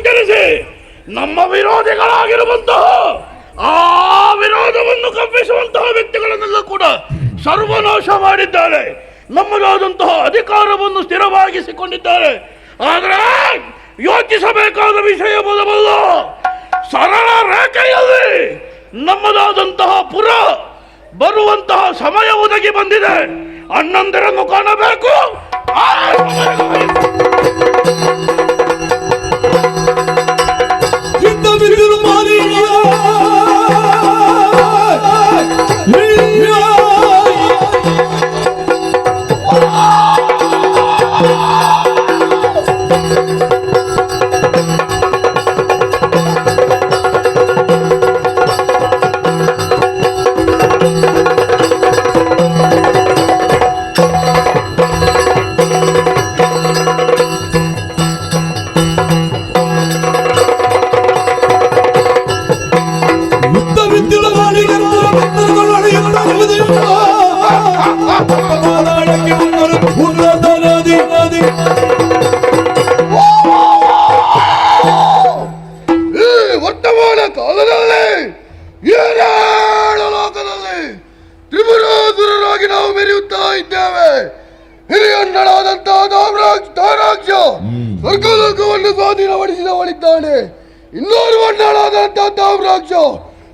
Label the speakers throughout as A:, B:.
A: ಅಲಂಕರಿಸಿ ನಮ್ಮ ವಿರೋಧಿಗಳಾಗಿರುವಂತಹ ಆ ವಿರೋಧವನ್ನು ಕಬ್ಬಿಸುವಂತಹ ವ್ಯಕ್ತಿಗಳನ್ನೆಲ್ಲ ಕೂಡ ಸರ್ವನಾಶ ಮಾಡಿದ್ದಾರೆ. ನಮ್ಮದಾದಂತಹ ಅಧಿಕಾರವನ್ನು ಸ್ಥಿರವಾಗಿಸಿಕೊಂಡಿದ್ದಾರೆ. ಆದರೆ ಯೋಚಿಸಬೇಕಾದ ವಿಷಯ ಮೊದಲ ಸರಳ ರೇಖೆಯಲ್ಲಿ ನಮ್ಮದಾದಂತಹ ಪುರ ಬರುವಂತಹ ಸಮಯ ಒದಗಿ ಬಂದಿದೆ. ಅಣ್ಣಂದಿರನ್ನು ಕಾಣಬೇಕು. ವರ್ತಮಾನ ಕಾಲದಲ್ಲಿ ಏಳು ಲೋಕದಲ್ಲಿ ತ್ರಿಪುರಾಸುರರಾಗಿ ನಾವು ಮೆರೆಯುತ್ತಾ ಇದ್ದೇವೆ. ಹಿರಿಯಣ್ಣನಾದಂತಹ ದಾರಾಕ್ಷ ಸ್ವರ್ಗಲೋಕವನ್ನು ಸ್ವಾಧೀನಪಡಿಸಿದವನಿದ್ದಾನೆ. ಇನ್ನೋರ್ವಣ್ಣನಾದಂತಹ ದಾರಾಕ್ಷ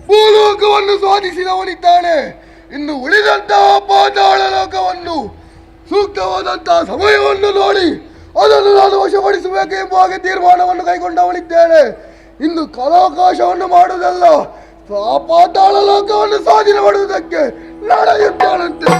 A: ಭೂಲೋಕವನ್ನು ಸ್ವಾಧೀನಿಸಿದವನಿದ್ದಾನೆ. ಇನ್ನು ಉಳಿದಂತಹ ಪಾತಾಳ ಲೋಕವನ್ನು ಸೂಕ್ತವಾದಂತಹ ಸಮಯವನ್ನು ನೋಡಿ ಅದನ್ನು ನಾನು ವಶಪಡಿಸಬೇಕೆಂಬ ಹಾಗೆ ತೀರ್ಮಾನವನ್ನು ಕೈಗೊಂಡವನಿದ್ದೇನೆ. ಇನ್ನು ಕಾಲಾವಕಾಶವನ್ನು ಮಾಡುವುದಲ್ಲ, ಪಾತಾಳ ಲೋಕವನ್ನು ಸ್ವಾಧೀನ ಮಾಡುವುದಕ್ಕೆ ನಡೆಯುತ್ತಾನಂತೆ.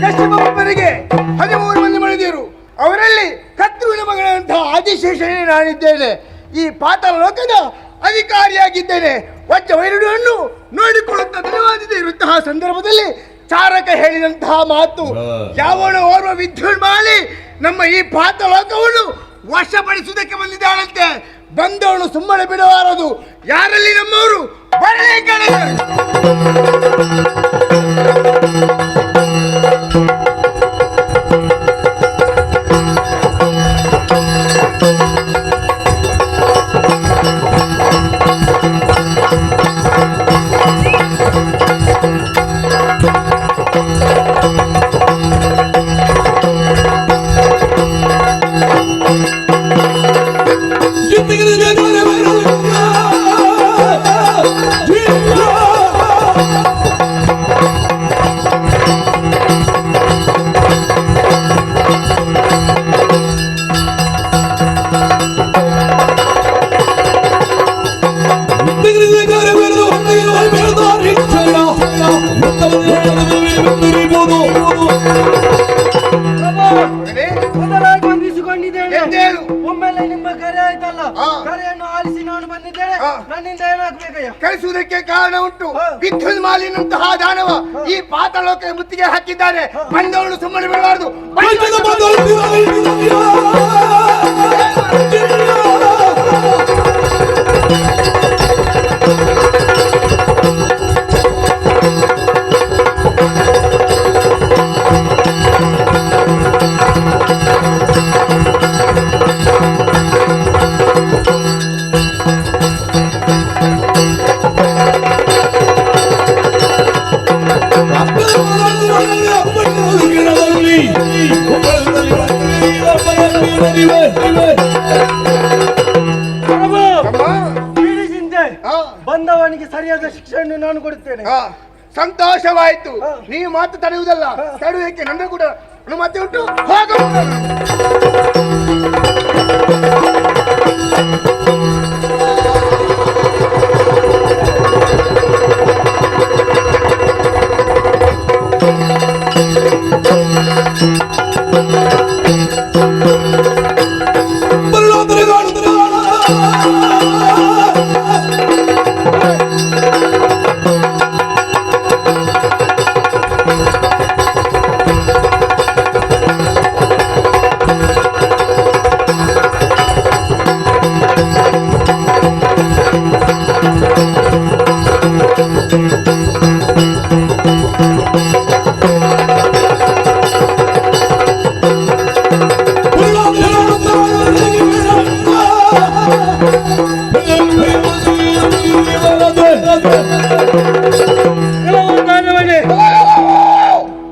B: ಕಶ್ಯಪನಿಗೆ 13 ಮಂದಿ ಮಣಿದಿರು. ಅವರಲ್ಲಿ ಕತ್ರುವಿನ ಮಗಳಂತಹ ಆದಿಶೇಷನೇ ನಾನಿದ್ದೇನೆ. ಈ ಪಾತಾಳ ಲೋಕದ ಅಧಿಕಾರಿಯಾಗಿದ್ದೇನೆ. ವಜ್ರ ವೈರುಡ್ಯವನ್ನು ನೋಡಿಕೊಳ್ಳುತ್ತಾ ದಿನವಾದಿದೆ ಇರುವಂತಹ ಸಂದರ್ಭದಲ್ಲಿ ಚಾರಕ ಹೇಳಿದಂತಹ ಮಾತು, ಯಾವನ ಓರ್ವ ವಿದ್ಯುನ್ಮಾಲಿ ನಮ್ಮ ಈ ಪಾತಾಳ ಲೋಕವನ್ನು ವಶಪಡಿಸುವುದಕ್ಕೆ ಬಂದಿದ್ದಾಳಂತೆ. ಬಂದವನು ಸುಮ್ಮನೆ ಬಿಡಬಾರದು. ಯಾರಲ್ಲಿ ನಮ್ಮವರು ಬರಲೇ ಕಳೆದರು.
C: ಒಮ್ಮೆಲೆ ನಿಮ್ಮ ಕರೆ ಆಯ್ತಲ್ಲ, ಕರೆಯನ್ನು ಆಲಿಸಿ ನಾನು ಬಂದಿದ್ದೇನೆ. ನನ್ನಿಂದ ಏನಾಗಬೇಕಯ್ಯ?
B: ಕಳಿಸುವುದಕ್ಕೆ ಕಾರಣ ಉಂಟು. ವಿದ್ಯುತ್ ಮಾಲಿನಂತಹ ದಾನವ ಈ ಪಾತಾಳಕ್ಕೆ ಮುತ್ತಿಗೆ ಹಾಕಿದ್ದಾರೆ. ಬಂದವನು ಸುಮ್ಮನೆ ಬಿಡಬಾರದು.
C: ಚಿಂತೆ ಬಂದವನಿಗೆ ಸರಿಯಾದ ಶಿಕ್ಷೆಯನ್ನು ನಾನು ಕೊಡುತ್ತೇನೆ.
B: ಸಂತೋಷವಾಯ್ತು. ನೀವು ಮಾತು ತಡೆಯುವುದಲ್ಲ, ತಡೆಯುವುದಕ್ಕೆ ನನ್ನ ಕೂಡ ಅನುಮತಿ ಉಂಟು. ಹೋಗು.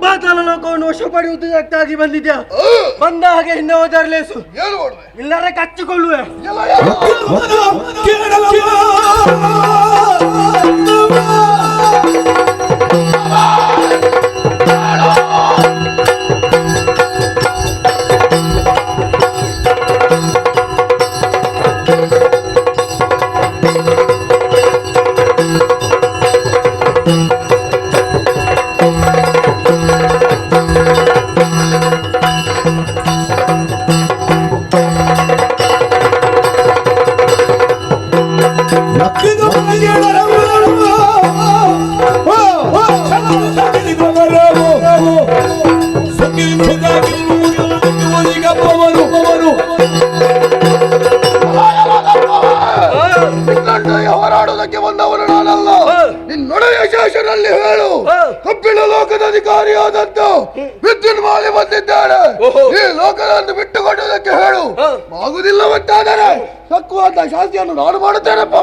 C: ಪಾತಾಳ ಲೋಕವನ್ನು ವಶ ಪಡೆಯುವುದಕ್ಕಾಗಿ ಬಂದಿದ್ಯಾ? ಬಂದ ಹಾಗೆ ಹಿಂದೆ ಹೋದರೆ ಲೇಸು, ಇಲ್ಲರೆ ಕಚ್ಚಿಕೊಳ್ಳುವೆ.
A: ಹೋರಾಡುವುದಕ್ಕೆ ಬಂದವನು ನಾನಲ್ಲ. ನಿನ್ನೊಡೆಯ ಶೇಷನಲ್ಲಿ ಹೇಳು, ಕಬ್ಬಿಣ ಲೋಕದ ಅಧಿಕಾರಿಯಾದಂತ ವಿದ್ಯುನ್ಮಾಲಿ ಬಂದಿದ್ದಾನೆ. ಈ ಲೋಕವನ್ನು ಬಿಟ್ಟುಕೊಡುವುದಕ್ಕೆ ಹೇಳು. ಆಗುದಿಲ್ಲವಂತಾದರೆ ತಕ್ಕುವಂತ ಶಾಸ್ತಿಯನ್ನು ನಾನು ಮಾಡುತ್ತೇನಪ್ಪ.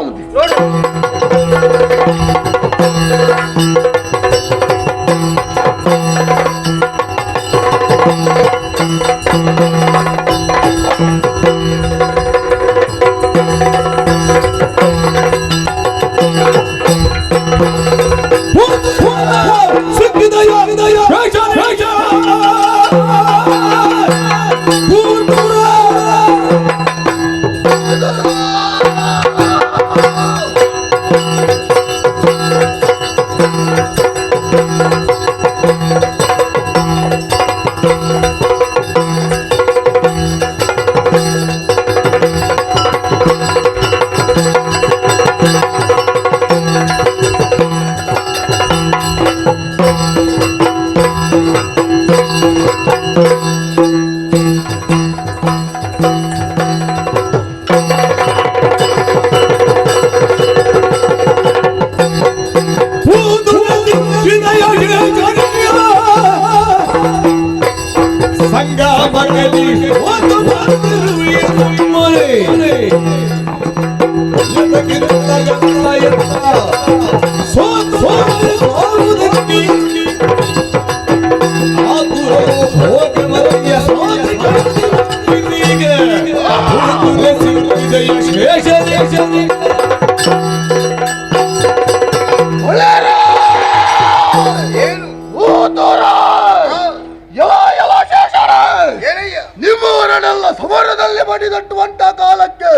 A: ನಿಮ್ಮವರನ್ನೆಲ್ಲ ಸಮರದಲ್ಲಿ ಬಡಿದಟ್ಟುವಂತ ಕಾಲಕ್ಕೆ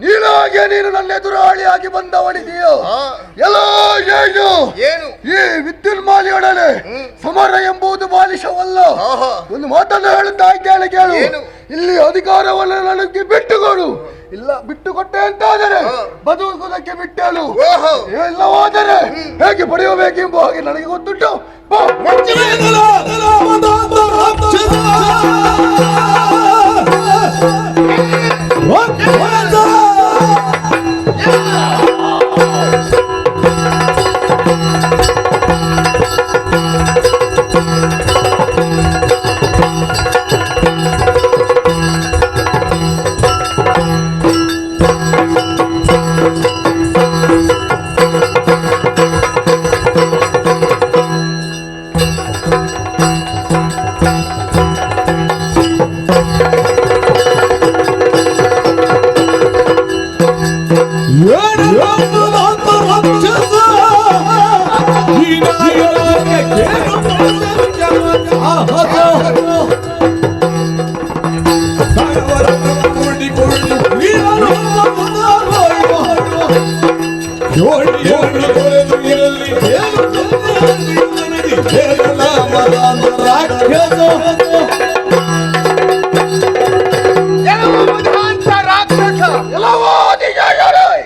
A: ನೀನಾಗೆ ನೀನು ನನ್ನ ಎದುರಾಳಿಯಾಗಿ ಬಂದವನಿದೆಯೋ ಎಲ್ಲೋ ಏನು ಈ ವಿದ್ಯುನ್ಮಾಲಿಯೊಡನೆ ಸಮರ ಎಂಬುದು ಬಾಲಿಶವಲ್ಲ. ಒಂದು ಮಾತನ್ನು ಹೇಳುತ್ತಾ ಇದ್ದೇನೆ ಕೇಳು. ಇಲ್ಲಿ ಅಧಿಕಾರವನ್ನು ನನಗೆ ಬಿಟ್ಟುಕೊಡು. ಇಲ್ಲ ಬಿಟ್ಟುಕೊಟ್ಟೆ ಅಂತಾದರೆ ಬದುಕುವುದಕ್ಕೆ ಬಿಟ್ಟಲು, ಇಲ್ಲವಾದರೆ ಹೇಗೆ ಪಡೆಯಬೇಕೆಂಬ ಹಾಗೆ ನನಗೆ ಗೊತ್ತುಂಟು.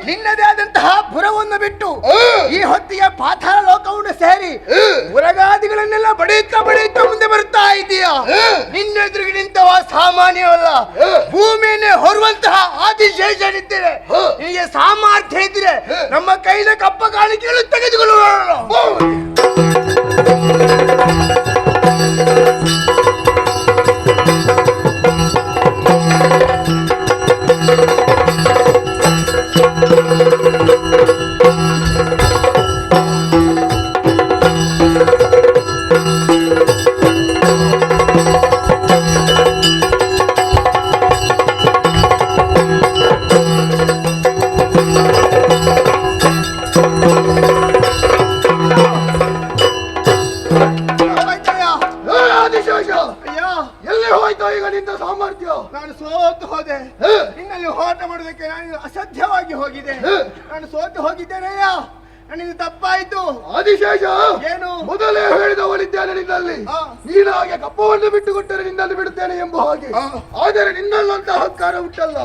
B: ನಿನ್ನದೇ ಆದಂತಹ ಪುರವನ್ನು ಬಿಟ್ಟು ಈ ಹೊತ್ತಿಗೆ ಪಾತಾಳ ಲೋಕವನ್ನು ಸೇರಿ ಉರಗಾದಿಗಳನ್ನೆಲ್ಲ ಬಡಿಯುತ್ತಾ ಮುಂದೆ ಬರುತ್ತಾ ಇದೀಯಾ. ನಿನ್ನೆದುರಿಗೆ ನಿಂತವ ಸಾಮಾನ್ಯವಲ್ಲ, ಭೂಮಿಯನ್ನೇ ಹೊರುವಂತಹ ಆದಿಶೇಷನಿದ್ದೇನೆ. ನಿನಗೆ ಸಾಮರ್ಥ್ಯ ಇದ್ರೆ ನಮ್ಮ ಕೈನ ಕಪ್ಪ ಕಾಣಿಕೆಗಳು ತೆಗೆದುಕೊಳ್ಳೋಣ. ನಾನು ಸೋತು ಹೋದೆ. ನಿನ್ನಲ್ಲಿ ಹೋರಾಟ ಮಾಡೋದಕ್ಕೆ ನಾನು ಅಸಾಧ್ಯವಾಗಿ ಹೋಗಿದೆ. ನಾನು ಸೋತು ಹೋಗಿದ್ದೇನೆಯ್ಯ, ನನಗೆ ತಪ್ಪಾಯ್ತು.
A: ಆದಿಶೇಷ,
B: ಏನು
A: ಮೊದಲೇ ಹೇಳಿದವನಿದ್ದೇನೆ ನಿನ್ನಲ್ಲಿ. ನೀನು ಹಾಗೆ ಕಪ್ಪವನ್ನು ಬಿಟ್ಟು ಕೊಟ್ಟರೆ ನಿನ್ನಲ್ಲಿ ಬಿಡುತ್ತೇನೆ ಎಂಬ ಹಾಗೆ. ಆದರೆ ನಿನ್ನಲ್ಲಂತ ಅಹಂಕಾರ ಉಂಟಲ್ಲ,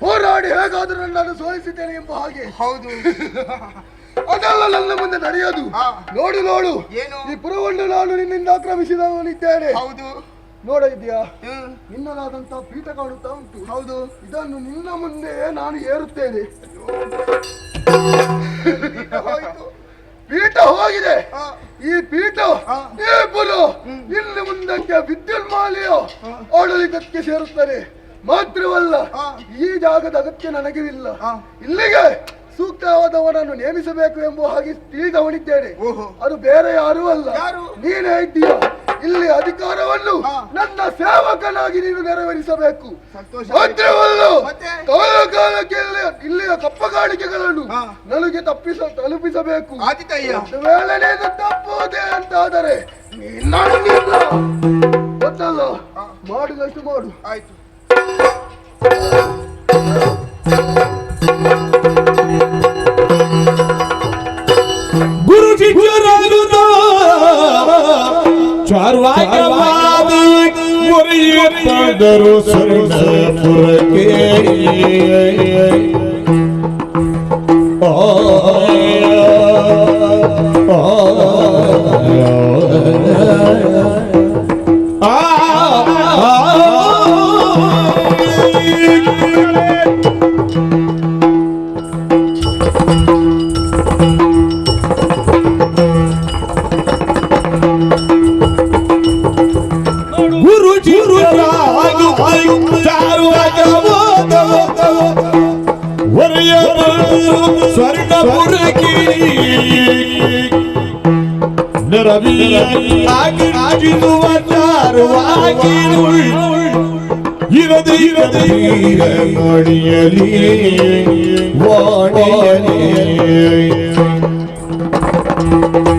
A: ಹೋರಾಡಿ ಹೇಗಾದ್ರೂ ನನ್ನನ್ನು ಸೋಲಿಸಿದ್ದೇನೆ ಎಂಬ ಹಾಗೆ.
B: ಹೌದು,
A: ಅದೆಲ್ಲ ನನ್ನ ಮುಂದೆ ನಡೆಯೋದು. ನೋಡು ನೋಡು,
B: ಏನು
A: ಈ ಪುರವನ್ನು ನಾನು ನಿನ್ನಿಂದ ಆಕ್ರಮಿಸಿದವನಿದ್ದೇನೆ.
B: ಹೌದು,
A: ನೋಡ ಇದೆಯಾ, ನಿನ್ನದಾದಂತಹ ಪೀಠ ಕಾಣುತ್ತಾ ಉಂಟು.
B: ಹೌದು,
A: ಇದನ್ನು ನಿನ್ನ ಮುಂದೆ ನಾನು ಏರುತ್ತೇನೆ. ಪೀಠ ಹೋಗಿದೆ. ಈ ಪೀಠ ಇನ್ನು ಮುಂದಕ್ಕೆ ವಿದ್ಯುನ್ಮಾಲಿಯ ಆಡಳಿತಕ್ಕೆ ಸೇರುತ್ತದೆ. ಮಾತ್ರವಲ್ಲ, ಈ ಜಾಗದ ಅಗತ್ಯ ನನಗಿಲ್ಲ. ಇಲ್ಲಿಗೆ ಸೂಕ್ತವಾದವನನ್ನು ನೇಮಿಸಬೇಕು ಎಂಬ ಹಾಗೆ ತಿಳಿದವನಿದ್ದೇನೆ. ಅದು ಬೇರೆ ಯಾರೂ ಅಲ್ಲ, ನೀನೇ ಇದ್ದೀಯ. ಇಲ್ಲಿ ಅಧಿಕಾರವನ್ನು ನನ್ನ ಸೇವಕನಾಗಿ ನೀನು ನೆರವೇರಿಸಬೇಕು. ಮಾತ್ರವಲ್ಲ, ಕಾಲ ಕಾಲಕ್ಕೆ ಇಲ್ಲಿಯ ಕಪ್ಪಗಾಣಿಕೆಗಳನ್ನು ನನಗೆ ತಲುಪಿಸಬೇಕು. ವೇಳೆ ನೀನು ತಪ್ಪುವುದೇ ಅಂತಾದರೆ ಗೊತ್ತಲ್ಲ, ಮಾಡಿದಷ್ಟು ಮಾಡು.
B: ಆಯ್ತು.
D: ಗುರು ಶಿಷ್ಯರಾಗುತ್ತ ಚಾರ್ವಾಕವಾದಿ ಮುರಿಯುತ್ತದರು ಸರ್ಣಪುರಕ್ಕೆ. ಸ್ವರ್ಣಪುರಕ್ಕೆ ನರವಿಯಾಗಿರುವ ಚಾರುವಾಗಿ ಇರದೆ ಮಣಿಯಲಿ ವಾಣಿಯಲಿ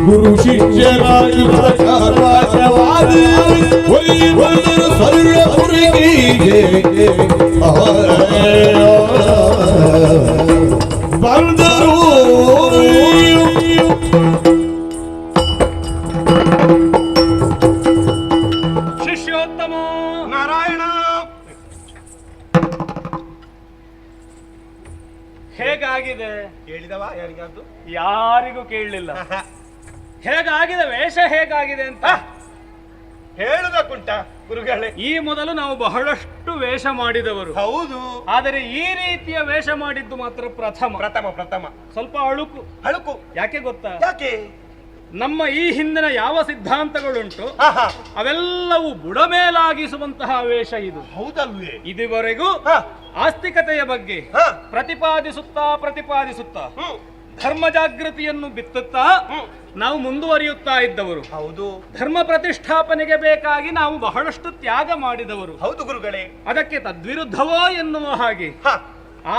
D: ಗುರು ಶಿಷ್ಯರಾಗಿ ಪ್ರಕಾಶವಾದಿ ಸ್ವರ್ಣಪುರಿಗೆ ಬಂದರು.
C: ಶಿಷ್ಯೋತ್ತಮ
B: ನಾರಾಯಣ,
C: ಹೇಗಾಗಿದೆ?
B: ಕೇಳಿದವ ಯಾರಿಗಾದ್ರು?
C: ಯಾರಿಗೂ ಕೇಳಲಿಲ್ಲ. ಹೇಗಾಗಿದೆ ವೇಷ, ಹೇಗಾಗಿದೆ ಅಂತ
B: ಹೇಳುದಕ್ಕುಂಟ ಗುರುಗಳೇ?
C: ಈ ಮೊದಲು ನಾವು ಬಹಳಷ್ಟು ವೇಷ ಮಾಡಿದವರು.
B: ಹೌದು,
C: ಆದರೆ ಈ ರೀತಿಯ ವೇಷ ಮಾಡಿದ್ದು ಮಾತ್ರ ಪ್ರಥಮ. ಸ್ವಲ್ಪ ಅಳುಕು. ಯಾಕೆ ಗೊತ್ತಾ?
B: ಯಾಕೆ?
C: ನಮ್ಮ ಈ ಹಿಂದಿನ ಯಾವ ಸಿದ್ಧಾಂತಗಳುಂಟು ಅವೆಲ್ಲವೂ ಬುಡಮೇಲಾಗಿಸುವಂತಹ ವೇಷ ಇದು.
B: ಹೌದಲ್ವೇ?
C: ಇದುವರೆಗೂ ಆಸ್ತಿಕತೆಯ ಬಗ್ಗೆ ಪ್ರತಿಪಾದಿಸುತ್ತಾ ಧರ್ಮ ಜಾಗೃತಿಯನ್ನು ಬಿತ್ತುತ್ತಾ ನಾವು ಮುಂದುವರಿಯುತ್ತಾ ಇದ್ದವರು.
B: ಹೌದು,
C: ಧರ್ಮ ಪ್ರತಿಷ್ಠಾಪನೆಗೆ ಬೇಕಾಗಿ ನಾವು ಬಹಳಷ್ಟು ತ್ಯಾಗ ಮಾಡಿದವರು.
B: ಹೌದು ಗುರುಗಳೇ.
C: ಅದಕ್ಕೆ ತದ್ವಿರುದ್ಧವೋ ಎನ್ನುವ ಹಾಗೆ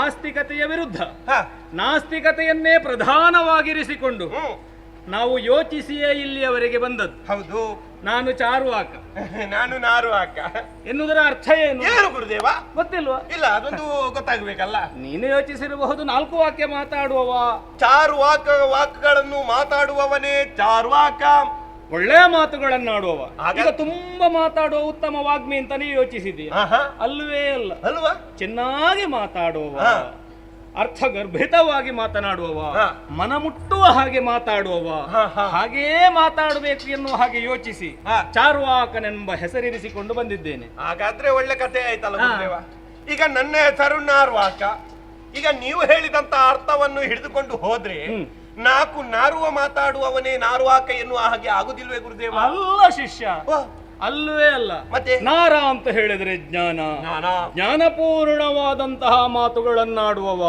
C: ಆಸ್ತಿಕತೆಯ ವಿರುದ್ಧ ನಾಸ್ತಿಕತೆಯನ್ನೇ ಪ್ರಧಾನವಾಗಿರಿಸಿಕೊಂಡು ನಾವು ಯೋಚಿಸಿಯೇ ಇಲ್ಲಿಯವರೆಗೆ ಬಂದದ್ದು.
B: ಹೌದು,
C: ನಾನು ಚಾರುವಾಕ.
E: ನಾನು ನಾರುವಾಕ.
C: ಎನ್ನುವುದರ ಅರ್ಥ ಏನು?
E: ಏನು ಗುರುದೇವ?
C: ಗೊತ್ತಿಲ್ವಾ?
E: ಇಲ್ಲ, ಅದೊಂದು ಗೊತ್ತಾಗ್ಬೇಕಲ್ಲ.
C: ನೀನು ಯೋಚಿಸಿರಬಹುದು 4 ವಾಕ್ಯ ಮಾತಾಡುವವ.
E: ವಾಕ್ಗಳನ್ನು ಮಾತಾಡುವವನೇ ಚಾರ್ವಾಕ.
C: ಒಳ್ಳೆಯ ಮಾತುಗಳನ್ನಾಡುವವ.
E: ಆಗ-
C: ಈಗ ತುಂಬಾ ಮಾತಾಡುವ ಉತ್ತಮ ವಾಗ್ಮಿ ಅಂತ ನೀವು ಯೋಚಿಸಿದೀಯ. ಅಲ್ವೇ ಅಲ್ಲ.
E: ಅಲ್ವಾ?
C: ಚೆನ್ನಾಗಿ ಮಾತಾಡುವವ,
E: ಹಾ.
C: ಅರ್ಥಗರ್ಭಿತವಾಗಿ ಮಾತನಾಡುವವ,
E: ಹಾ.
C: ಮನಮುಟ್ಟುವ ಹಾಗೆ ಮಾತಾಡುವವ,
E: ಹಾ, ಹಾ.
C: ಹಾಗೇ ಮಾತಾಡಬೇಕು ಎನ್ನುವ ಹಾಗೆ ಯೋಚಿಸಿ
E: ಹಾ.
C: ಚಾರುವಾಕನೆಂಬ ಹೆಸರಿರಿಸಿಕೊಂಡು ಬಂದಿದ್ದೇನೆ.
E: ಹಾಗಾದ್ರೆ ಒಳ್ಳೆ ಕಥೆ ಆಯ್ತಲ್ಲ
C: ಹಾ.
E: ಗುರುದೇವ. ಈಗ ನನ್ನ ಹೆಸರು ನಾರ್ವಾಕ. ಈಗ ನೀವು ಹೇಳಿದಂತ ಅರ್ಥವನ್ನು ಹಿಡಿದುಕೊಂಡು ಹೋದ್ರೆ 4 ನಾರುವ ಮಾತಾಡುವವನೇ ನಾರ್ವಾಕ ಎನ್ನುವ ಹಾಗೆ ಆಗುದಿಲ್ವೇ ಗುರುದೇವ?
C: ಅಲ್ಲ ಶಿಷ್ಯ,
E: ವಾ,
C: ಅಲ್ವೇ ಅಲ್ಲ.
E: ಮತ್ತೆ?
C: ನಾರ ಅಂತ ಹೇಳಿದ್ರೆ ಜ್ಞಾನ, ಜ್ಞಾನಪೂರ್ಣವಾದಂತಹ ಮಾತುಗಳನ್ನಾಡುವವ.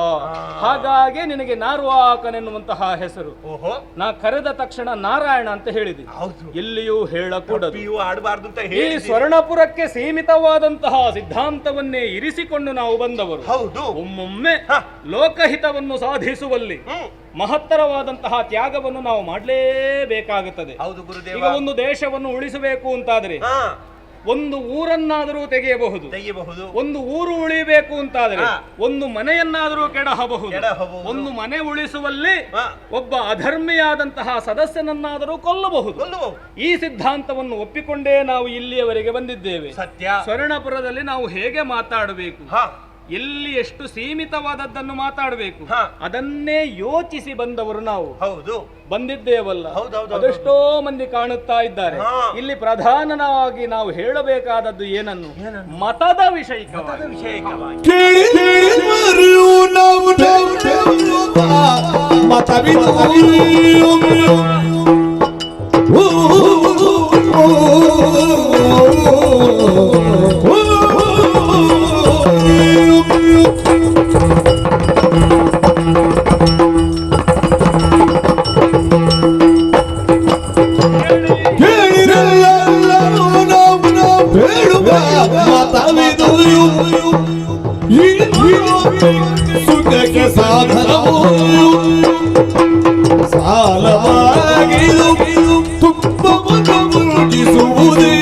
C: ಹಾಗಾಗಿ ನಿನಗೆ ನಾರ್ವಾಕನೆನ್ನುವಂತಹ ಹೆಸರು.
E: ಓಹೋ,
C: ನಾ ಕರೆದ ತಕ್ಷಣ ನಾರಾಯಣ ಅಂತ ಹೇಳಿದೆ.
E: ಹೌದು.
C: ಎಲ್ಲಿಯೂ ಹೇಳಕೂಡದು.
E: ನೀವು ಆಡಬಾರ್ದು ಅಂತ
C: ಈ
E: ಹೇಳಿ.
C: ಸ್ವರ್ಣಪುರಕ್ಕೆ ಸೀಮಿತವಾದಂತಹ ಸಿದ್ಧಾಂತವನ್ನೇ ಇರಿಸಿಕೊಂಡು ನಾವು ಬಂದವರು.
E: ಹೌದು.
C: ಒಮ್ಮೊಮ್ಮೆ
E: ಹ.
C: ಲೋಕಹಿತವನ್ನು ಸಾಧಿಸುವಲ್ಲಿ ಮಹತ್ತರವಾದಂತಹ ತ್ಯಾಗವನ್ನು ನಾವು ಮಾಡಲೇಬೇಕಾಗುತ್ತದೆ.
E: ಹೌದು ಗುರುದೇವ.
C: ಈಗ ಒಂದು ದೇಶವನ್ನು ಉಳಿಸಬೇಕು ಅಂತಾದ್ರೆ
E: ಹಾ,
C: ಒಂದು ಊರನ್ನಾದರೂ ತೆಗೆಯಬಹುದು,
E: ತೆಗೆಯಬಹುದು.
C: ಒಂದು ಊರು ಉಳಿಬೇಕು ಅಂತಾದ್ರೆ
E: ಹಾ.
C: ಒಂದು ಮನೆಯನ್ನಾದರೂ ಕೆಡಹಬಹುದು.
E: ಕೆಡಹಬಹುದು.
C: ಒಂದು ಮನೆ ಉಳಿಸುವಲ್ಲಿ
E: ಹಾ.
C: ಒಬ್ಬ ಅಧರ್ಮಿಯಾದಂತಹ ಸದಸ್ಯನನ್ನಾದರೂ ಕೊಲ್ಲಬಹುದು.
E: ಕೊಲ್ಲುವವು.
C: ಈ ಸಿದ್ಧಾಂತವನ್ನು ಒಪ್ಪಿಕೊಂಡೇ ನಾವು ಇಲ್ಲಿಯವರೆಗೆ ಬಂದಿದ್ದೇವೆ.
E: ಸತ್ಯ.
C: ಸ್ವರ್ಣಪುರದಲ್ಲಿ ನಾವು ಹೇಗೆ ಮಾತಾಡಬೇಕು,
E: ಹಾ,
C: ಎಲ್ಲಿ ಎಷ್ಟು ಸೀಮಿತವಾದದ್ದನ್ನು ಮಾತಾಡಬೇಕು,
E: ಹಾ.
C: ಅದನ್ನೇ ಯೋಚಿಸಿ ಬಂದವರು ನಾವು.
E: ಹೌದು.
C: ಬಂದಿದ್ದೇವಲ್ಲ.
E: ಹೌದೌದು.
C: ಅದೆಷ್ಟೋ ಮಂದಿ ಕಾಣುತ್ತಾ ಇದ್ದಾರೆ.
E: ಹಾ.
C: ಇಲ್ಲಿ ಪ್ರಧಾನವಾಗಿ ನಾವು ಹೇಳಬೇಕಾದದ್ದು ಏನನ್ನು? ಮತದ ವಿಷಯಕವಾಗಿ.
E: ವಿಷಯಕವಾಗಿ
D: ಕೇಳಿ ಕೇಳಿ ಮರೆಯು ನಾವು ಮತವಿದು ಸುಖಕ್ಕೆ ಸಾಧನವು ಸಾಲವಾಗಿದು ತುಪ್ಪವನ್ನು ಮುಳುಗಿಸುವುದೇ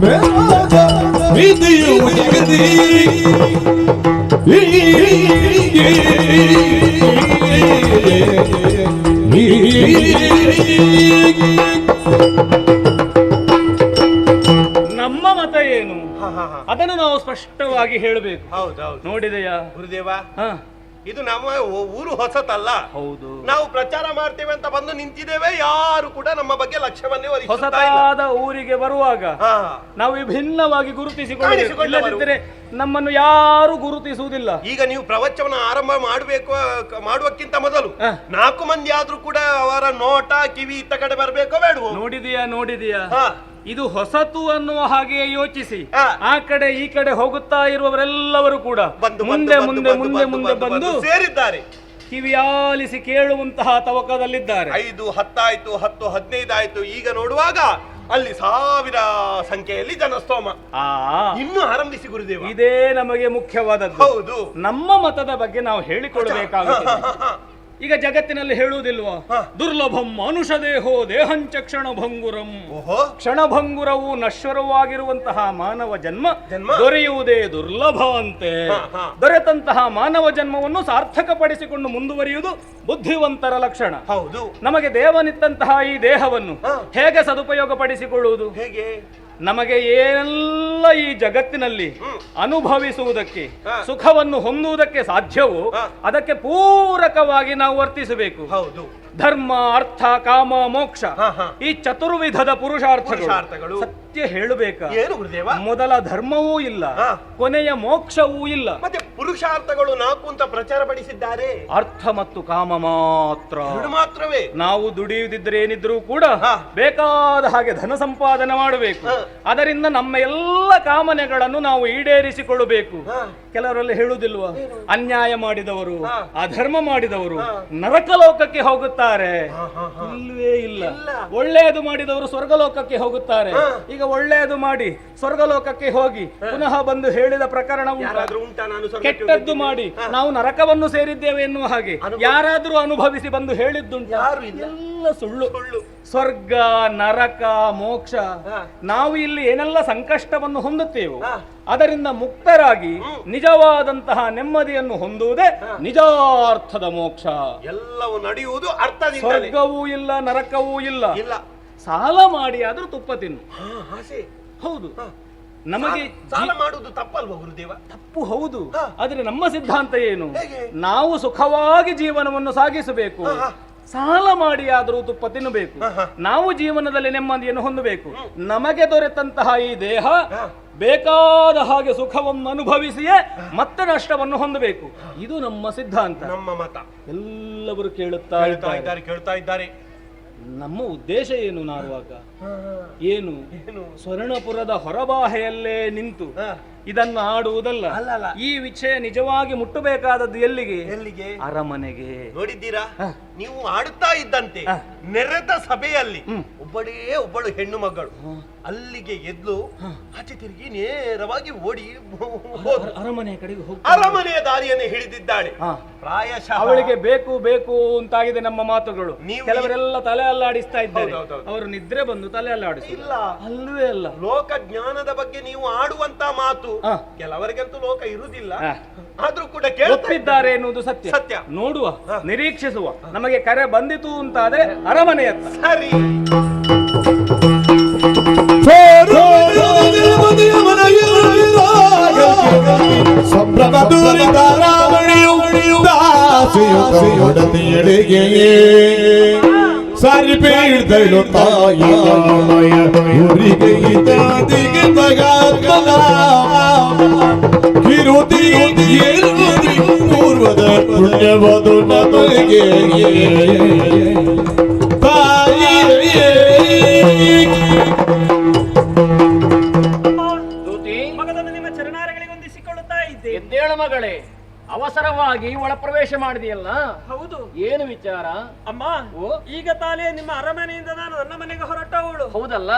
D: ಮೇಲಾದ ವಿಧಿಯು ಜಗದಿ
C: ನಮ್ಮ ಮತ ಏನು ಅದನ್ನು ನಾವು ಸ್ಪಷ್ಟವಾಗಿ ಹೇಳಬೇಕು.
E: ಹೌದೌದು.
C: ನೋಡಿದೆಯಾ
E: ಗುರುದೇವ,
C: ಹ,
E: ಇದು ನಮ್ಮ ಊರು ಹೊಸತಲ್ಲ.
C: ಹೌದು.
E: ನಾವು ಪ್ರಚಾರ ಮಾಡ್ತೇವೆ ಅಂತ ಬಂದು ನಿಂತಿದ್ದೇವೆ. ಯಾರು ಕೂಡ ನಮ್ಮ ಬಗ್ಗೆ ಲಕ್ಷ್ಯವನ್ನೇ ವಹಿಸುತ್ತಾ ಇಲ್ಲ.
C: ಹೊಸತಾದ ಊರಿಗೆ ಬರುವಾಗ
E: ಹಾ.
C: ನಾವು ವಿಭಿನ್ನವಾಗಿ ಗುರುತಿಸಿಕೊಳ್ಳಬೇಕು.
E: ಕಾಣಿಸಿಕೊಂಡವರು.
C: ಇಲ್ಲದಿದ್ದರೆ ನಮ್ಮನ್ನು ಯಾರು ಗುರುತಿಸುವುದಿಲ್ಲ.
E: ಈಗ ನೀವು ಪ್ರವಚನ ಆರಂಭ ಮಾಡುವಕ್ಕಿಂತ ಮೊದಲು
C: ಹ.
E: 4 ಮಂದಿ ಆದ್ರೂ ಕೂಡ ಅವರ ನೋಟ ಕಿವಿ ಇತ್ತ ಕಡೆ ಬರ್ಬೇಕೋ ಬೇಡವೋ?
C: ನೋಡಿದೀಯಾ
E: ಹಾ.
C: ಇದು ಹೊಸತು ಅನ್ನುವ ಹಾಗೆ ಯೋಚಿಸಿ
E: ಹಾ.
C: ಆ ಕಡೆ ಈ ಕಡೆ ಹೋಗುತ್ತಾ ಇರುವವರೆಲ್ಲರೂ ಕೂಡ
E: ಬಂದು
C: ಮುಂದೆ ಮುಂದೆ ಮುಂದೆ ಮುಂದೆ ಬಂದು
E: ಸೇರಿದ್ದಾರೆ.
C: ಕಿವಿಯಾಲಿಸಿ ಕೇಳುವಂತಹ ತವಕದಲ್ಲಿದ್ದಾರೆ.
E: 5, 10 ಆಯ್ತು, 10, 15 ಆಯ್ತು. ಈಗ ನೋಡುವಾಗ ಅಲ್ಲಿ 1000 ಸಂಖ್ಯೆಯಲ್ಲಿ ಜನಸ್ತೋಮ. ಇನ್ನು ಆರಂಭಿಸಿ ಗುರುದೇವ.
C: ಇದೇ ನಮಗೆ ಮುಖ್ಯವಾದದ್ದು.
E: ಹೌದು.
C: ನಮ್ಮ ಮತದ ಬಗ್ಗೆ ನಾವು ಹೇಳಿಕೊಳ್ಳಬೇಕಾಗುತ್ತದೆ. ಈಗ ಜಗತ್ತಿನಲ್ಲಿ ಹೇಳುವುದಿಲ್ವಾ, ದುರ್ಲಭಂ ಮನುಷ್ಯದೇಹೋ ದೇಹಂಚ ಕ್ಷಣಭಂಗುರಂ.
E: ಓಹೋ,
C: ಕ್ಷಣಭಂಗುರವು ನಶ್ವರವಾಗಿರುವಂತಹ ಮಾನವ ಜನ್ಮ ದೊರೆಯುವುದೇ ದುರ್ಲಭ ಅಂತೆ. ದೊರೆತಂತಹ ಮಾನವ ಜನ್ಮವನ್ನು ಸಾರ್ಥಕಪಡಿಸಿಕೊಂಡು ಮುಂದುವರಿಯುವುದು ಬುದ್ಧಿವಂತರ ಲಕ್ಷಣ.
E: ಹೌದು.
C: ನಮಗೆ ದೇವನಿತ್ತಂತಹ ಈ ದೇಹವನ್ನು ಹೇಗೆ ಸದುಪಯೋಗ ಪಡಿಸಿಕೊಳ್ಳುವುದು?
E: ಹೇಗೆ?
C: ನಮಗೆ ಏನೆಲ್ಲ ಈ ಜಗತ್ತಿನಲ್ಲಿ ಅನುಭವಿಸುವುದಕ್ಕೆ, ಸುಖವನ್ನು ಹೊಂದುವುದಕ್ಕೆ ಸಾಧ್ಯವೋ ಅದಕ್ಕೆ ಪೂರಕವಾಗಿ ನಾವು ವರ್ತಿಸಬೇಕು.
E: ಹೌದು.
C: ಧರ್ಮ, ಅರ್ಥ, ಕಾಮ, ಮೋಕ್ಷ ಈ ಚತುರ್ವಿಧದ ಪುರುಷಾರ್ಥಗಳು. ಸತ್ಯ ಹೇಳಬೇಕಾ,
E: ಏನು ಗುರುದೇವ?
C: ಮೊದಲ ಧರ್ಮವೂ ಇಲ್ಲ, ಕೊನೆಯ ಮೋಕ್ಷವೂ ಇಲ್ಲ.
E: ಮತ್ತೆ ಪುರುಷಾರ್ಥಗಳು 4 ಅಂತ ಪ್ರಚಾರ ಪಡಿಸಿದ್ದಾರೆ.
C: ಅರ್ಥ ಮತ್ತು ಕಾಮ ಮಾತ್ರ.
E: ಮಾತ್ರವೇ.
C: ನಾವು ದುಡಿಯುವುದಿದ್ರೆ ಏನಿದ್ರೂ ಕೂಡ ಬೇಕಾದ ಹಾಗೆ ಧನ ಸಂಪಾದನೆ ಮಾಡಬೇಕು. ಅದರಿಂದ ನಮ್ಮ ಎಲ್ಲ ಕಾಮನೆಗಳನ್ನು ನಾವು ಈಡೇರಿಸಿಕೊಳ್ಳಬೇಕು. ಕೆಲವರಲ್ಲಿ ಹೇಳುವುದಿಲ್ವಾ, ಅನ್ಯಾಯ ಮಾಡಿದವರು, ಅಧರ್ಮ ಮಾಡಿದವರು ನರಕಲೋಕಕ್ಕೆ ಹೋಗುತ್ತಾರೆ. ಇಲ್ಲವೇ ಇಲ್ಲ. ಒಳ್ಳೆಯದು ಮಾಡಿದವರು ಸ್ವರ್ಗಲೋಕಕ್ಕೆ ಹೋಗುತ್ತಾರೆ. ಈಗ ಒಳ್ಳೆಯದು ಮಾಡಿ ಸ್ವರ್ಗಲೋಕಕ್ಕೆ ಹೋಗಿ ಪುನಃ ಬಂದು ಹೇಳಿದ ಪ್ರಕರಣ
E: ಉಂಟಾ?
C: ಕೆಟ್ಟದ್ದು ಮಾಡಿ ನಾವು ನರಕವನ್ನು ಸೇರಿದ್ದೇವೆ ಎನ್ನುವ ಹಾಗೆ ಯಾರಾದ್ರೂ ಅನುಭವಿಸಿ ಬಂದು ಹೇಳಿದ್ದುಂಟು? ಎಲ್ಲ ಸುಳ್ಳು. ಸ್ವರ್ಗ ನರಕ ಮೋಕ್ಷ
E: ಹಾ.
C: ನಾವು ಇಲ್ಲಿ ಏನೆಲ್ಲ ಸಂಕಷ್ಟವನ್ನು ಹೊಂದುತ್ತೇವೋ
E: ಹಾ.
C: ಅದರಿಂದ ಮುಕ್ತರಾಗಿ ನಿಜವಾದಂತಹ ನೆಮ್ಮದಿಯನ್ನು ಹೊಂದುವುದೇ ನಿಜಾರ್ಥದ ಮೋಕ್ಷ.
E: ಎಲ್ಲವೂ ನಡೆಯುವುದು ಅರ್ಥದಿಂದ.
C: ಸ್ವರ್ಗವೂ ಇಲ್ಲ ನರಕವೂ ಇಲ್ಲ.
E: ಇಲ್ಲ.
C: ಸಾಲ ಮಾಡಿ ಆದ್ರೂ ತುಪ್ಪ ತಿನ್ನು.
E: ಆಸೆ.
C: ಹೌದು, ನಮಗೆ
E: ಸಾಲ ಮಾಡುವುದು ತಪ್ಪಲ್ವ ಗುರುದೇವ?
C: ತಪ್ಪು ಹೌದು.
E: ಹಾ.
C: ಆದ್ರೆ ನಮ್ಮ ಸಿದ್ಧಾಂತ ಏನು?
E: ಹೇಗೆ?
C: ನಾವು ಸುಖವಾಗಿ ಜೀವನವನ್ನು ಸಾಗಿಸಬೇಕು.
E: ಹಾ.
C: ಸಾಲ ಮಾಡಿ ಆದರೂ ತುಪ್ಪ ತಿನ್ನಬೇಕು. ನಾವು ಜೀವನದಲ್ಲಿ ನೆಮ್ಮದಿಯನ್ನು ಹೊಂದಬೇಕು. ನಮಗೆ ದೊರೆತಂತಹ ಈ ದೇಹ ಬೇಕಾದ ಹಾಗೆ ಸುಖವನ್ನು ಅನುಭವಿಸಿಯೇ ಮತ್ತೆ ನಷ್ಟವನ್ನು ಹೊಂದಬೇಕು. ಇದು ನಮ್ಮ ಸಿದ್ಧಾಂತ.
E: ನಮ್ಮ ಮತ.
C: ಎಲ್ಲವರು ಕೇಳುತ್ತಾ
E: ಕೇಳ್ತಾ ಇದ್ದಾರೆ.
C: ನಮ್ಮ ಉದ್ದೇಶ ಏನು ನಾರುವಾಗ? ಏನು? ಸ್ವರ್ಣಪುರದ ಹೊರಬಾಹೆಯಲ್ಲೇ ನಿಂತು ಇದನ್ನು ಆಡುವುದಲ್ಲ.
E: ಅಲ್ಲಲ್ಲ.
C: ಈ ವಿಷಯ ನಿಜವಾಗಿ ಮುಟ್ಟಬೇಕಾದದ್ದು ಎಲ್ಲಿಗೆ?
E: ಎಲ್ಲಿಗೆ?
C: ಅರಮನೆಗೆ.
E: ನೋಡಿದ್ದೀರಾ, ನೀವು ಆಡುತ್ತಾ ಇದ್ದಂತೆ ನೆರೆದ ಸಭೆಯಲ್ಲಿ ಒಬ್ಬಳು ಹೆಣ್ಣು ಮಗಳು ಅಲ್ಲಿಗೆ ಎದ್ದು ಆಚೆ ತಿರುಗಿ ನೇರವಾಗಿ ಓಡಿ
C: ಅರಮನೆಯ ಕಡೆಗೆ ಹೋಗಿ
E: ಅರಮನೆಯ ದಾರಿಯನ್ನು ಹಿಡಿದಿದ್ದಾಳೆ. ಪ್ರಾಯಶಃ
C: ಅವಳಿಗೆ ಬೇಕು ಬೇಕು ಅಂತಾಗಿದೆ ನಮ್ಮ ಮಾತುಗಳು.
E: ನೀವು
C: ಕೆಲವರೆಲ್ಲ ತಲೆ ಅಲ್ಲಾಡಿಸ್ತಾ ಇದ್ದಾರೆ.
E: ಹೌದೌದು.
C: ಅವರು ನಿದ್ರೆ ಬಂದು ತಲೆ ಅಲ್ಲಾಡಿಸಿ
E: ಇಲ್ಲ,
C: ಅಲ್ವೇ ಅಲ್ಲ.
E: ಲೋಕ ಜ್ಞಾನದ ಬಗ್ಗೆ ನೀವು ಆಡುವಂತ ಮಾತು ಕೆಲವರಿಗಂತೂ ಲೋಕ ಇರುವುದಿಲ್ಲ. ಆದ್ರೂ ಕೂಡ
C: ಒಪ್ಪಿದ್ದಾರೆ ಎನ್ನುವುದು ಸತ್ಯ.
E: ಸತ್ಯ.
C: ನೋಡುವ, ನಿರೀಕ್ಷಿಸುವ. ನಮಗೆ ಕರೆ ಬಂದಿತು ಅಂತಾದ್ರೆ ಅರಮನೆಯತ್ತ
E: ಸರಿ.
D: ಸಂಭ್ರಮ ದೂರಿದ ರಾವಣಿಯು ದಾಸಿಯೊಡತಿಯಡೆಗೆ ಸಾರಿ ಬೀಳ್ದಳು ತಾಯಿಯ ಊರಿಗೆ ಇದ್ದಾದಿಗೆ ಮಗಾತ್ಮನ ಕಿರುತಿ ಪೂರ್ವದ ಪುಣ್ಯವದು ನಮಗೆ ತಾಯಿಯೇ.
F: ಮಗದನ್ನು ನಿಮ್ಮ ಚರಣಾರಗಳಿಗೊಂದಿಸಿಕೊಳ್ಳುತ್ತಾ ಇದ್ದೆ.
G: ಎದ್ದೇಳು ಮಗಳೇ, ಅವಸರವಾಗಿ ಒಳಪ್ರವೇಶ ಮಾಡಿದೆಯಲ್ಲ.
F: ಹೌದು.
G: ಏನು ವಿಚಾರ?
F: ಅಮ್ಮ, ಈಗ ತಾನೇ ನಿಮ್ಮ ಅರಮನೆಯಿಂದ ನಾನು ನನ್ನ ಮನೆಗೆ ಹೊರಟವಳು.
G: ಹೌದಲ್ಲ?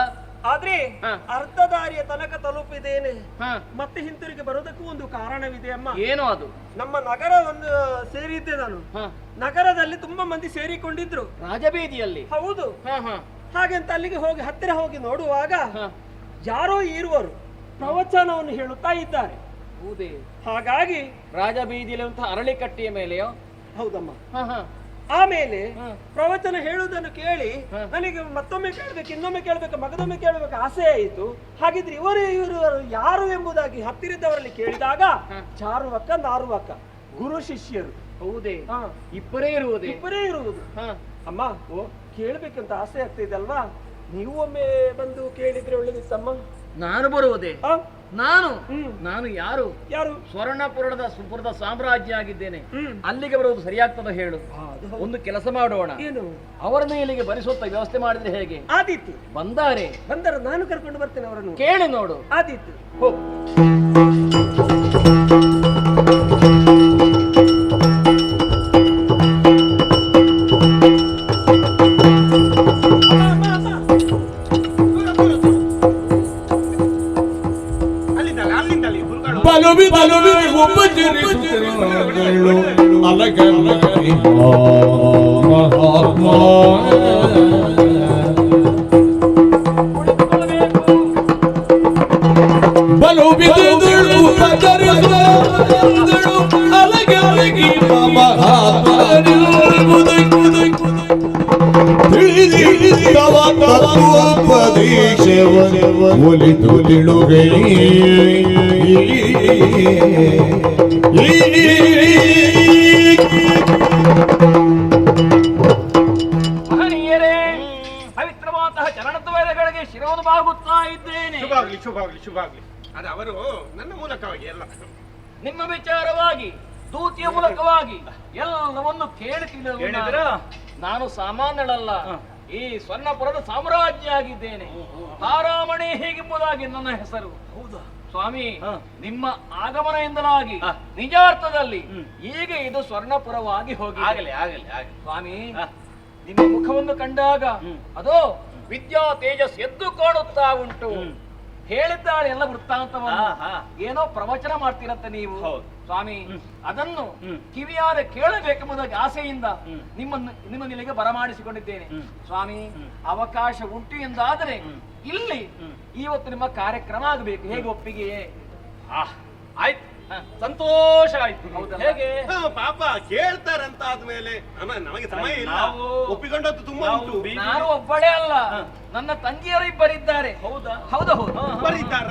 F: ಆದ್ರೆ
G: ಹ.
F: ಅರ್ಧ ದಾರಿಯ ತನಕ ತಲುಪಿದ್ದೇನೆ.
G: ಹ.
F: ಮತ್ತೆ ಹಿಂತಿರುಗಿ ಬರೋದಕ್ಕೂ ಒಂದು ಕಾರಣವಿದೆ ಅಮ್ಮ.
G: ಏನು ಅದು?
F: ನಮ್ಮ ನಗರವನ್ನು ಸೇರಿದ್ದೆ ನಾನು.
G: ಹ.
F: ನಗರದಲ್ಲಿ ತುಂಬಾ ಮಂದಿ ಸೇರಿಕೊಂಡಿದ್ರು.
G: ರಾಜಬೀದಿಯಲ್ಲಿ?
F: ಹೌದು.
G: ಹ, ಹ.
F: ಹಾಗೆಂತ ಅಲ್ಲಿಗೆ ಹೋಗಿ ಹತ್ತಿರ ಹೋಗಿ ನೋಡುವಾಗ
G: ಹ.
F: ಯಾರೋ ಇರುವರು ಪ್ರವಚನವನ್ನು ಹೇಳುತ್ತಾ ಇದ್ದಾರೆ.
G: ಹೌದೇ?
F: ಹಾಗಾಗಿ
G: ರಾಜಬೀದಿಯಲ್ಲಿ ಅಂತ ಅರಳಿಕಟ್ಟೆಯ ಮೇಲೆಯೋ?
F: ಹೌದಮ್ಮ.
G: ಹ, ಹ.
F: ಆಮೇಲೆ
G: ಹ.
F: ಪ್ರವಚನ ಹೇಳುವುದನ್ನು ಕೇಳಿ
G: ಹ.
F: ನನಗೆ ಮತ್ತೊಮ್ಮೆ ಕೇಳಬೇಕು, ಇನ್ನೊಮ್ಮೆ ಕೇಳಬೇಕು, ಮಗದೊಮ್ಮೆ ಕೇಳಬೇಕು ಆಸೆ ಆಯಿತು. ಹಾಗಿದ್ರೆ ಇವರು ಯಾರು ಎಂಬುದಾಗಿ ಹತ್ತಿರದವರಲ್ಲಿ ಕೇಳಿದಾಗ ಚಾರುವಕ್ಕ ನಾರುವಕ್ಕ ಗುರು ಶಿಷ್ಯರು.
G: ಹೌದೇ?
F: ಹ.
G: ಇಬ್ಬರೇ ಇರುವುದೇ?
F: ಇಬ್ಬರೇ ಇರುವುದು.
G: ಹ.
F: ಅಮ್ಮ, ಕೇಳಬೇಕಂತ ಆಸೆ ಆಗ್ತಿದೆ ಅಲ್ವಾ? ನೀವು ಒಮ್ಮೆ ಬಂದು ಕೇಳಿದ್ರೆ ಒಳ್ಳೇದಿತ್ತಮ್ಮ.
G: ನಾನು ಬರುವುದೇ?
F: ಹ?
G: ನಾನು
F: ಹ್ಮ್.
G: ನಾನು ಯಾರು?
F: ಯಾರು?
G: ಸುಪುರದ ಸಾಮ್ರಾಜ್ಯ ಆಗಿದ್ದೇನೆ.
F: ಹ್ಮ್.
G: ಅಲ್ಲಿಗೆ ಬರುವುದು ಸರಿಯಾಗ್ತದ ಹೇಳು?
F: ಅದು ಹೌದು.
G: ಒಂದು ಕೆಲಸ ಮಾಡೋಣ.
F: ಏನು?
G: ಅವರನ್ನು ಇಲ್ಲಿಗೆ ಬರಿಸುತ್ತ ವ್ಯವಸ್ಥೆ ಮಾಡಿದ್ರೆ ಹೇಗೆ?
F: ಆದೀತು.
G: ಬಂದಾರೆ
F: ಬಂದರೆ ನಾನು ಕರ್ಕೊಂಡು ಬರ್ತೇನೆ ಅವರನ್ನು.
G: ಕೇಳಿ ನೋಡು.
F: ಆದೀತು.
G: ಹೋಗು.
D: ಬಲುವಿ ಒಬ್ಬ ಜರಿಸುತ್ತಿರುವಳು ಅಲಗಲಗಿ ಮಹಾತ್ಮ ಬಲುಬಿದುಳು ಜರಿಸುತ್ತಿರುವಳು ಅಲಗಲಗಿ ಮಹಾತ್ಮ ತಿಳಿದಿದ್ದವ ತತ್ವೋಪದೇಶವನ್ನು ಒಲಿದು ತಿಳುಗೈ
G: ಮಹನೀಯರೇ, ಪವಿತ್ರವಾದಂತಹ ಚರಣದ್ವಯಗಳಿಗೆ ಶಿರವನ್ನು ಬಾಗುತ್ತಾ ಇದ್ದೇನೆ.
E: ಶುಭಾಗ್ಲಿ ಶುಭಾಗ್ಲಿ ಶುಭಾಗ್ಲಿ. ಅದು ಅವರು ನನ್ನ ಮೂಲಕವಾಗಿ ಎಲ್ಲ
G: ನಿಮ್ಮ ವಿಚಾರವಾಗಿ ದೂತಿಯ ಮೂಲಕವಾಗಿ ಎಲ್ಲವನ್ನು ಕೇಳಿ ತಿಳಿದ ನಾನು ಸಾಮಾನ್ಯಳಲ್ಲ. ಈ ಸ್ವರ್ಣಪುರದ ಸಾಮ್ರಾಜ್ಯ ಆಗಿದ್ದೇನೆ. ತಾರಾಮಣಿ ಹೀಗೆಂಬುದಾಗಿ ನನ್ನ ಹೆಸರು. ಹೌದಾ ಸ್ವಾಮಿ? ನಿಮ್ಮ ಆಗಮನದಿಂದಲಾಗಿ ನಿಜಾರ್ಥದಲ್ಲಿ ಈಗ ಇದು ಸ್ವರ್ಣಪುರವಾಗಿ ಹೋಗಿ ಆಗಲಿ ಆಗಲಿ ಆಗಲಿ ಸ್ವಾಮಿ. ನಿಮ್ಮ ಮುಖವನ್ನು ಕಂಡಾಗ ಅದೋ ವಿದ್ಯಾ ತೇಜಸ್ ಎದ್ದು ಕಾಣುತ್ತಾ ಉಂಟು. ಹೇಳಿದ್ದಾಳೆ ಎಲ್ಲ ವೃತ್ತಾಂತವನ್ನು.
C: ಹಾ, ಹಾ.
G: ಏನೋ ಪ್ರವಚನ ಮಾಡ್ತೀರಂತೆ ನೀವು.
C: ಹೌದು.
G: ಸ್ವಾಮಿ, ಅದನ್ನು ಕಿವಿಯಾರೆ ಕೇಳಬೇಕೆಂಬುದಾಗಿ ಆಸೆಯಿಂದ ನಿಮ್ಮನ್ನು ಇಲ್ಲಿಗೆ ಬರಮಾಡಿಸಿಕೊಂಡಿದ್ದೇನೆ. ಸ್ವಾಮಿ, ಅವಕಾಶ ಉಂಟು ಎಂದಾದರೆ ಇಲ್ಲಿ ಇವತ್ತು ನಿಮ್ಮ ಕಾರ್ಯಕ್ರಮ ಆಗಬೇಕು. ಹೇಗೆ ಒಪ್ಪಿಗೆಯೇ?
C: ಆಯ್ತು, ಸಂತೋಷ ಆಯ್ತು.
G: ಹೌದಲ್ಲ?
C: ಹೇಗೆ?
E: ಪಾಪ ಕೇಳ್ತಾರಂತ ಆದ್ಮೇಲೆ ನಮಗೆ ಸಮಯ ಇಲ್ಲ.
C: ನಾವು
E: ಒಪ್ಪಿಕೊಂಡದ್ದು ತುಂಬಾ
C: ನಾವು
E: ಉಂಟು.
C: ಬೀದಿ-
G: ನಾನು ಒಬ್ಬಳೇ ಅಲ್ಲ, ನನ್ನ ತಂಗಿಯರು ಇಬ್ಬರಿದ್ದಾರೆ.
C: ಹೌದಾ?
G: ಹೌದು ಹೌದು.
E: ಬರೀತಾರ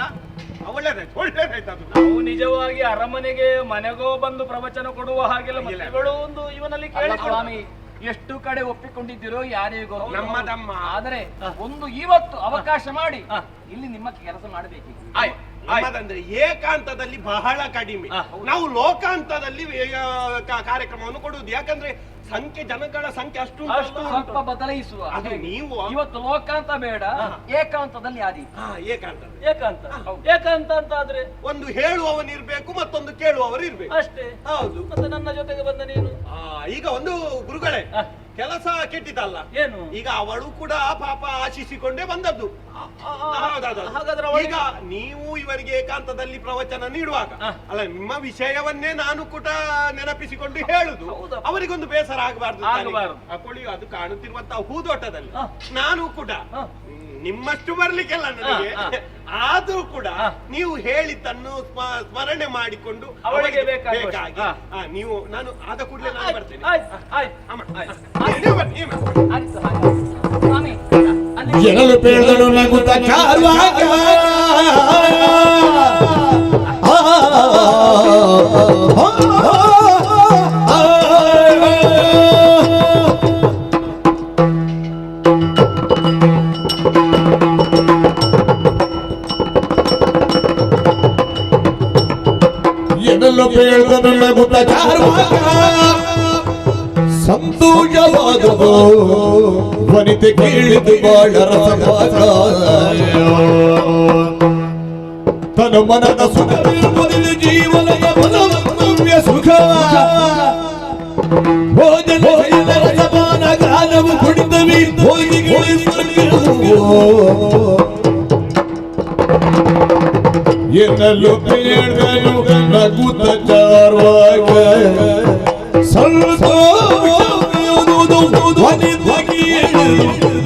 E: ಒಳ್ಳೇದಾಯ್ತು, ಒಳ್ಳೇದಾಯ್ತು ಅದು.
C: ನಾವು ನಿಜವಾಗಿ ಅರಮನೆಗೆ ಮನೆಗೋ ಬಂದು ಪ್ರವಚನ ಕೊಡುವ ಹಾಗೆಲ್ಲ ಮಕ್ಕಳು ಒಂದು ಇವನಲ್ಲಿ
G: ಅಲ್ಲ
C: ಕೇಳಿ
G: ಸ್ವಾಮಿ, ಎಷ್ಟು ಕಡೆ ಒಪ್ಪಿಕೊಂಡಿದ್ದೀರೋ ಯಾರಿಗೂ ಗೊತ್ತು.
E: ನಮ್ಮದಮ್ಮ.
G: ಆದರೆ ಒಂದು ಇವತ್ತು ಅವಕಾಶ ಮಾಡಿ ಇಲ್ಲಿ ನಿಮ್ಮ ಕೆಲಸ ಮಾಡಬೇಕು.
E: ನಮ್ಮದಂದ್ರೆ ಏಕಾಂತದಲ್ಲಿ ಬಹಳ ಕಡಿಮೆ. ನಾವು ಲೋಕಾಂತದಲ್ಲಿ ಕಾರ್ಯಕ್ರಮವನ್ನು ಕೊಡುವುದು. ಯಾಕಂದ್ರೆ ಜನಗಳ ಸಂಖ್ಯೆ ಅಷ್ಟು
G: ಸ್ವಲ್ಪ ಬದಲಾಯಿಸುವ.
E: ಅದು ನೀವು
G: ಇವತ್ತು ಲೋಕಾಂತ ಬೇಡ, ಏಕಾಂತದಲ್ಲಿ ಆದಿ.
E: ಏಕಾಂತ
C: ಏಕಾಂತ. ಏಕಾಂತ ಅಂತ ಆದ್ರೆ
E: ಒಂದು ಹೇಳುವವನಿರ್ಬೇಕು, ಮತ್ತೊಂದು ಕೇಳುವವರು ಇರ್ಬೇಕು.
C: ಅಷ್ಟೇ.
E: ಹೌದು.
C: ಮತ್ತೆ ನನ್ನ ಜೊತೆಗೆ ಬಂದ ನೀನು
E: ಈಗ ಒಂದು ಗುರುಗಳೇ ಕೆಲಸ ಕೆಟ್ಟಿತಲ್ಲ.
C: ಏನು?
E: ಈಗ ಅವಳು ಕೂಡ ಪಾಪ ಆಶಿಸಿಕೊಂಡೇ ಬಂದದ್ದು. ಹೌದೌದು.
C: ಹಾಗಾದ್ರೆ
E: ಈಗ ನೀವು ಇವರಿಗೆ ಏಕಾಂತದಲ್ಲಿ ಪ್ರವಚನ ನೀಡುವಾಗ ಅಲ್ಲ, ನಿಮ್ಮ ವಿಷಯವನ್ನೇ ನಾನು ಕೂಡ ನೆನಪಿಸಿಕೊಂಡು ಹೇಳುದು.
C: ಹೌದಪ್ಪ.
E: ಅವರಿಗೊಂದು ಬೇಸರ ಆಗಬಾರ್ದು.
C: ಆಗಬಾರ್ದು.
E: ಅಕೊಳ್ಳಿ ಅದು ಕಾಣುತ್ತಿರುವಂತಹ ಹೂದೋಟದಲ್ಲಿ ನಾನು ಕೂಡ ನಿಮ್ಮಷ್ಟು ಬರ್ಲಿಕ್ಕೆಲ್ಲ ನನಗೆ, ಆದ್ರೂ ಕೂಡ ನೀವು ಹೇಳಿದ್ದನ್ನು ಸ್ಮರಣೆ ಮಾಡಿಕೊಂಡು
C: ಅವಳಿಗೆ
E: ಬೇಕಾಗಿ ನೀವು ನಾನು ಆದ ಕೂಡಲೇ ನಾನು ಬರ್ತೇನೆ. ಅಮ್ಮ, ನೀವು ಬನ್ನಿ, ನೀವು ಬನ್ನಿ.
G: ಆಯ್ತು, ಹಾಗೆ. ಸ್ವಾಮಿ, ಅಲ್ಲಿ
D: ಜನರು ಪೇಳಲು ನಗುತ್ತ ಚಾರ್ವಾಕ ಎನಲು ಪೇಳಲು ನಗುತ್ತ ಚಾರ್ವಾಕ ಸಂತೋಷವಾದವು ವನಿತೆ ಕೇಳಿದು ಬಾಳ ರಸಭಾಗ ತನ್ನ ಮನದ ಸುಖ ಜೀವನದ ಮನವ್ಯ ಸುಖ ಭೋಜನ ರಸಪಾನ ಗಾನವು ಕುಡಿದವಿ ಎನ್ನಲು ಪೇಳಲು ನಗುತ್ತ ಚಾರ್ವಾಗ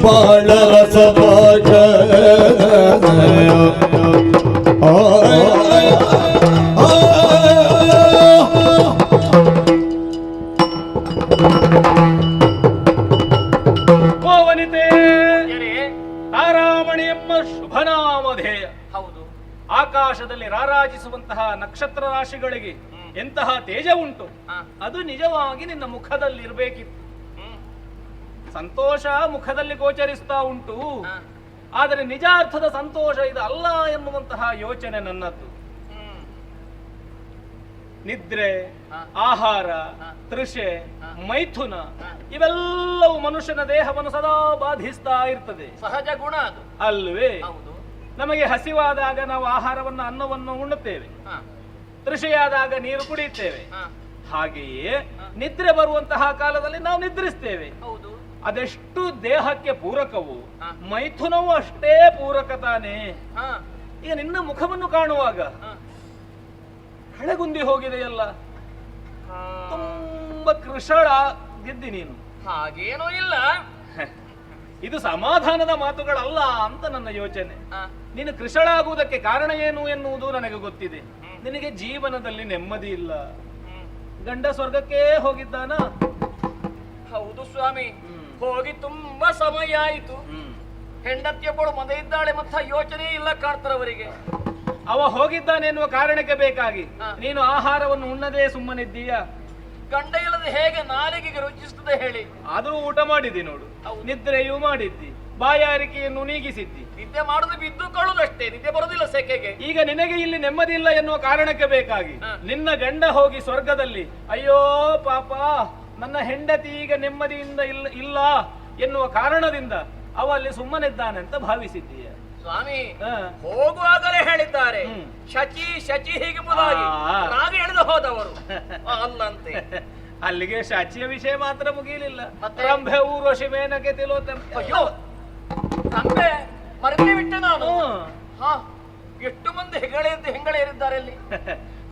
D: ಬಾಳ ರಸಭಾಗ
C: ಓ ವನಿತೆ, ತಾರಾಮಣಿ ಎಂಬ ಶುಭನಾಮಧೇಯ.
G: ಹೌದು.
C: ಆಕಾಶದಲ್ಲಿ ರಾರಾಜಿಸುವಂತಹ ನಕ್ಷತ್ರ ರಾಶಿಗಳಿಗೆ ಎಂತಹ ತೇಜ ಉಂಟು, ಅದು ನಿಜವಾಗಿ ನಿನ್ನ ಮುಖದಲ್ಲಿ ಇರಬೇಕಿತ್ತು. ಸಂತೋಷ ಮುಖದಲ್ಲಿ ಗೋಚರಿಸ್ತಾ ಉಂಟು, ಆದರೆ ನಿಜಾರ್ಥದ ಸಂತೋಷ ಇದು ಅಲ್ಲ ಎನ್ನುವಂತಹ ಯೋಚನೆ ನನ್ನದ್ದು. ನಿದ್ರೆ, ಆಹಾರ, ತೃಷೆ, ಮೈಥುನ ಇವೆಲ್ಲವೂ ಮನುಷ್ಯನ ದೇಹವನ್ನು ಸದಾ ಬಾಧಿಸ್ತಾ ಇರ್ತದೆ.
G: ಸಹಜ ಗುಣ ಅದು
C: ಅಲ್ವೇ?
G: ಹೌದು.
C: ನಮಗೆ ಹಸಿವಾದಾಗ ನಾವು ಆಹಾರವನ್ನು ಅನ್ನವನ್ನು ಉಣ್ಣುತ್ತೇವೆ, ತೃಷೆಯಾದಾಗ ನೀರು ಕುಡಿಯುತ್ತೇವೆ. ಹಾಗೆಯೇ ನಿದ್ರೆ ಬರುವಂತಹ ಕಾಲದಲ್ಲಿ ನಾವು ನಿದ್ರಿಸ್ತೇವೆ.
G: ಹೌದು.
C: ಅದೆಷ್ಟು ದೇಹಕ್ಕೆ ಪೂರಕವು, ಮೈಥುನವು ಅಷ್ಟೇ ಪೂರಕ ತಾನೇ. ಈಗ ನಿನ್ನ ಮುಖವನ್ನು ಕಾಣುವಾಗ ಹಳೆಗುಂದಿ ಹೋಗಿದೆಯಲ್ಲ, ತುಂಬಾ ಕೃಷಳ ಗೆದ್ದಿ ನೀನು.
G: ಹಾಗೇನೂ ಇಲ್ಲ.
C: ಇದು ಸಮಾಧಾನದ ಮಾತುಗಳಲ್ಲ ಅಂತ ನನ್ನ ಯೋಚನೆ. ನೀನು ಕೃಷಳಾಗುವುದಕ್ಕೆ ಕಾರಣ ಏನು ಎನ್ನುವುದು ನನಗೆ ಗೊತ್ತಿದೆ. ನಿನಗೆ ಜೀವನದಲ್ಲಿ ನೆಮ್ಮದಿ ಇಲ್ಲ. ಗಂಡ ಸ್ವರ್ಗಕ್ಕೆ ಹೋಗಿದ್ದಾನ?
G: ಹೌದು ಸ್ವಾಮಿ, ಹೋಗಿ ತುಂಬಾ ಸಮಯ ಆಯಿತು. ಹೆಂಡತಿಯೊಬ್ಬಳು ಮನೆ ಇದ್ದಾಳೆ ಮತ್ತ ಯೋಚನೆ ಇಲ್ಲ ಕಾಡ್ತಾರವರಿಗೆ.
C: ಅವ ಹೋಗಿದ್ದಾನೆ ಎನ್ನುವ ಕಾರಣಕ್ಕೆ ಬೇಕಾಗಿ ನೀನು ಆಹಾರವನ್ನು ಉಣ್ಣದೇ ಸುಮ್ಮನಿದ್ದೀಯಾ?
G: ಗಂಡ ಇಲ್ಲದೆ ಹೇಗೆ ನಾಲಿಗೆಗೆ ರುಚಿಸುತ್ತದೆ ಹೇಳಿ?
C: ಆದರೂ ಊಟ ಮಾಡಿದ್ದಿ ನೋಡು, ನಿದ್ರೆಯೂ ಮಾಡಿದ್ದಿ, ಬಾಯಾರಿಕೆಯನ್ನು ನೀಗಿಸಿದ್ದಿ.
G: ನಿದ್ದೆ ಮಾಡುದು ಬಿದ್ದುಕೊಳ್ಳುದಷ್ಟೇ, ನಿದ್ದೆ ಬರುದಿಲ್ಲ ಸೆಕೆಗೆ.
C: ಈಗ ನಿನಗೆ ಇಲ್ಲಿ ನೆಮ್ಮದಿ ಇಲ್ಲ ಎನ್ನುವ ಕಾರಣಕ್ಕೆ ಬೇಕಾಗಿ ನಿನ್ನ ಗಂಡ ಹೋಗಿ ಸ್ವರ್ಗದಲ್ಲಿ ಅಯ್ಯೋ ಪಾಪ ನನ್ನ ಹೆಂಡತಿ ಈಗ ನೆಮ್ಮದಿಯಿಂದ ಇಲ್ಲ ಎನ್ನುವ ಕಾರಣದಿಂದ ಅವ ಅಲ್ಲಿ ಸುಮ್ಮನಿದ್ದಾನೆ ಅಂತ ಭಾವಿಸಿದ್ದೀಯ.
G: ಸ್ವಾಮಿ, ಹೋಗುವಾಗಲೇ ಹೇಳಿದ್ದಾರೆ ಶಚಿ ಶಚಿ ಹೀಗೆಂಬುದಾಗಿ. ನಾನು ಎಳೆದು ಹೋದವರು ಅಲ್ಲಂತೆ.
C: ಅಲ್ಲಿಗೆ ಶಚಿಯ ವಿಷಯ ಮಾತ್ರ ಮುಗಿಯಲಿಲ್ಲ, ರಂಭೆ ಊರ್ವಶಿ ಮೇನಕೆ ತಿಲೋತ್ತಮ.
G: ಅಯ್ಯೋ ರಂಭೆ ಮರೆತೇ ಬಿಟ್ಟೆ ನಾನು. ಎಷ್ಟು ಮಂದಿ ಹೆಂಗಳೆಯರಿದ್ದಾರೆ ಅಲ್ಲಿ.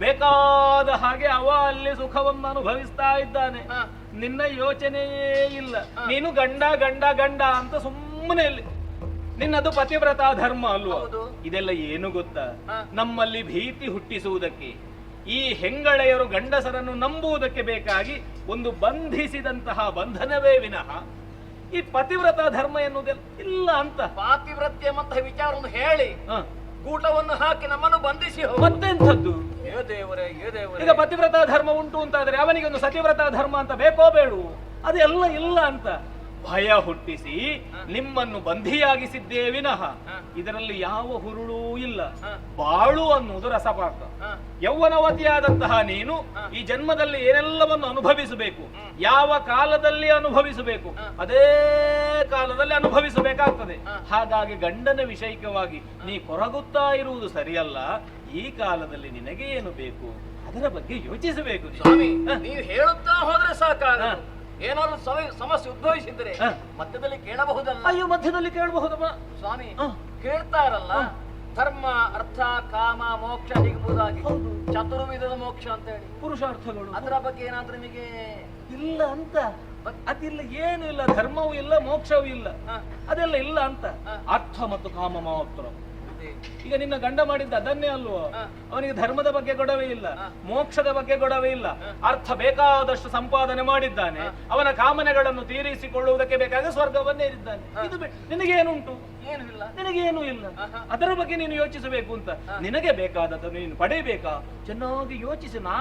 C: ಬೇಕಾದ ಹಾಗೆ ಅವ ಅಲ್ಲಿ ಸುಖವನ್ನು ಅನುಭವಿಸ್ತಾ ಇದ್ದಾನೆ. ನಿನ್ನ ಯೋಚನೆಯೇ ಇಲ್ಲ. ನೀನು ಗಂಡ ಗಂಡ ಗಂಡ ಅಂತ ಸುಮ್ಮನೆ ಇಲ್ಲಿ. ನಿನ್ನದು ಪತಿವ್ರತ ಧರ್ಮ ಅಲ್ವಾ? ಇದೆಲ್ಲ ಏನು ಗೊತ್ತಾ? ನಮ್ಮಲ್ಲಿ ಭೀತಿ ಹುಟ್ಟಿಸುವುದಕ್ಕೆ, ಈ ಹೆಂಗಳೆಯರು ಗಂಡಸರನ್ನು ನಂಬುವುದಕ್ಕೆ ಬೇಕಾಗಿ ಒಂದು ಬಂಧಿಸಿದಂತಹ ಬಂಧನವೇ ವಿನಃ ಈ ಪತಿವ್ರತ ಧರ್ಮ ಎನ್ನುವುದೆಲ್ಲ ಇಲ್ಲ ಅಂತ.
G: ಪಾತಿವ್ರತ್ಯ ಮತ್ತು ವಿಚಾರವನ್ನು ಹೇಳಿ ಗೂಟವನ್ನು ಹಾಕಿ ನಮ್ಮನ್ನು ಬಂಧಿಸಿ
C: ಮತ್ತೆಂಥದ್ದು? ಈಗ ಪತಿವ್ರತ ಧರ್ಮ ಉಂಟು ಅಂತಾದ್ರೆ ಅವನಿಗೆ ಒಂದು ಸತಿವ್ರತ ಧರ್ಮ ಅಂತ ಬೇಕೋ ಬೇಡು? ಅದೆಲ್ಲ ಇಲ್ಲ ಅಂತ ಭಯ ಹುಟ್ಟಿಸಿ ನಿಮ್ಮನ್ನು ಬಂಧಿಯಾಗಿಸಿದ್ದೇ ವಿನಃ ಇದರಲ್ಲಿ ಯಾವ ಹುರುಳೂ ಇಲ್ಲ. ಬಾಳು ಅನ್ನುವುದು ರಸಪಾಕ. ಯೌವನವತಿಯಾದಂತಹ ನೀನು ಈ ಜನ್ಮದಲ್ಲಿ ಏನೆಲ್ಲವನ್ನು ಅನುಭವಿಸಬೇಕು, ಯಾವ ಕಾಲದಲ್ಲಿ ಅನುಭವಿಸಬೇಕು ಅದೇ ಕಾಲದಲ್ಲಿ ಅನುಭವಿಸಬೇಕಾಗ್ತದೆ. ಹಾಗಾಗಿ ಗಂಡನ ವಿಷಯಕವಾಗಿ ನೀ ಕೊರಗುತ್ತಾ ಇರುವುದು ಸರಿಯಲ್ಲ. ಈ ಕಾಲದಲ್ಲಿ ನಿನಗೆ ಏನು ಬೇಕು ಅದರ ಬಗ್ಗೆ ಯೋಚಿಸಬೇಕು.
G: ಸ್ವಾಮಿ, ನೀವು ಹೇಳುತ್ತಾ ಹೋದ್ರೆ ಸಾಕಾಗ. ಏನಾದ್ರು ಸಮಸ್ಯೆ ಉದ್ಭವಿಸಿದ್ರೆ ಮಧ್ಯದಲ್ಲಿ ಕೇಳಬಹುದಲ್ಲ?
C: ಅಯ್ಯೋ, ಮಧ್ಯದಲ್ಲಿ ಕೇಳಬಹುದಮ್ಮ
G: ಸ್ವಾಮಿ. ಕೇಳ್ತಾರಲ್ಲ, ಧರ್ಮ ಅರ್ಥ ಕಾಮ ಮೋಕ್ಷ ಸಿಗಬಹುದಾಗಿ ಚತುರ್ವಿಧದ ಮೋಕ್ಷ ಅಂತ ಹೇಳಿ
C: ಪುರುಷಾರ್ಥಗಳು,
G: ಅದರ ಬಗ್ಗೆ ಏನಾದ್ರೂ ನಿಮಗೆ
C: ಇಲ್ಲ ಅಂತ? ಅದಿಲ್ಲ, ಏನು ಇಲ್ಲ. ಧರ್ಮವೂ ಇಲ್ಲ, ಮೋಕ್ಷವೂ ಇಲ್ಲ, ಅದೆಲ್ಲ ಇಲ್ಲ ಅಂತ. ಅರ್ಥ ಮತ್ತು ಕಾಮ ಮಾತ್ರ. ಈಗ ನಿನ್ನ ಗಂಡ ಮಾಡಿದ್ದ ಅದನ್ನೇ ಅಲ್ವೋ? ಅವನಿಗೆ ಧರ್ಮದ ಬಗ್ಗೆ ಗೊಡವೆ ಇಲ್ಲ, ಮೋಕ್ಷದ ಬಗ್ಗೆ ಗೊಡವೆ ಇಲ್ಲ. ಅರ್ಥ ಬೇಕಾದಷ್ಟು ಸಂಪಾದನೆ ಮಾಡಿದ್ದಾನೆ, ಅವನ ಕಾಮನೆಗಳನ್ನು ತೀರಿಸಿಕೊಳ್ಳುವುದಕ್ಕೆ ಬೇಕಾದ ಸ್ವರ್ಗವನ್ನೇ ಇದ್ದಾನೆ. ಇದು ನಿನಗೇನುಂಟು?
G: ಏನು ಇಲ್ಲ,
C: ನಿನಗೇನು ಇಲ್ಲ. ಅದರ ಬಗ್ಗೆ ನೀನು ಯೋಚಿಸಬೇಕು ಅಂತ. ನಿನಗೆ ಬೇಕಾದದನ್ನು ನೀನು ಪಡೆಯಬೇಕಾ? ಚೆನ್ನಾಗಿ ಯೋಚಿಸಿ, ನಾ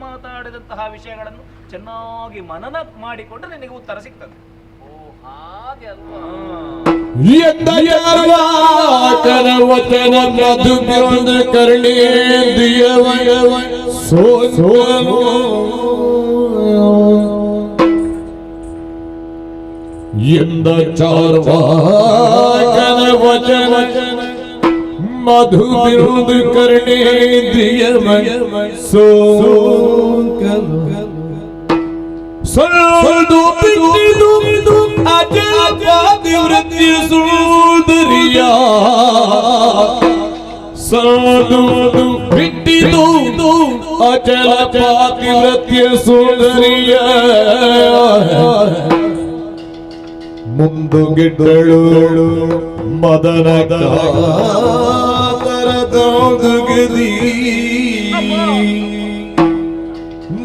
C: ಮಾತಾಡಿದಂತಹ ವಿಷಯಗಳನ್ನು ಚೆನ್ನಾಗಿ ಮನನ ಮಾಡಿಕೊಂಡ್ರೆ ನಿನಗೆ ಉತ್ತರ ಸಿಗ್ತದೆ.
G: ಹಾಗೆ ಅಲ್ವಾ?
D: ಎಂದ ಯಾರ್ವಾಕನ ವಚನ ಮಧು ಬಿರುದ ಕರ್ಣೇಂದ್ರಿಯವಯ ಸೋನು ಎಂದ ಚಾರ್ವಾಕನ ವಚನ ಮಧು ಬಿರುದ ಕರ್ಣೇಂದ್ರಿಯವಯ ಸೋನು ಸಲ್ದು ಬಿಟ್ಟಿದು ಅಚಲ ಪಾತಿವ್ರತ್ಯ ಸುಂದರಿಯ ಸಲ್ದು ಬಿಟ್ಟಿದು ಅಚಲ ಪಾತಿವ್ರತ್ಯ ಸುಂದರಿಯ ಮುಂದುಗಿಟ್ಟಳು ಮದನ ತರದೊಂದುಗದಿ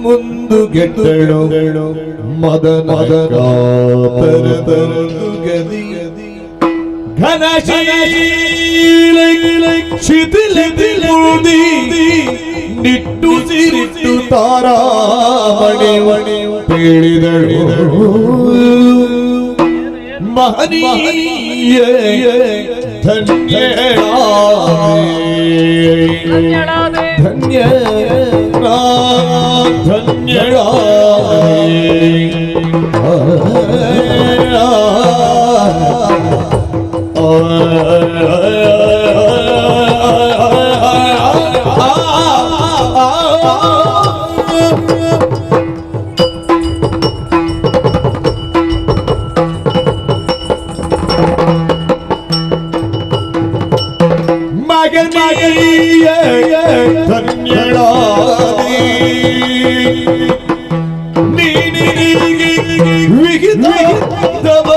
D: ಮುಂದುಗೆಟ್ಟಳು ಮದನ ತರದೊಂದುಗದಿ ಘನಶೀಲ ಶಿಥಿಲ ಮುದಿ ನಿಟ್ಟು ಸಿರಿಟ್ಟು ತಾರಾಮಣಿ ಪೇಳಿದಳು ಮಹನೀಯ ಧನ್ಯಳಾದೆ ಧನ್ಯಳಾದಿ ನೀನಿಗೆ ವಿಹಿತವ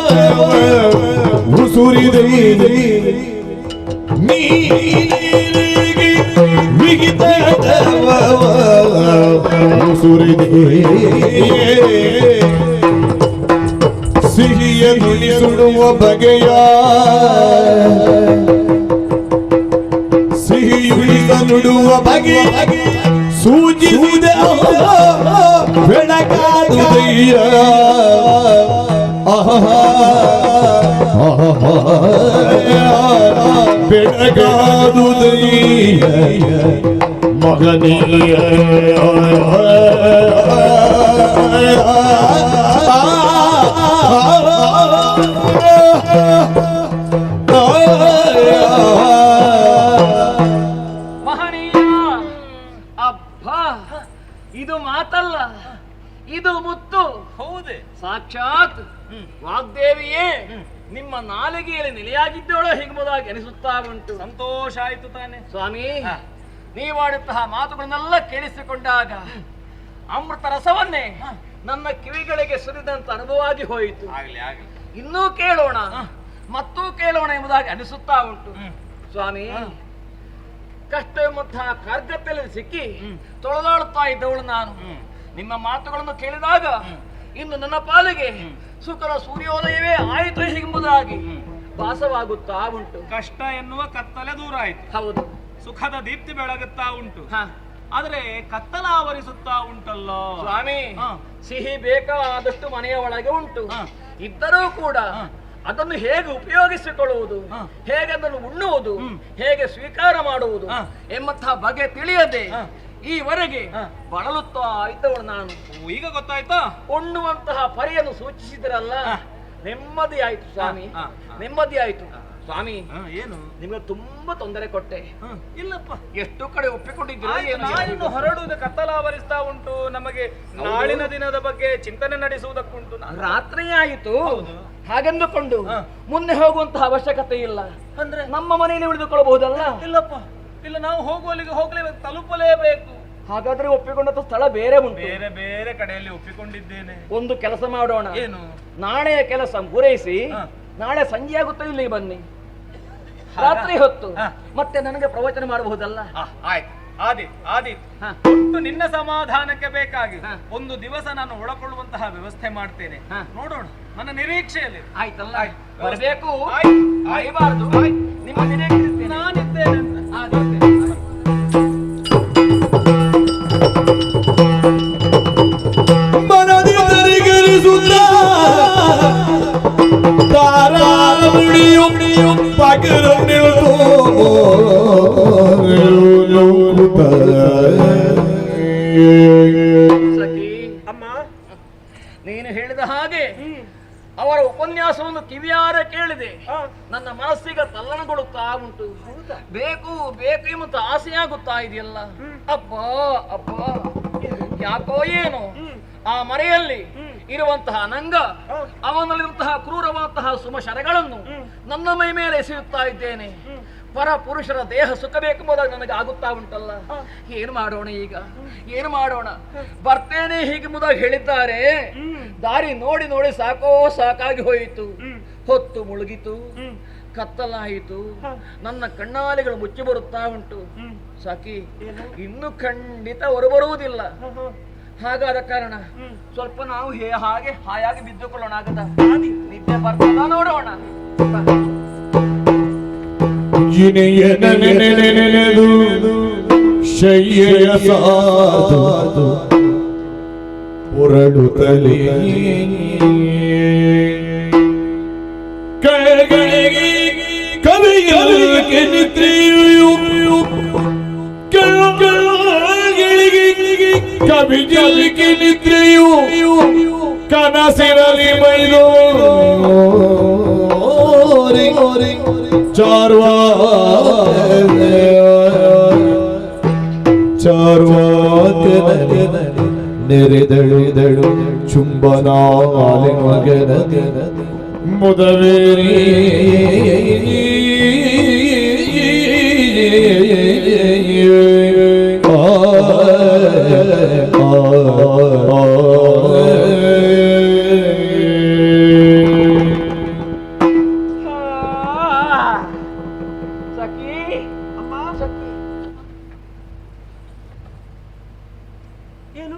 D: ಉಸುರಿದೆ ನೀನಿಗೆ ವಿಹಿತವ ಉಸುರಿದೆ ಸಿಹಿಯ ನುಡಿ ಸುಡುವ ಬಗೆಯ ಸಿಹಿಯುಳಿದ ನುಡುವ ಬಗೆ ಸೂಚಿಸಿದ ಬೆಳಕಾದುದಯ್ಯ ಬೆಳಗಾದುದಯ್ಯ ಮಗನೀಯ
G: ಇದು ಮಾತಲ್ಲ, ಇದು ಮುತ್ತು
C: ಹೌದೇ?
G: ಸಾಕ್ಷಾತ್ ವಾಗ್ದೇವಿಯೇ ನಿಮ್ಮ ನಾಲಿಗೆಯಲ್ಲಿ ನೆಲೆಯಾಗಿದ್ದವಳು ಎಂಬುದಾಗಿ ಅನಿಸುತ್ತಾ ಉಂಟು.
C: ಸಂತೋಷ ಆಯ್ತು ತಾನೆ
G: ಸ್ವಾಮಿ, ನೀವಾಡುತ್ತಹ ಮಾತುಗಳನ್ನೆಲ್ಲ ಕೇಳಿಸಿಕೊಂಡಾಗ ಅಮೃತ ರಸವನ್ನೇ ನನ್ನ ಕಿವಿಗಳಿಗೆ ಸುರಿದಂತ ಅನುಭವವಾಗಿ ಹೋಯಿತು.
C: ಆಗ್ಲಿ ಆಗ್ಲಿ.
G: ಇನ್ನೂ ಕೇಳೋಣ ಮತ್ತೂ ಕೇಳೋಣ ಎಂಬುದಾಗಿ ಅನಿಸುತ್ತಾ ಉಂಟು. ಸ್ವಾಮಿ, ಕಷ್ಟ ಎಂಬಂತಹ ಕಾರ್ಗತ್ತಲ್ಲಿ ಸಿಕ್ಕಿ ತೊಳೆದಾಡುತ್ತಾ ಇದ್ದವಳು ನಾನು. ನಿಮ್ಮ ಮಾತುಗಳನ್ನು ಕೇಳಿದಾಗ ಇನ್ನು ನನ್ನ ಪಾಲಿಗೆ ಸುಖದ ಸೂರ್ಯೋದಯವೇ ಆಯಿತು ಎಂಬುದಾಗಿ ಭಾಸವಾಗುತ್ತಾ ಉಂಟು.
C: ಕಷ್ಟ ಎನ್ನುವ ಕತ್ತಲೆ ದೂರ ಆಯ್ತು,
G: ಹೌದು.
C: ಸುಖದ ದೀಪ್ತಿ ಬೆಳಗುತ್ತಾ ಉಂಟು.
G: ಹ.
C: ಆದ್ರೆ ಕತ್ತಲ ಆವರಿಸುತ್ತಾ ಉಂಟಲ್ಲ
G: ಸ್ವಾಮಿ,
C: ಹ.
G: ಸಿಹಿ ಬೇಕಾದಷ್ಟು ಮನೆಯ ಒಳಗೆ ಉಂಟು.
C: ಹ.
G: ಇದ್ದರೂ ಕೂಡ ಅದನ್ನು ಹೇಗೆ ಉಪಯೋಗಿಸಿಕೊಳ್ಳುವುದು, ಹೇಗೆ ಅದನ್ನು ಉಣ್ಣುವುದು, ಹೇಗೆ ಸ್ವೀಕಾರ ಮಾಡುವುದು ಎಂಬಂತಹ ಬಗೆ ತಿಳಿಯದೆ ಈವರೆಗೆ ಬಳಲುತ್ತಾ ಇದ್ದವಳು ನಾನು.
C: ಈಗ ಗೊತ್ತಾಯ್ತಾ?
G: ಉಣ್ಣುವಂತಹ ಪರಿಯನ್ನು ಸೂಚಿಸಿದ್ರಲ್ಲ, ನೆಮ್ಮದಿ ಆಯ್ತು ಸ್ವಾಮಿ, ನೆಮ್ಮದಿ ಆಯ್ತು. ಸ್ವಾಮಿ,
C: ಏನು
G: ನಿಮಗೆ ತುಂಬಾ ತೊಂದರೆ ಕೊಟ್ಟೆ.
C: ಇಲ್ಲಪ್ಪ,
G: ಎಷ್ಟು ಕಡೆ ಒಪ್ಪಿಕೊಂಡಿದ್ದೀರೋ ಏನು
C: ನಾಳಿನ ಹೊರಡುವುದು ಕತ್ತಲ ಆವರಿಸ್ತಾ ಉಂಟು. ನಮಗೆ ನಾಳಿನ ದಿನದ ಬಗ್ಗೆ ಚಿಂತನೆ ನಡೆಸುವುದಕ್ಕುಂಟು.
G: ರಾತ್ರಿ ಆಯಿತು ಹಾಗೆಂದುಕೊಂಡು ಮುಂದೆ ಹೋಗುವಂತಹ ಅವಶ್ಯಕತೆ ಇಲ್ಲ.
C: ಅಂದ್ರೆ
G: ನಮ್ಮ ಮನೆಯಲ್ಲಿ ಉಳಿದುಕೊಳ್ಳಬಹುದಲ್ಲ?
C: ಇಲ್ಲಪ್ಪ, ಇಲ್ಲ, ನಾವು ಹೋಗುವಲ್ಲಿಗೆ ಹೋಗ್ಲೇಬೇಕು, ತಲುಪಲೇಬೇಕು.
G: ಹಾಗಾದ್ರೆ ಒಪ್ಪಿಕೊಂಡಂತ ಸ್ಥಳ ಬೇರೆ ಉಂಟು.
C: ಬೇರೆ ಬೇರೆ ಕಡೆಯಲ್ಲಿ ಒಪ್ಪಿಕೊಂಡಿದ್ದೇನೆ.
G: ಒಂದು ಕೆಲಸ ಮಾಡೋಣ.
C: ಏನು?
G: ನಾಳೆಯ ಕೆಲಸ ಪೂರೈಸಿ ನಾಳೆ ಸಂಜೆ ಆಗುತ್ತಾ ಇಲ್ಲಿ ಬನ್ನಿ. ರಾತ್ರಿ ಹೊತ್ತು ಮತ್ತೆ ನನಗೆ ಪ್ರವಚನ ಮಾಡಬಹುದಲ್ಲ?
C: ಆಯ್ತು, ಆದೀತ್. ಒಟ್ಟು ನಿನ್ನ ಸಮಾಧಾನಕ್ಕೆ ಬೇಕಾಗಿ ಒಂದು ದಿವಸ ನಾನು ಒಳಕೊಳ್ಳುವಂತಹ ವ್ಯವಸ್ಥೆ ಮಾಡ್ತೇನೆ. ನೋಡೋಣ, ನನ್ನ ನಿರೀಕ್ಷೆಯಲ್ಲಿ
G: ಆಯ್ತಲ್ಲ. ಬರಬೇಕು,
C: ಆಯ್ತು.
G: ಕಾಯಬಾರದು. ನಿಮ್ಮ ನಿರೀಕ್ಷಿಸ್ತೇನೆ.
C: ನಾನಿದ್ದೇನೆ ಅಂತ.
D: ಮನದಿರಿಸುತ್ತ ತಾರಾವಳಿಯು ಪಗಲು
G: ಸಖಿ,
F: ಅಮ್ಮ,
G: ನೀನು ಹೇಳಿದ ಹಾಗೆ ಅವರ ಉಪನ್ಯಾಸವನ್ನು ಕಿವಿಯಾರ ಕೇಳಿದೆ. ನನ್ನ ಮನಸ್ಸಿಗೆ ತಲ್ಲಣಗೊಳ್ಳುತ್ತಾ ಉಂಟು. ಬೇಕು ಬೇಕು ಎಂಬ ಆಸೆಯಾಗುತ್ತಾ ಇದೆಯಲ್ಲ. ಅಬ್ಬಾ ಅಬ್ಬಾ, ಯಾಕೋ ಏನು ಆ ಮರೆಯಲ್ಲಿ ಇರುವಂತಹ ನಂಗ, ಅವನಲ್ಲಿರುವಂತಹ ಕ್ರೂರವಾದಂತಹ ಸುಮಶರಗಳನ್ನು ನನ್ನ ಮೈ ಮೇಲೆ ಎಸೆಯುತ್ತಾ ಇದ್ದೇನೆ. ಪರ ಪುರುಷರ ದೇಹ ಸುಖಬೇಕೆಂಬುದಾಗಿ ನನಗೆ ಆಗುತ್ತಾ ಉಂಟಲ್ಲ. ಏನು ಮಾಡೋಣ ಈಗ, ಏನು ಮಾಡೋಣ? ಬರ್ತೇನೆ ಹೀಗೆಂಬುದಾಗಿ ಹೇಳಿದ್ದಾರೆ. ದಾರಿ ನೋಡಿ ನೋಡಿ ಸಾಕಾಗಿ ಹೋಯಿತು. ಹೊತ್ತು ಮುಳುಗಿತು, ಕತ್ತಲಾಯಿತು, ನನ್ನ ಕಣ್ಣಾಲಿಗಳು ಮುಚ್ಚಿ ಬರುತ್ತಾ ಉಂಟು. ಸಾಕಿ, ಇನ್ನು ಖಂಡಿತ ಹೊರಬರುವುದಿಲ್ಲ. ಹಾಗಾದ ಕಾರಣ ಸ್ವಲ್ಪ ನಾವು ಹಾಗೆ ಹಾಯಾಗಿ ಬಿದ್ದುಕೊಳ್ಳೋಣ. ಆಗದ ನಿದ್ದೆ ಬರ್ತದ ನೋಡೋಣ.
D: ಜಿನೆಯ ನೆನೆದು ಶಯ್ಯೆಯ ಸಾದು ಹೊರಡುತ್ತಲೇ ಕಳೆಗಳಿಗೆ ಕವಿಯಲ್ಗೆ ನಿದ್ರೆಯು ಕವಿಜಲ್ಗೆ ನಿದ್ರೆಯು ಕನಸಿರಲಿ ಮೈಲೋ ಚಾರ್ವಾಕ ನೆರೆದಳು ಚುಂಬನಾಲೆ ಮಗನ ಮುದವೇರಿ
F: ಏನು?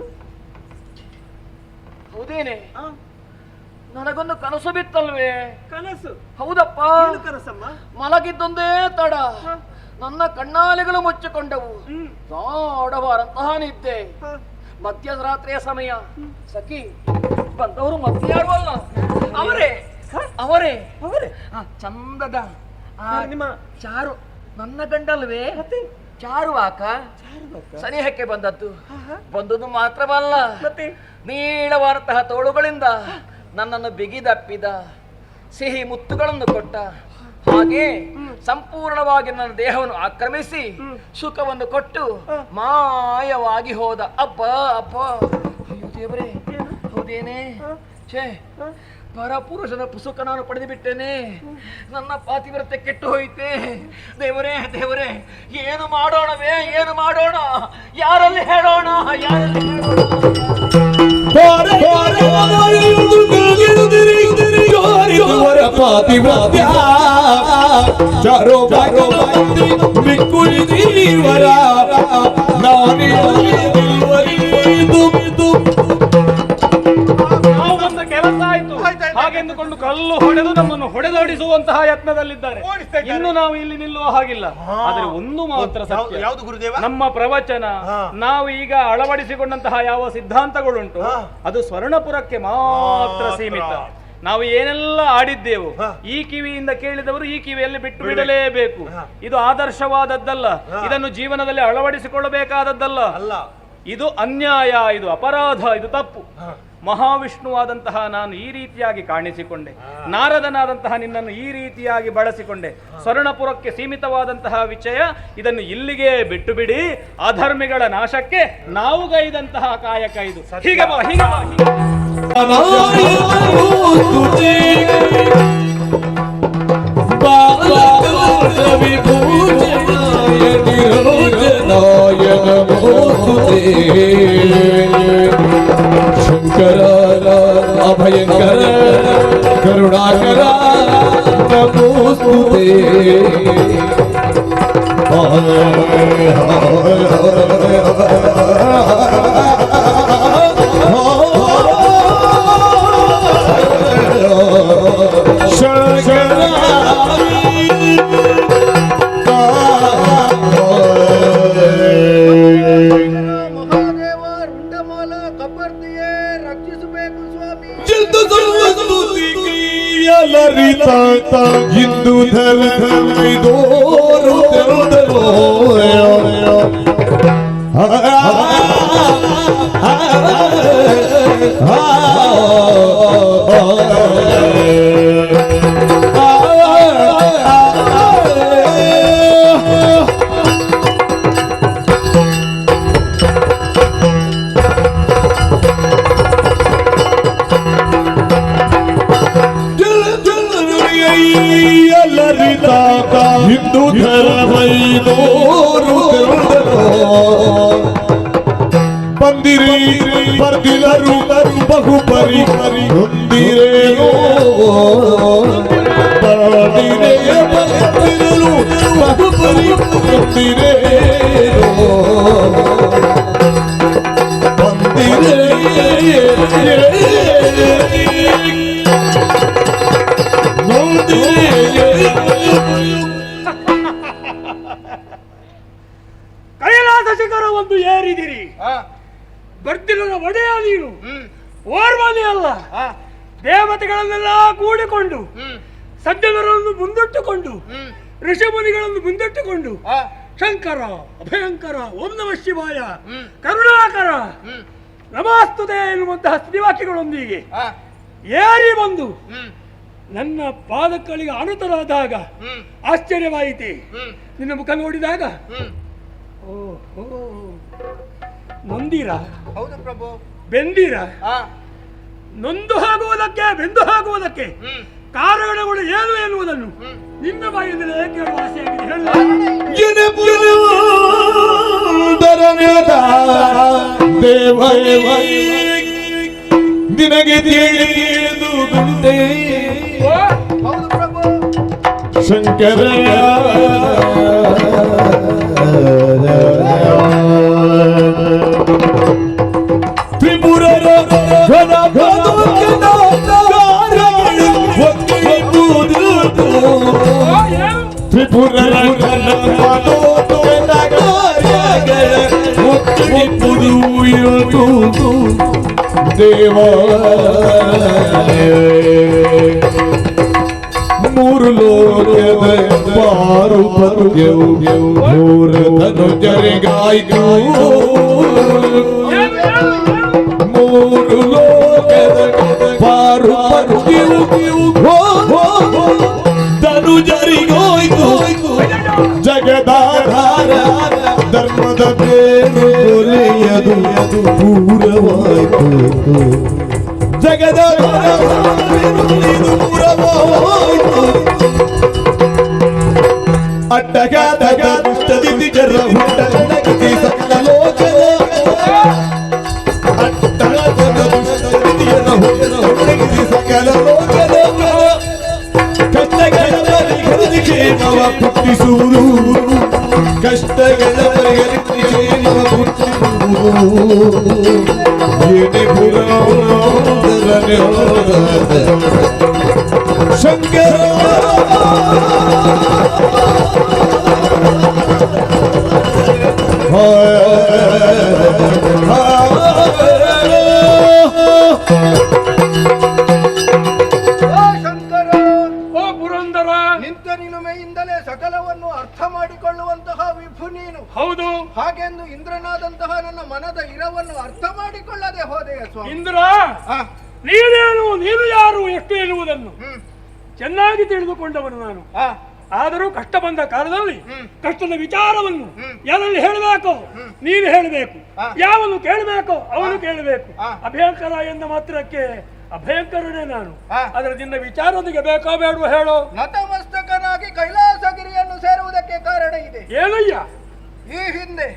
G: ಹೌದೇನೆ, ನನಗೊಂದು ಕನಸು ಬಿತ್ತಲ್ವೇ?
F: ಕನಸು?
G: ಹೌದಪ್ಪ.
F: ಏನು ಕನಸಮ್ಮ?
G: ಮಲಗಿದ್ದೊಂದೇ ತಡ, ನನ್ನ ಕಣ್ಣಾಲೆಗಳು ಮುಚ್ಚಿಕೊಂಡವು. ಗಾಢವಾದಂತಹ ನಿದ್ದೆ, ಮಧ್ಯರಾತ್ರಿಯ ಸಮಯ. ಸಖಿ, ಬಂದವರು ಮಧ್ಯಾಡುವಲ್ಲ, ಅವರೇ ಅವರೇ ಅವರೇ ಚಂದದ
F: ನಿಮ್ಮ
G: ಚಾರು, ನನ್ನ ಗಂಡಲ್ವೇ? ಚಾರುವಾಕ ಸನಿಹಕ್ಕೆ ಬಂದದ್ದು. ಬಂದದ್ದು ಮಾತ್ರವಲ್ಲ, ನೀಳವಾದಂತಹ ತೋಳುಗಳಿಂದ ನನ್ನನ್ನು ಬಿಗಿದಪ್ಪಿದ, ಸಿಹಿ ಮುತ್ತುಗಳನ್ನು ಕೊಟ್ಟ. ಹಾಗೆ ಸಂಪೂರ್ಣವಾಗಿ ನನ್ನ ದೇಹವನ್ನು ಆಕ್ರಮಿಸಿ ಸುಖವನ್ನು ಕೊಟ್ಟು ಮಾಯವಾಗಿ ಹೋದ. ಅಬ್ಬ ಅಬ್ಬ, ಅಯ್ಯೋ ದೇವರೇ, ಹೌದೇನೆ? ಛೇ, ಪರಪುರುಷನ ಪುಸ್ತಕ ನಾನು ಪಡೆದು ಬಿಟ್ಟೇನೆ. ನನ್ನ ಪಾತಿವ್ರತೆ ಕೆಟ್ಟು ಹೋಯಿತೆ. ದೇವರೇ ದೇವರೇ, ಏನು ಮಾಡೋಣವೇ, ಏನು ಮಾಡೋಣ? ಯಾರಲ್ಲಿ ಹೇಳೋಣ, ಯಾರಲ್ಲಿ
D: ಪಾತಿವ್ರತ್ಯ ಚಾರೋ ಬಿಕ್ಕುಳಿದೀವರ
C: ನಾವು ಬಂದ ಕೆಲಸ ಆಯ್ತು ಹಾಗೆಂದುಕೊಂಡು ಕಲ್ಲು ಹೊಡೆದು ನಮ್ಮನ್ನು ಹೊಡೆದೋಡಿಸುವಂತಹ ಯತ್ನದಲ್ಲಿದ್ದಾರೆ. ಇನ್ನು ನಾವು ಇಲ್ಲಿ ನಿಲ್ಲುವ ಹಾಗಿಲ್ಲ. ಆದರೆ ಒಂದು ಮಾತ್ರ ಸತ್ಯ,
E: ಯಾವುದು ಗುರುದೇವ?
C: ನಮ್ಮ ಪ್ರವಚನ, ನಾವು ಈಗ ಅಳವಡಿಸಿಕೊಂಡಂತಹ ಯಾವ ಸಿದ್ಧಾಂತಗಳುಂಟು ಅದು ಸ್ವರ್ಣಪುರಕ್ಕೆ ಮಾತ್ರ ಸೀಮಿತ. ನಾವು ಏನೆಲ್ಲ ಆಡಿದ್ದೆವು ಈ ಕಿವಿಯಿಂದ ಕೇಳಿದವರು ಈ ಕಿವಿಯಲ್ಲಿ ಬಿಟ್ಟು ಬಿಡಲೇಬೇಕು. ಇದು ಆದರ್ಶವಾದದ್ದಲ್ಲ, ಇದನ್ನು ಜೀವನದಲ್ಲಿ ಅಳವಡಿಸಿಕೊಳ್ಳಬೇಕಾದದ್ದಲ್ಲ. ಇದು ಅನ್ಯಾಯ, ಇದು ಅಪರಾಧ, ಇದು ತಪ್ಪು. ಮಹಾವಿಷ್ಣುವಾದಂತಹ ನಾನು ಈ ರೀತಿಯಾಗಿ ಕಾಣಿಸಿಕೊಂಡೆ, ನಾರದನಾದಂತಹ ನಿನ್ನನ್ನು ಈ ರೀತಿಯಾಗಿ ಬಳಸಿಕೊಂಡೆ. ಸ್ವರ್ಣಪುರಕ್ಕೆ ಸೀಮಿತವಾದಂತಹ ವಿಷಯ, ಇದನ್ನು ಇಲ್ಲಿಗೆ ಬಿಟ್ಟು ಬಿಡಿ. ಅಧರ್ಮಿಗಳ ನಾಶಕ್ಕೆ ನಾವು ಗೈದಂತಹ ಕಾಯಕ ಇದು. ಹೀಗೆ ಬಾ, ಹೀಗೆ ಬಾ, ಹೀಗೆ ಬಾ.
D: ಶಂಕರ ಅಭಯಂಕರ ಕರುಣಾಕರ ನಮೋಸ್ತುತೇ. ಶಂಕರ ಹಿಂದೂ ಧರ್ಮದೋರು ಹಿಂದೂ ಧರ್ಮದೋರು ಬಂದಿರಿ ಬರ್ದಿಲರು ಬಹುಪರಿ ಹೊಂದಿರೇನೋ ಬರ್ದಿರು ಬಹುಪರಿ ಹೊಂದಿರೇನೋ ಬಂದಿರೇ
F: ಕೈಲಾಸ ಶಿಖರ ಒಂದು ಏರಿದಿರಿ. ಬರ್ತಿಲ್ಲ ಒಡೆಯ ನೀನು, ಓರ್ವನೇ ಅಲ್ಲ. ದೇವತೆಗಳನ್ನೆಲ್ಲ ಕೂಡಿಕೊಂಡು, ಸಜ್ಜನರನ್ನು ಮುಂದಿಟ್ಟುಕೊಂಡು, ಋಷಿಮುನಿಗಳನ್ನು ಮುಂದಿಟ್ಟುಕೊಂಡು, ಶಂಕರ ಅಭಯಂಕರ ಓಂ ನಮಃ ಶಿವಾಯ ಕರುಣಾಕರ ನಮಸ್ತುತೆ ಎನ್ನುವಂತಹ ಶ್ರೀವಾಕ್ಯಗಳೊಂದಿಗೆ ಏರಿ ಬಂದು ನನ್ನ ಪಾದಗಳಿಗೆ ಅನುತರಾದಾಗ ಆಶ್ಚರ್ಯವಾಯಿತೆ. ನಿನ್ನ ಮುಖ ನೋಡಿದಾಗ ಓಹೋ, ನೊಂದಿರ?
B: ಹೌದು ಪ್ರಭು.
F: ಬೆಂದಿರ? ನೊಂದು ಹೋಗುವುದಕ್ಕೆ ಬೆಂದು ಹೋಗುವುದಕ್ಕೆ ಕಾರಣಗಳು ಏನು ಎನ್ನುವುದನ್ನು ನಿನ್ನ ಬಾಯಿಂದಲೇ ಕೇಳುವ ಆಸೆಯಾಗಿದೆ.
D: ನಿನಗೆ ತಿಳಿದುದುಂಟೆ
B: ಹೌದು ಪ್ರಭು.
D: ಶಂಕರ ತ್ರಿಪುರರ ತ್ರಿಪುರರ ದೇವ ಮೂರು ಲೋಕದ ಪಾರು ಪರ್ಯವು ಮೂರು ಧನುಜರಿಗಾಯ್ತು. ಮೂರು ಲೋಕದ ಪಾರು ಪರ್ಯವು ಧನುಜರಿಗೋಯ್ತು. ಜಗದಾಧಾರ ಧರ್ಮದ ಬೇರು ಕೊಲೆಯದು ಪೂರವಾಯ್ತು. ಜಗದ ಅಡ್ಡಗಾದಗ ದುಷ್ಟದಿ ನಿಜರ ಹುಟ್ಟನಗಿಸಿ ಸಕಲ ಲೋಕದ ಅಡ್ಡಗಾದಗ ದುಷ್ಟದಿ ನಿಜರ ಹುಟ್ಟನಗಿಸಿ ಸಕಲ ಲೋಕದ ಕಷ್ಟಗಳ ಪರಿಹರಿಸಿ ಕ್ಷೇಮವ ಹುಟ್ಟಿಸುವುದು ಕಷ್ಟಗಳ ಪರಿಹರಿಸಿ ಕ್ಷೇಮವ ಹುಟ್ಟಿಸುವುದು ಏನೇ ಪುರಾಣರನೆ ಹೋದ ಶಂಕರ
B: ಶಂಕರ,
F: ಓ ಪುರಂದರ,
B: ನಿಂತ ನಿಲುಮೆಯಿಂದಲೇ ಸಕಲವನ್ನು ಅರ್ಥ ಮಾಡಿಕೊಳ್ಳುವಂತಹ ವಿಭು ನೀನು.
F: ಹೌದು.
B: ಹಾಗೆಂದು ಇಂದ್ರನಾದಂತಹ ನನ್ನ ಮನದ ಇರವನ್ನು ಅರ್ಥ ಮಾಡಿಕೊಳ್ಳದೆ ಹೋದೆಯ ಸ್ವಾಮಿ.
F: ಇಂದ್ರ, ನೀನು ಯಾರು ಎಷ್ಟು ಎನ್ನುವುದನ್ನು ಚೆನ್ನಾಗಿ ತಿಳಿದುಕೊಂಡವನು ನಾನು. ಆದರೂ ಕಷ್ಟ ಬಂದ ಕಾಲದಲ್ಲಿ ಕಷ್ಟದ ವಿಚಾರವನ್ನು ಯಾರಲ್ಲಿ ಹೇಳಬೇಕು ನೀನು ಹೇಳಬೇಕು, ಯಾವನ್ನು ಕೇಳಬೇಕು ಅವನು ಕೇಳಬೇಕು. ಅಭಯಂಕರ ಎಂದ ಮಾತ್ರಕ್ಕೆ ಅಭಯಂಕರನೇ ನಾನು. ಅದರದಿಂದ ವಿಚಾರದೊಂದಿಗೆ ಬೇಕೋ ಬೇಡವೋ ಹೇಳೋ.
B: ನತಮಸ್ತಕನಾಗಿ ಕೈಲಾಸಗಿರಿಯನ್ನು ಸೇರುವುದಕ್ಕೆ ಕಾರಣ ಇದೆ.
F: ಏನಯ್ಯ?
B: ಈ ಹಿಂದೆ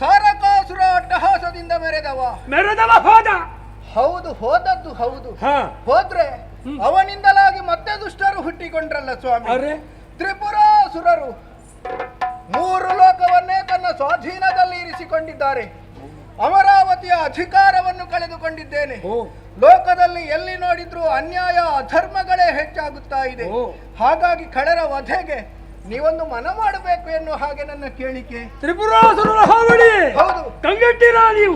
B: ತಾರಕಾಸುರ ಅಟ್ಟಹಾಸದಿಂದ ಮೆರೆದವ
F: ಹೋದ.
B: ಹೌದು, ಹೋದದ್ದು ಹೌದು.
F: ಹಾ,
B: ಹೋದ್ರೆ ಅವನಿಂದಲಾಗಿ ಮತ್ತೆ ದುಷ್ಟರು ಹುಟ್ಟಿಕೊಂಡ್ರಲ್ಲ ಸ್ವಾಮಿ. ತ್ರಿಪುರಾಸುರರು 3 ಲೋಕವನ್ನೇ ತನ್ನ ಸ್ವಾಧೀನದಲ್ಲಿ ಇರಿಸಿಕೊಂಡಿದ್ದಾರೆ. ಅಮರಾವತಿಯ ಅಧಿಕಾರವನ್ನು ಕಳೆದುಕೊಂಡಿದ್ದೇನೆ. ಲೋಕದಲ್ಲಿ ಎಲ್ಲಿ ನೋಡಿದ್ರೂ ಅನ್ಯಾಯ ಅಧರ್ಮಗಳೇ ಹೆಚ್ಚಾಗುತ್ತಾ ಇದೆ. ಹಾಗಾಗಿ ಕಳರ ವಧೆಗೆ ನೀವೊಂದು ಮನ ಮಾಡಬೇಕು ಎನ್ನುವ ಹಾಗೆ ನನ್ನ ಕೇಳಿಕೆ.
F: ತ್ರಿಪುರಾಸುರರ ಹಾವಳಿ.
B: ಹೌದು,
F: ಕಂಗೆಟ್ಟಿರಾ ನೀವು?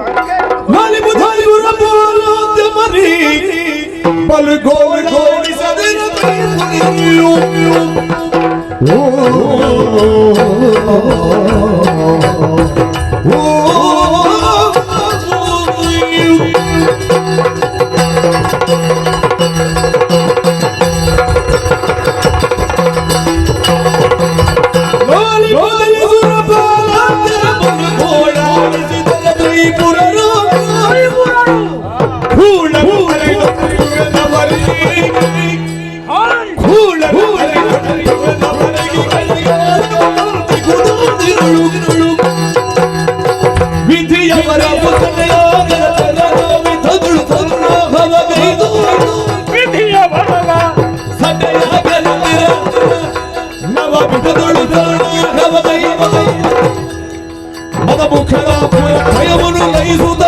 D: ಭಯವನ್ನು ಲಯಿಸುತ್ತ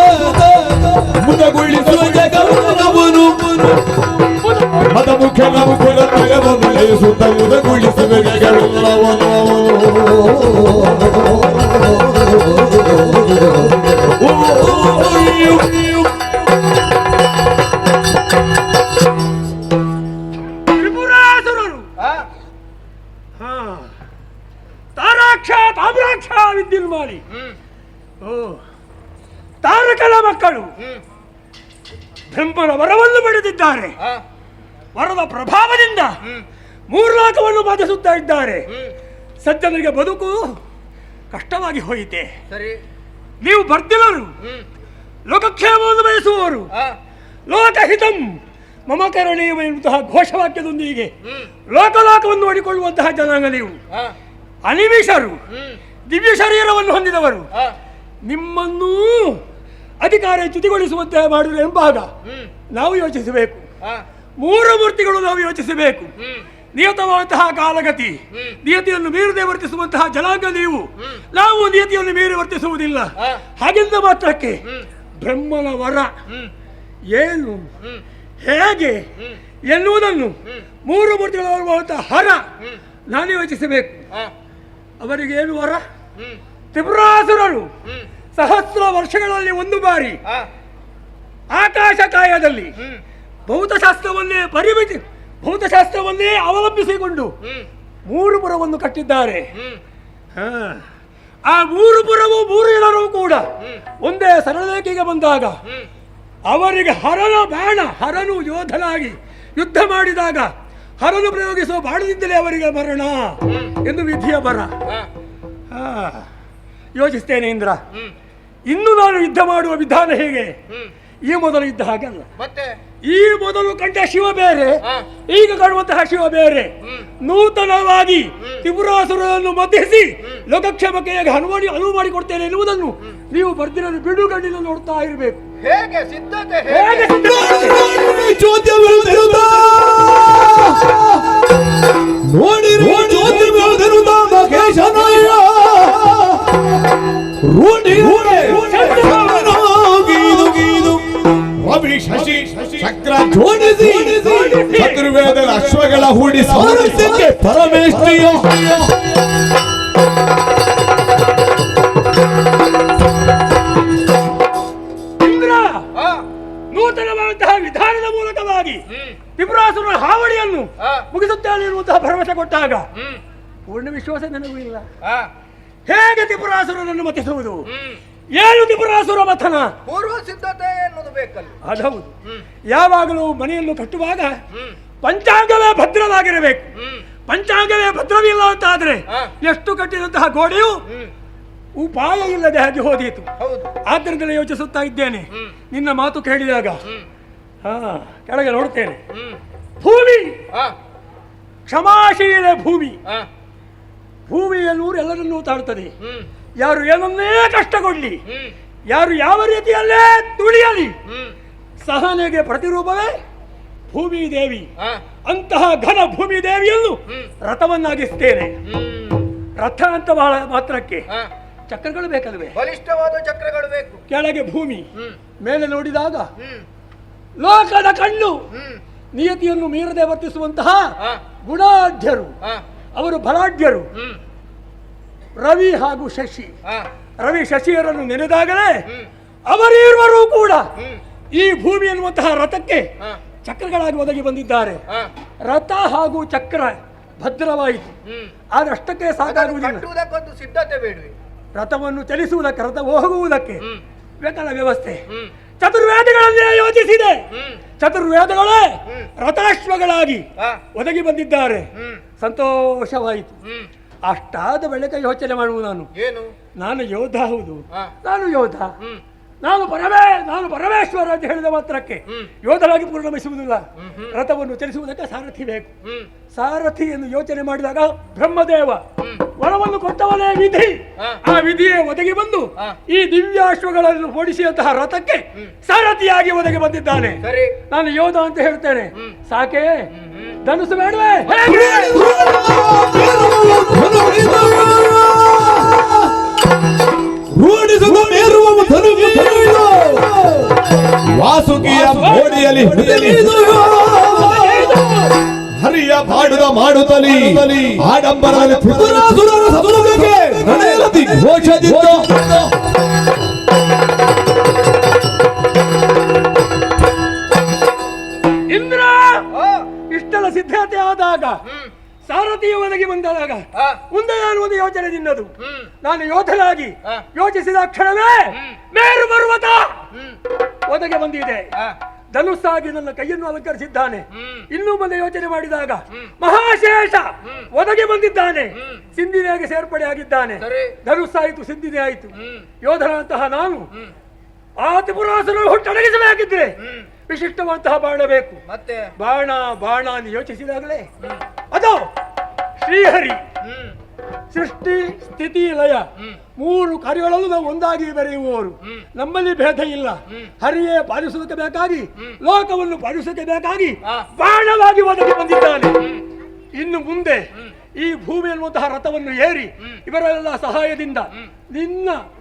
D: ಮುದಗೊಳಿಸುವ ಜಗವನ್ನು ಮದಮುಖನ ಮುಖದ ಭಯವನ್ನು ಲಯಿಸುತ್ತ ಮುದಗೊಳಿಸುವ ಜಗವೆಲ್ಲವನು
F: ತ್ರಿಪುರಾಸುರರು ತಾರಾಕ್ಷ ತಾಮ್ರಾಕ್ಷ ವಿದ್ಯುನ್ಮಾಲಿ ತಾರಕನ ಮಕ್ಕಳು ಬ್ರಹ್ಮನ ವರವನ್ನು ಪಡೆದಿದ್ದಾರೆ. ವರದ ಪ್ರಭಾವದಿಂದ 3 ಲೋಕವನ್ನು ಬಾಧಿಸುತ್ತಾ ಇದ್ದಾರೆ. ಸಜ್ಜನರಿಗೆ ಬದುಕು ಕಷ್ಟವಾಗಿ ಹೋಯಿತೆ. ನೀವು ಬರ್ತಿಲ್ಲರು, ಲೋಕಕ್ಷೇಮವನ್ನು ಬಯಸುವವರು, ಲೋಕಹಿತಂ ಮಮ ಕರಣೀಯ ಎನ್ನುವಂತಹ ಘೋಷವಾಕ್ಯದೊಂದಿಗೆ ಲೋಕಲೋಕವನ್ನು ನೋಡಿಕೊಳ್ಳುವಂತಹ ಜನಾಂಗ ನೀವು. ಅನಿಮಿಷರು, ದಿವ್ಯ ಶರೀರವನ್ನು ಹೊಂದಿದವರು. ನಿಮ್ಮನ್ನು ಅಧಿಕಾರ ಚ್ಯುತಿಗೊಳಿಸುವಂತೆ ಮಾಡಿದ್ರೆ ಎಂಬಾಗ ನಾವು ಯೋಚಿಸಬೇಕು. 3 ಮೂರ್ತಿಗಳು ನಾವು ಯೋಚಿಸಬೇಕು. ನಿಯತವಾದಂತಹ ಕಾಲಗತಿ, ನಿಯತಿಯನ್ನು ಮೀರದೆ ವರ್ತಿಸುವಂತಹ ಜನಾಂಗ ನೀವು. ನಾವು ನಿಯತಿಯನ್ನು ಮೀರಿ ವರ್ತಿಸುವುದಿಲ್ಲ. ಹಾಗೆಂದ ಮಾತ್ರಕ್ಕೆ ಬ್ರಹ್ಮನ ವರ ಏನು, ಹೇಗೆ ಎನ್ನುವುದನ್ನು 3 ಮೂರ್ತಿಗಳ ಹರ ನಾನು ಯೋಚಿಸಬೇಕು. ಅವರಿಗೇನು ವರ? ತ್ರಿಪುರಾಸುರರು ಸಹಸ್ರ ವರ್ಷಗಳಲ್ಲಿ 1 ಬಾರಿ ಆಕಾಶ ಕಾಯದಲ್ಲಿ ಭೌತಶಾಸ್ತ್ರವನ್ನೇ ಅವಲಂಬಿಸಿಕೊಂಡು 3 ಪುರವನ್ನು ಕಟ್ಟಿದ್ದಾರೆ. ಆ 3 ಪುರವೂ 3 ಜನರು ಕೂಡ ಒಂದೇ ಸರಳರೇಖೆಗೆ ಬಂದಾಗ ಅವರಿಗೆ ಹರನು ಯೋಧನಾಗಿ ಯುದ್ಧ ಮಾಡಿದಾಗ ಹರನು ಪ್ರಯೋಗಿಸುವ ಬಾಣದಿಂದಲೇ ಅವರಿಗೆ ಮರಣ ಎಂದು ವಿಧಿಯ ಬರ. ಯೋಚಿಸ್ತೇನೆ ಇಂದ್ರ, ಇನ್ನು ನಾನು ಯುದ್ಧ ಮಾಡುವ ವಿಧಾನ ಹೇಗೆ, ಈ ಮೊದಲು ಇದ್ದ ಹಾಗಲ್ಲ.
B: ಮತ್ತೆ
F: ಈ ಮೊದಲು ಕಂಡ ಶಿವ ಬೇರೆ, ಈಗ ಕಾಣುವಂತಹ ಶಿವ ಬೇರೆ. ನೂತನವಾಗಿ ತ್ರಿಪುರಾಸುರನನ್ನು ಮಧ್ಯಸಿ ಲೋಕಕ್ಷೇಮಕ್ಕೆ ಅನುವು ಮಾಡಿಕೊಡ್ತೇನೆ ಎನ್ನುವುದನ್ನು ನೀವು ಬರ್ದಿರಲು ಬಿಡುಗಣ್ಣಿನ ನೋಡ್ತಾ ಇರಬೇಕು.
B: ಹೇಗೆ ಸಿದ್ಧತೆ
F: ಹೇಗೆ
D: ರವಿ ಶಶಿ ಚಕ್ರ ಜೋಡಿಸಿ ಚತುರ್ವೇದದ ಅಶ್ವಗಳ ಹೂಡಿ ಸಾರಸ್ಯಕ್ಕೆ ಪರಮೇಶ್ವರಿಯ
F: ಇಂದ್ರ ನೂತನವಾದಂತಹ ವಿಧಾನದ ಮೂಲಕವಾಗಿ ತ್ರಿಪುರಾಸುರನ ಹಾವಳಿಯನ್ನು ಮುಗಿಸುತ್ತೇನೆ ಎನ್ನುವಂತಹ ಭರವಸೆ ಕೊಟ್ಟಾಗ ಪೂರ್ಣ ವಿಶ್ವಾಸ ನನಗೂ ಇಲ್ಲ. ಹೇಗೆ ತ್ರಿಪುರಾಸುರನನ್ನು ಮತಿಸುವುದು? ಏನು ತ್ರಿಪುರಾಸುರ ಮಥನ?
B: ಪೂರ್ವ ಸಿದ್ಧತೆ ಎನ್ನುವುದು ಬೇಕಲ್ಲ.
F: ಅದೌದು. ಯಾವಾಗಲೂ ಮನೆಯನ್ನು ಕಟ್ಟುವಾಗ ಪಂಚಾಂಗವೇ ಭದ್ರವಾಗಿರಬೇಕು. ಪಂಚಾಂಗವೇ ಭದ್ರವಿಲ್ಲ ಅಂತ ಆದ್ರೆ ಎಷ್ಟು ಕಟ್ಟಿದಂತಹ ಗೋಡೆಯು ಉಪಾಯ ಇಲ್ಲದೆ ಹಾಗೆ ಹೋದೀತು. ಆದ್ದರಿಂದಲೇ ಯೋಚಿಸುತ್ತಾ ಇದ್ದೇನೆ. ನಿನ್ನ ಮಾತು ಕೇಳಿದಾಗ ಕೆಳಗೆ ನೋಡ್ತೇನೆ. ಭೂಮಿ ಕ್ಷಮಾಶೀಲ ಭೂಮಿ. ಭೂಮಿ ಎನ್ನುವರು ಎಲ್ಲರನ್ನೂ ತಾಳ್ತದೆ. ಯಾರು ಏನನ್ನೇ ಕಷ್ಟಗೊಳ್ಳಿ, ಯಾರು ಯಾವ ರೀತಿಯಲ್ಲೇ ತುಳಿಯಲಿ, ಸಹನೆಗೆ ಪ್ರತಿರೂಪವೇ ಭೂಮಿ ದೇವಿ. ಅಂತಹ ಘನ ಭೂಮಿ ದೇವಿಯನ್ನು ರಥವನ್ನಾಗಿಸ್ತೇನೆ. ರಥ ಅಂತ ಬಹಳ ಮಾತ್ರಕ್ಕೆ ಚಕ್ರಗಳು ಬೇಕಲ್ವೇ?
B: ಬಲಿಷ್ಠವಾದ ಚಕ್ರಗಳು ಬೇಕು.
F: ಕೆಳಗೆ ಭೂಮಿ, ಮೇಲೆ ನೋಡಿದಾಗ ಲೋಕದ ಕಣ್ಣು ನಿಯತಿಯನ್ನು ಮೀರದೆ ವರ್ತಿಸುವಂತಹ ಗುಣಾಢ್ಯರು, ಅವರು ಬಲಾಢ್ಯರು. ರವಿ ಹಾಗೂ ಶಶಿ, ರವಿ ಶಶಿಯರನ್ನು ನೆನೆದಾಗಲೇ ಅವರಿರುವರು ಕೂಡ ಈ ಭೂಮಿ ಎನ್ನುವಂತಹ ರಥಕ್ಕೆ ಚಕ್ರಗಳಾಗಿ ಒದಗಿ ಬಂದಿದ್ದಾರೆ. ರಥ ಹಾಗೂ ಚಕ್ರ ಭದ್ರವಾಯಿತು. ಆದ್ರೆ ಅಷ್ಟಕ್ಕೆ ಸಾಕಾಗುವುದಿಲ್ಲ.
B: ಸಿದ್ಧತೆ ಬೇಡವೆ.
F: ರಥವನ್ನು ಚಲಿಸುವುದಕ್ಕೆ, ರಥ ಹೋಗುವುದಕ್ಕೆ ಬೇಕಾದ ವ್ಯವಸ್ಥೆ ಚತುರ್ವೇದಗಳನ್ನೇ ಯೋಚಿಸಿದೆ. ಚತುರ್ವೇದಗಳೇ ರಥಾಶ್ವಗಳಾಗಿ ಒದಗಿ ಬಂದಿದ್ದಾರೆ. ಸಂತೋಷವಾಯಿತು. ಅಷ್ಟಾದ ಬಳಿಕ ಯೋಚನೆ ಮಾಡುವುದು ನಾನು ಯೋಧ. ಹೌದು, ನಾನು ಯೋಧ. ನಾನು ಪರಮೇಶ್ವರ ಅಂತ ಹೇಳಿದ ಮಾತ್ರಕ್ಕೆ ಯೋಧರಾಗಿ ಪರಿಣಮಿಸುವುದಿಲ್ಲ. ರಥವನ್ನು ಚಲಿಸುವುದಕ್ಕೆ ಸಾರಥಿ ಬೇಕು. ಸಾರಥಿಯನ್ನು ಯೋಚನೆ ಮಾಡಿದಾಗ ಬ್ರಹ್ಮದೇವ ವರವನ್ನು ಕೊಟ್ಟವನೇ ವಿಧಿ. ಆ ವಿಧಿಯೇ ಒದಗಿ ಬಂದು ಈ ದಿವ್ಯಾಶ್ವಗಳನ್ನು ಓಡಿಸಿದಂತಹ ರಥಕ್ಕೆ ಸಾರಥಿಯಾಗಿ ಒದಗಿ ಬಂದಿದ್ದಾನೆ. ನಾನು ಯೋಧ ಅಂತ ಹೇಳ್ತೇನೆ. ಸಾಕೆ? ಧನುಸು ಬೇಡವೇ?
D: ವಾಸುಕಿಯ ಮೋಡಿಯಲ್ಲಿ ಹರಿಯ ಬಾಡುದ ಮಾಡುತ್ತಲಿ ಆಡಂಬರದಲ್ಲಿ ತ್ರಿಪುರಾಸುರನ ಸದುಲಭ್ಯಕ್ಕೆ ನಡೆಯಲತಿ ಘೋಷದಿಂದ
F: ಇಂದ್ರ ಇಷ್ಟೆಲ್ಲ ಸಿದ್ಧತೆ ಆದಾಗ, ಸಾರಥಿಯ ಒದಗಿ ಬಂದಾಗ ಮುಂದೆ ನಾನು ಒಂದು ಯೋಚನೆ ನಿನ್ನದು. ನಾನು ಯೋಧನಾಗಿ ಯೋಚಿಸಿದ ಕ್ಷಣವೇ ಮೇರು ಪರ್ವತ ಒದಗಿ ಬಂದಿದೆ. ಧನುಸ್ಸಾಗಿ ನನ್ನ ಕೈಯನ್ನು ಅಲಂಕರಿಸಿದ್ದಾನೆ. ಇನ್ನೂ ಮುಂದೆ ಯೋಚನೆ ಮಾಡಿದಾಗ ಮಹಾಶೇಷ ಒದಗಿ ಬಂದಿದ್ದಾನೆ. ಸಿಂಧಿನಿಯಾಗಿ ಸೇರ್ಪಡೆ ಆಗಿದ್ದಾನೆ. ಧನುಸ್ಸಾಯಿತು, ಸಿಂಧಿನಿ ಆಯಿತು. ಯೋಧನಂತಹ ನಾನು ಆ ತ್ರಿಪುರಾಸುರನ್ನು ಹುಟ್ಟಡಗಿಸಬೇಕಾಗಿದ್ರೆ ವಿಶಿಷ್ಟವಂತಹ ಬಾಣ ಬೇಕು. ಬಾಣ ಅಂತ ಯೋಚಿಸಿದಾಗಲೇ ಅದು ಶ್ರೀಹರಿ ಸೃಷ್ಟಿ ಸ್ಥಿತಿ ಲಯ ಮೂರು ಕಾರ್ಯಗಳಲ್ಲೂ ನಾವು ಒಂದಾಗಿ ಬರೆಯುವವರು. ನಮ್ಮಲ್ಲಿ ಭೇದ ಇಲ್ಲ. ಹರಿಯೇ ಪಾಲಿಸುವುದಕ್ಕೆ ಬೇಕಾಗಿ, ಲೋಕವನ್ನು ಪಾಲಿಸುವುದಕ್ಕೆ ಬೇಕಾಗಿ ಬಾಣವಾಗಿ ಒದಗಿ ಬಂದಿದ್ದಾನೆ. ಇನ್ನು ಮುಂದೆ ಈ ಭೂಮಿ ಎನ್ನುವಂತಹ ರಥವನ್ನು ಏರಿ ಇವರೆಲ್ಲ ಸಹಾಯದಿಂದ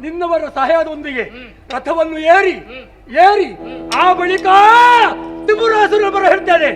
F: ನಿನ್ನವರ ಸಹಾಯದೊಂದಿಗೆ ರಥವನ್ನು ಏರಿ ಆ ಬಳಿಕ ತ್ರಿಪುರಾಸುರ ಬರ ಹೇಳ್ತಾರೆ.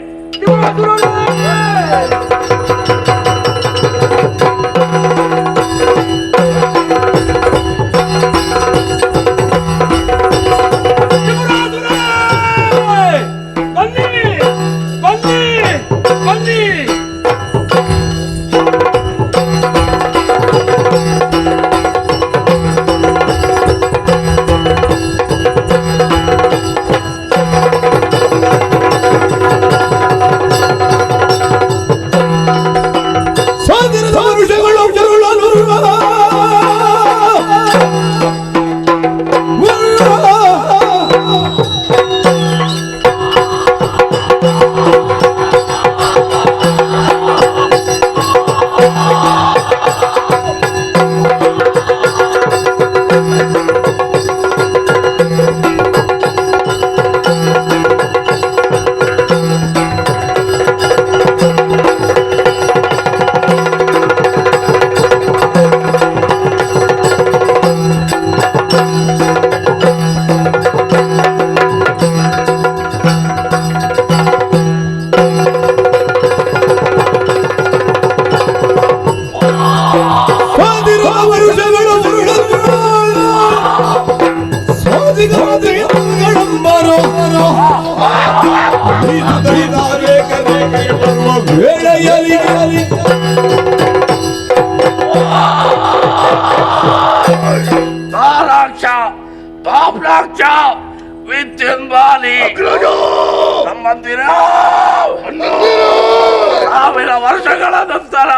D: ಹೊದಿಗಡಂಬರೋ ಬರುವ ವೇಳೆಯಲ್ಲಿ
H: ತಾರಾಕ್ಷ ಪಾಪ್ರಾಕ್ಷ ವಿದ್ಯುನ್ಬಾಲಿ ಸಂಬಂಧಿರ ಸಾವಿರ ವರ್ಷಗಳ ನಂತರ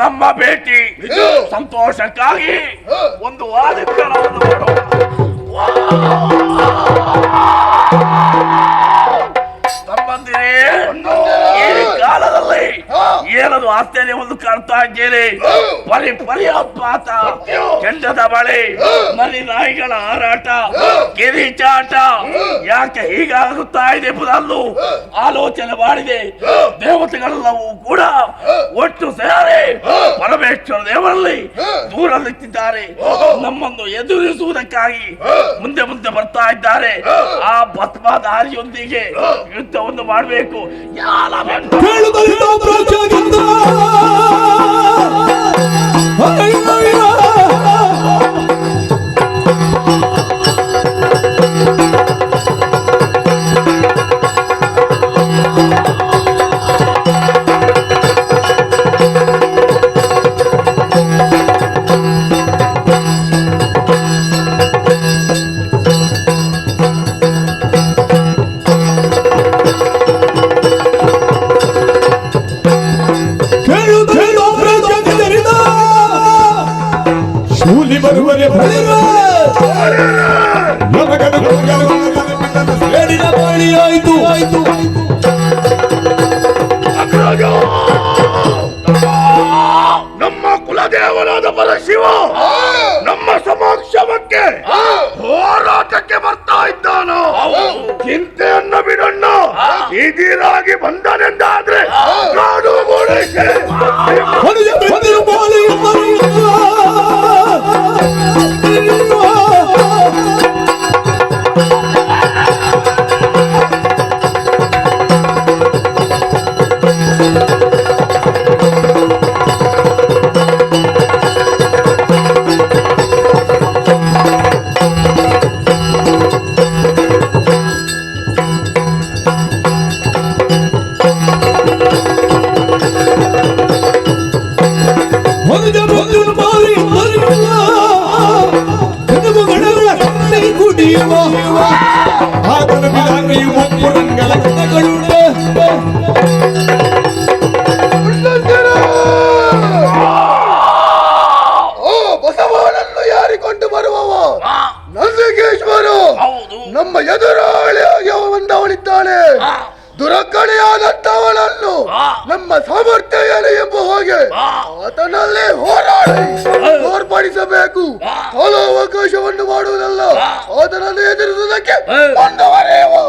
H: ನಮ್ಮ ಭೇಟಿ ಸಂತೋಷಕ್ಕಾಗಿ ಒಂದು ವಾದಿತ್ಯವನ್ನು ಮಾಡೋಣ. ಸಂಬಂಧಿರೇ, ಈ ಕಾಲದಲ್ಲಿ ಏನದು ಆಶ್ಚರ್ಯವನ್ನು ಕಾಣ್ತಾ ಇದ್ದೇನೆ. ಪರಿಪಾತ, ಕೆಂಡದ ಮಳೆ, ಮರಿ ನಾಯಿಗಳ ಹಾರಾಟ, ಕಿರಿಚಾಟ ಯಾಕೆ ಹೀಗಾಗುತ್ತಾ ಇದೆ ಎಂಬುದನ್ನು ಆಲೋಚನೆ ಮಾಡಿದೆ. ದೇವತೆಗಳೆಲ್ಲವೂ ಕೂಡ ಒಟ್ಟು ಸೇರಿ ಪರಮೇಶ್ವರ ದೇವರಲ್ಲಿ ದೂರ ನಿಂತಿದ್ದಾರೆ. ನಮ್ಮನ್ನು ಎದುರಿಸುವುದಕ್ಕಾಗಿ ಮುಂದೆ ಮುಂದೆ ಬರ್ತಾ ಇದ್ದಾರೆ. ಆ ಭಸ್ಮಧಾರಿಯೊಂದಿಗೆ ಯುದ್ಧವನ್ನು ಮಾಡಬೇಕು.
D: ಶೂಲಿ ಬರುವರೆ ಸೇಡಿನ ಬಾಳಿ ಆಯ್ತು
H: ನಮ್ಮ ಕುಲದೇವರಾದ ಪರಶಿವ ನಮ್ಮ ಸಮಕ್ಷಮಕ್ಕೆ ಹೋರಾಟಕ್ಕೆ ಬರ್ತಾ ಇದ್ದಾನು. ಚಿಂತೆಯನ್ನು ಬಿಡಣ್ಣ, ಇದೀರಾಗಿ ಬಂದನೆಂದಾದ್ರೆ ನಾಡು ಗೋಡಕ್ಕೆ
A: ಬಸವನನ್ನು ಯಾರಿಕೊಂಡು ಬರುವವ ನಂದಿಕೇಶ್ವರ ನಮ್ಮ ಎದುರಾಳಿಯಾಗಿ ಬಂದವನಿದ್ದಾನೆ. ದುರಕ್ಕಡೆಯಾದಂತವನನ್ನು ನಮ್ಮ ಸಾಮರ್ಥ್ಯ ಏನು ಎಂಬ ಹಾಗೆ ಆತನಲ್ಲಿ ಹೋರಾಡಿ ತೋರ್ಪಡಿಸಬೇಕು. ಕಾಲಾವಕಾಶವನ್ನು ಮಾಡುವುದಲ್ಲ, ಆತನನ್ನು ಎದುರಿಸುವುದಕ್ಕೆ ಮುಂದುವರೆಯುವು.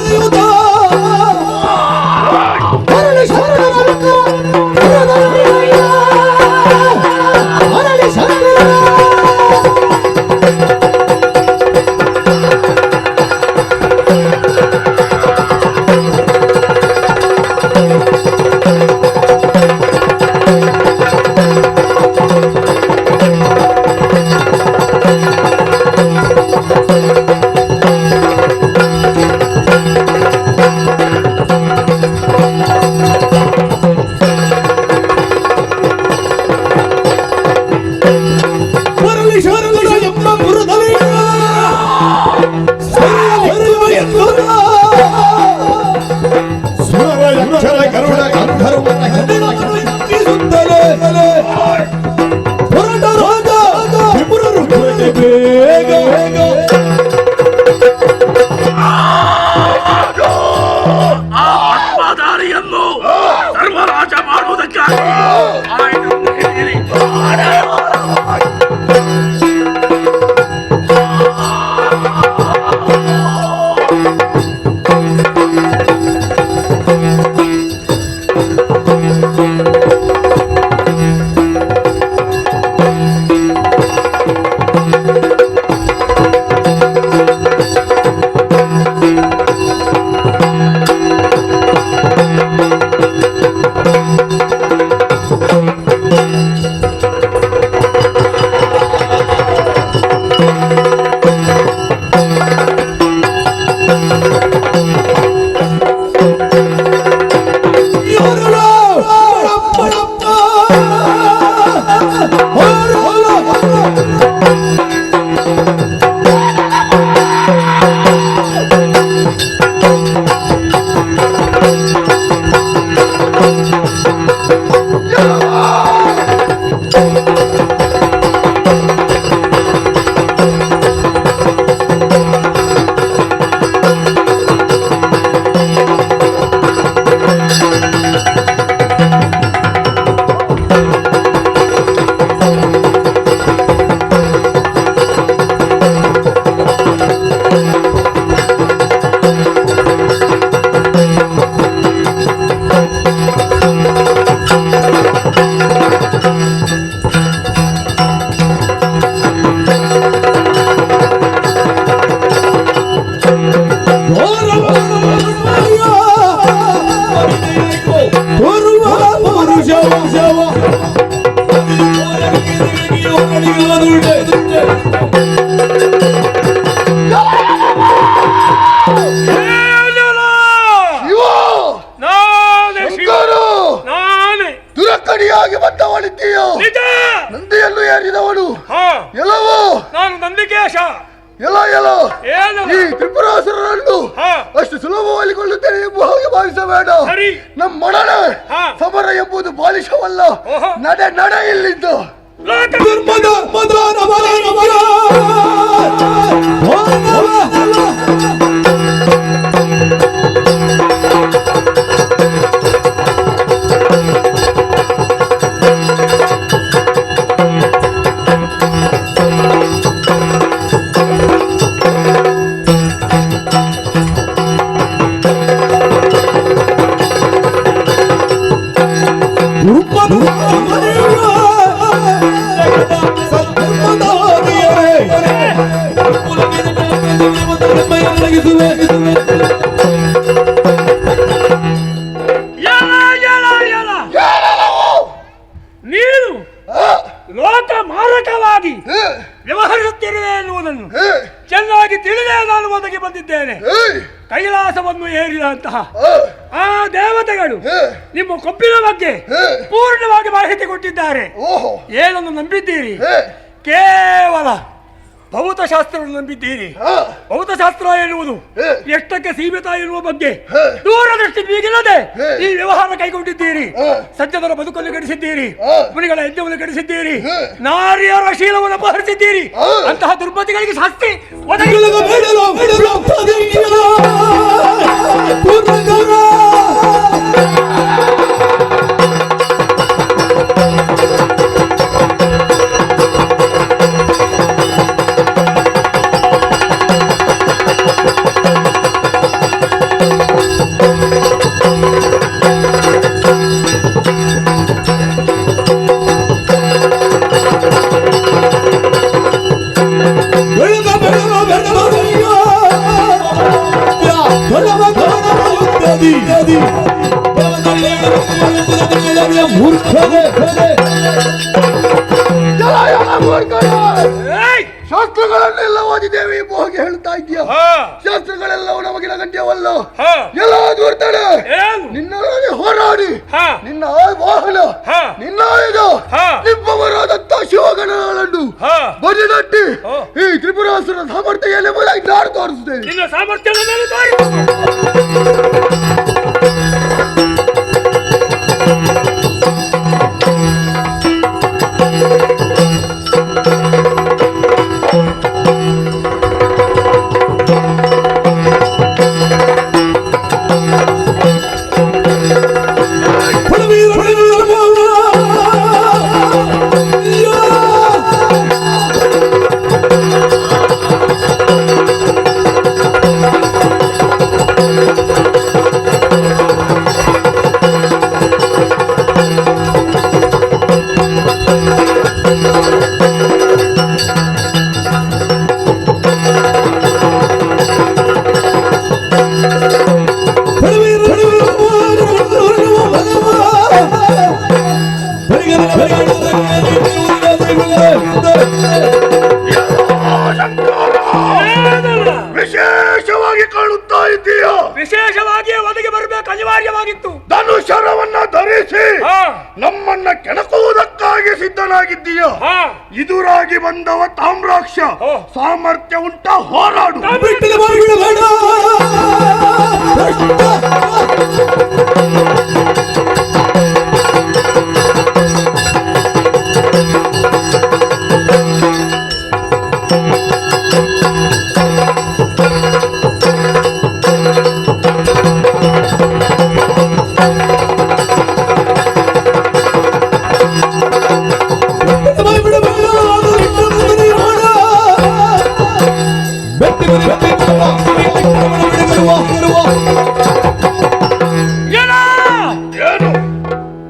D: ಕಿರಿಯುತ
H: ಸರ್ವನಾಶ ಮಾಡುವುದಕ್ಕಾಗಿ
A: ದುರಕ್ಕಡಿಯಾಗಿ ಬಂದವಳಿದ್ದೀಯೋ ನಂದಿಯನ್ನು ಏರಿದವನು ಎಲ್ಲವೋ
F: ನಾನು ನಂದಿಕೇಶ.
A: ಎಲ್ಲ ಈ ತ್ರಿಪುರಾಸುರರನ್ನು ಅಷ್ಟು ಸುಲಭವಾಗಿ ಕೊಳ್ಳುತ್ತೇನೆ ಎಂಬ ಹಾಗೆ ಭಾವಿಸಬೇಡ. ನಮ್ಮ ಮನನ ಸಮರ ಎಂಬುದು ಬಾಲಿಶವಲ್ಲ. ನಡೆ ಇಲ್ಲಿದ್ದು
F: ನೀನು ಲೋಕ ಮಾರಕವಾಗಿ ವ್ಯವಹರಿಸುತ್ತಿರುವೆ ಎನ್ನುವುದನ್ನು ಚೆನ್ನಾಗಿ ತಿಳಿದೇ ನಾನು ಒದಗಿ ಬಂದಿದ್ದೇನೆ. ಕೈಲಾಸವನ್ನು ಏರಿದಂತಹ ಆ ದೇವತೆಗಳು ನಿಮ್ಮ ಕೊಬ್ಬಿನ ಬಗ್ಗೆ ಪೂರ್ಣವಾಗಿ ಮಾಹಿತಿ ಕೊಟ್ಟಿದ್ದಾರೆ. ಏನನ್ನು ನಂಬಿದ್ದೀರಿ? ಕೇವಲ ಭೌತಶಾಸ್ತ್ರವನ್ನು ನಂಬಿದ್ದೀರಿ. ಭೌತಶಾಸ್ತ್ರ ಎನ್ನುವುದು ಎಷ್ಟಕ್ಕೆ ಸೀಮಿತ ಎನ್ನುವ ಬಗ್ಗೆ ದೂರದೃಷ್ಟಿ ಬೀಗಿಲ್ಲದೆ ಈ ವ್ಯವಹಾರ ಕೈಗೊಂಡಿದ್ದೀರಿ. ಸಜ್ಜನರ ಬದುಕನ್ನು ಕೆಡಿಸಿದ್ದೀರಿ, ಮುನಿಗಳ ಯಜ್ಞವನ್ನು ಕೆಡಿಸಿದ್ದೀರಿ, ನಾರಿಯರ ಶೀಲವನ್ನು ಅಪಹರಿಸಿದ್ದೀರಿ. ಅಂತಹ ದುರ್ಮತಿಗಳಿಗೆ ಶಾಸ್ತಿ
D: ಮೂರ್ಖನೇ
A: ಶಾಸ್ತ್ರಗಳನ್ನೆಲ್ಲ ಓದಿದ್ದೇವೆ ಎಂಬುದಾಗಿ ಹೇಳ್ತಾ ಇದೆಯಾ? ಶಾಸ್ತ್ರಗಳೆಲ್ಲವೂ ನಮಗೆ ನಗಂಟ್ಯವಲ್ಲ. ಎಲ್ಲ ದೂರ್ತಾಳೆ ನಿನ್ನೊಳಗೆ ಹೋರಾಡಿ ನಿನ್ನ ವಾಹನ ನಿನ್ನ ಆಯುಧ ನಿಮ್ಮವರಾದಂತ ಶಿವಗಣಗಳನ್ನು ಬದಿನಟ್ಟಿ ಈ ತ್ರಿಪುರಾಸುರ ಸಾಮರ್ಥ್ಯ ಎಂಬುದಾಗಿ ನಾನು ತೋರಿಸುತ್ತೇನೆ.
F: ನಿನ್ನ ಸಾಮರ್ಥ್ಯ
A: ವಿಶೇಷವಾಗಿ ಕಾಣುತ್ತಾ ಇದ್ದೀಯಾ?
F: ವಿಶೇಷವಾಗಿ ಒದಗಿ ಬರಬೇಕು, ಅನಿವಾರ್ಯವಾಗಿತ್ತು.
A: ಧನುಷರವನ್ನ ಧರಿಸಿ ನಮ್ಮನ್ನ ಕೆಣಕುವುದಕ್ಕಾಗಿ ಸಿದ್ಧನಾಗಿದ್ದೀಯ. ಇದುರಾಗಿ ಬಂದವ ತಾಮ್ರಾಕ್ಷ, ಸಾಮರ್ಥ್ಯ ಉಂಟ ಹೋರಾಡು.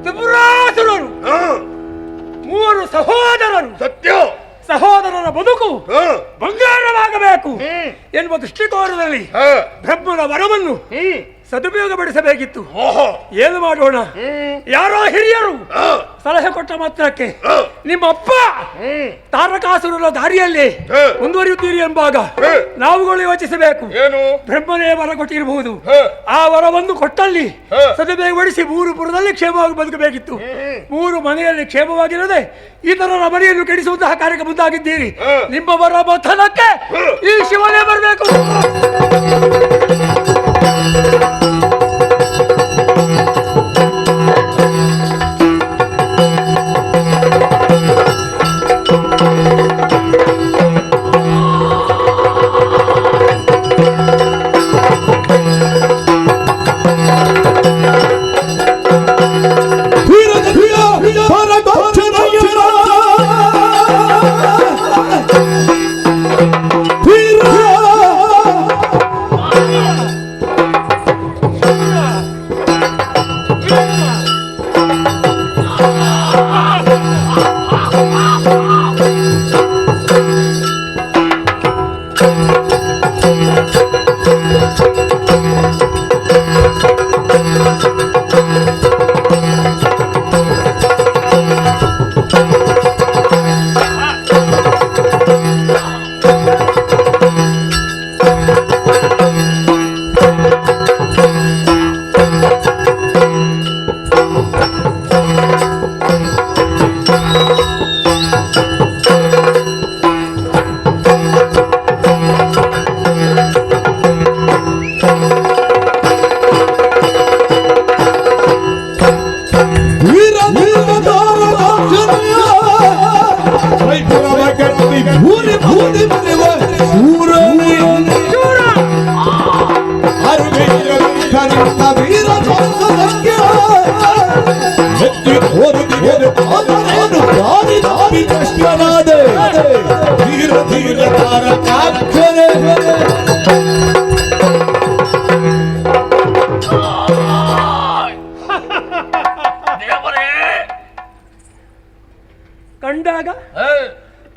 F: ತ್ರಿಪುರಾಸುರರು ಮೂವರು ಸಹೋದರರು,
A: ಸತ್ಯ
F: ಸಹೋದರರ ಬದುಕು ಬಂಗಾರವಾಗಬೇಕು ಎನ್ನುವ ದೃಷ್ಟಿಕೋನದಲ್ಲಿ ಬ್ರಹ್ಮನ ವರವನ್ನು ಸದುಪಯೋಗಪಡಿಸಬೇಕಿತ್ತು. ಏನು ಮಾಡೋಣ? ಯಾರೋ ಹಿರಿಯರು ಸಲಹೆ ಕೊಟ್ಟ ಮಾತ್ರಕ್ಕೆ ನಿಮ್ಮಪ್ಪ ತಾರಕಾಸುರನ ದಾರಿಯಲ್ಲಿ ಮುಂದುವರಿಯುತ್ತೀರಿ ಎಂಬಾಗ ನಾವುಗಳು ಯೋಚಿಸಬೇಕು. ಬ್ರಹ್ಮನೇ ವರ ಕೊಟ್ಟಿರಬಹುದು, ಆ ವರವನ್ನು ಕೊಟ್ಟಲ್ಲಿ ಸದುಪಯೋಗಪಡಿಸಿ ಮೂರು ಪುರದಲ್ಲಿ ಕ್ಷೇಮವಾಗಿ ಬದುಕಬೇಕಿತ್ತು. ಮೂರು ಮನೆಯಲ್ಲಿ ಕ್ಷೇಮವಾಗಿರದೆ ಇತರರ ಮನೆಯನ್ನು ಕೆಡಿಸುವಂತಹ ಕಾರ್ಯಕ್ಕೆ ಮುಂದಾಗಿದ್ದೀರಿ. ನಿಮ್ಮ ವರ ಬಥನಕ್ಕೆ ಈ ಶಿವನೇ ಬರಬೇಕು.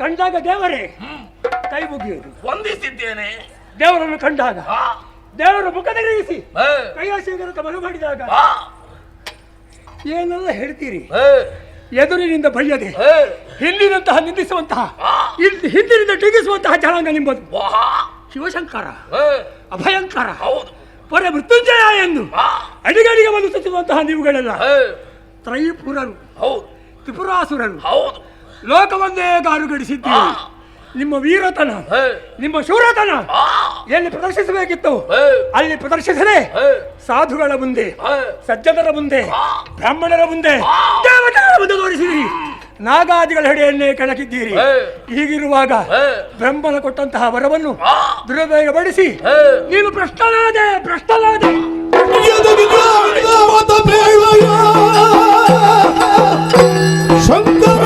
F: ಕಂಡಾಗ ದೇವರೇ ಕೈ ಮುಗಿಯುವುದು.
H: ವಂದಿಸಿದ್ದೇನೆ.
F: ದೇವರನ್ನು ಕಂಡಾಗ ದೇವರ ಮುಖ ತೆಗೆಯಿಸಿ ಕೈಲಾಸೇಂದ್ರತ ಮನ ಮಾಡಿದಾಗ ಏನೆಲ್ಲ ಹೇಳ್ತೀರಿ? ಎದುರಿನಿಂದ ಬಯ್ಯದೆ ಹಿಂದಿನಂತಹ ನಿಂದಿಸುವಂತಹ ಹಿಂದಿನಿಂದ ಟೀಕಿಸುವಂತಹ ಜನಾಂಗ ನಿಂಬದು. ಶಿವಶಂಕರ ಅಭಯಂಕರ ಪರ ಮೃತ್ಯುಂಜಯ ಎಂದು ಅಡಿಗಡಿಗೆ ಬಂದು ಸುತ್ತುವಂತಹ ನೀವುಗಳೆಲ್ಲ ತ್ರೈಪುರರು, ತ್ರಿಪುರಾಸುರರು, ಲೋಕವನ್ನೇ ಗಾರುಗಡಿಸಿದ್ದೀರಿ. ನಿಮ್ಮ ವೀರತನ, ನಿಮ್ಮ ಶೂರತನ ಎಲ್ಲಿ ಪ್ರದರ್ಶಿಸಬೇಕಿತ್ತು ಅಲ್ಲಿ ಪ್ರದರ್ಶಿಸದೆ ಸಾಧುಗಳ ಮುಂದೆ, ಸಜ್ಜನರ ಮುಂದೆ, ಬ್ರಾಹ್ಮಣರ ಮುಂದೆ, ದೇವತೆಗಳ ಮುಂದೆ ತೋರಿಸಿದಿರಿ. ನಾಗಾದಿಗಳ ಹೆಡೆಯನ್ನೇ ಕೆಣಕಿದ್ದೀರಿ. ಹೀಗಿರುವಾಗ ಬ್ರಹ್ಮನ ಕೊಟ್ಟಂತಹ ವರವನ್ನು ದುರುಪಯೋಗಪಡಿಸಿ ನೀನು ಭ್ರಷ್ಟನಾದೆ.
D: ಶಂಕರ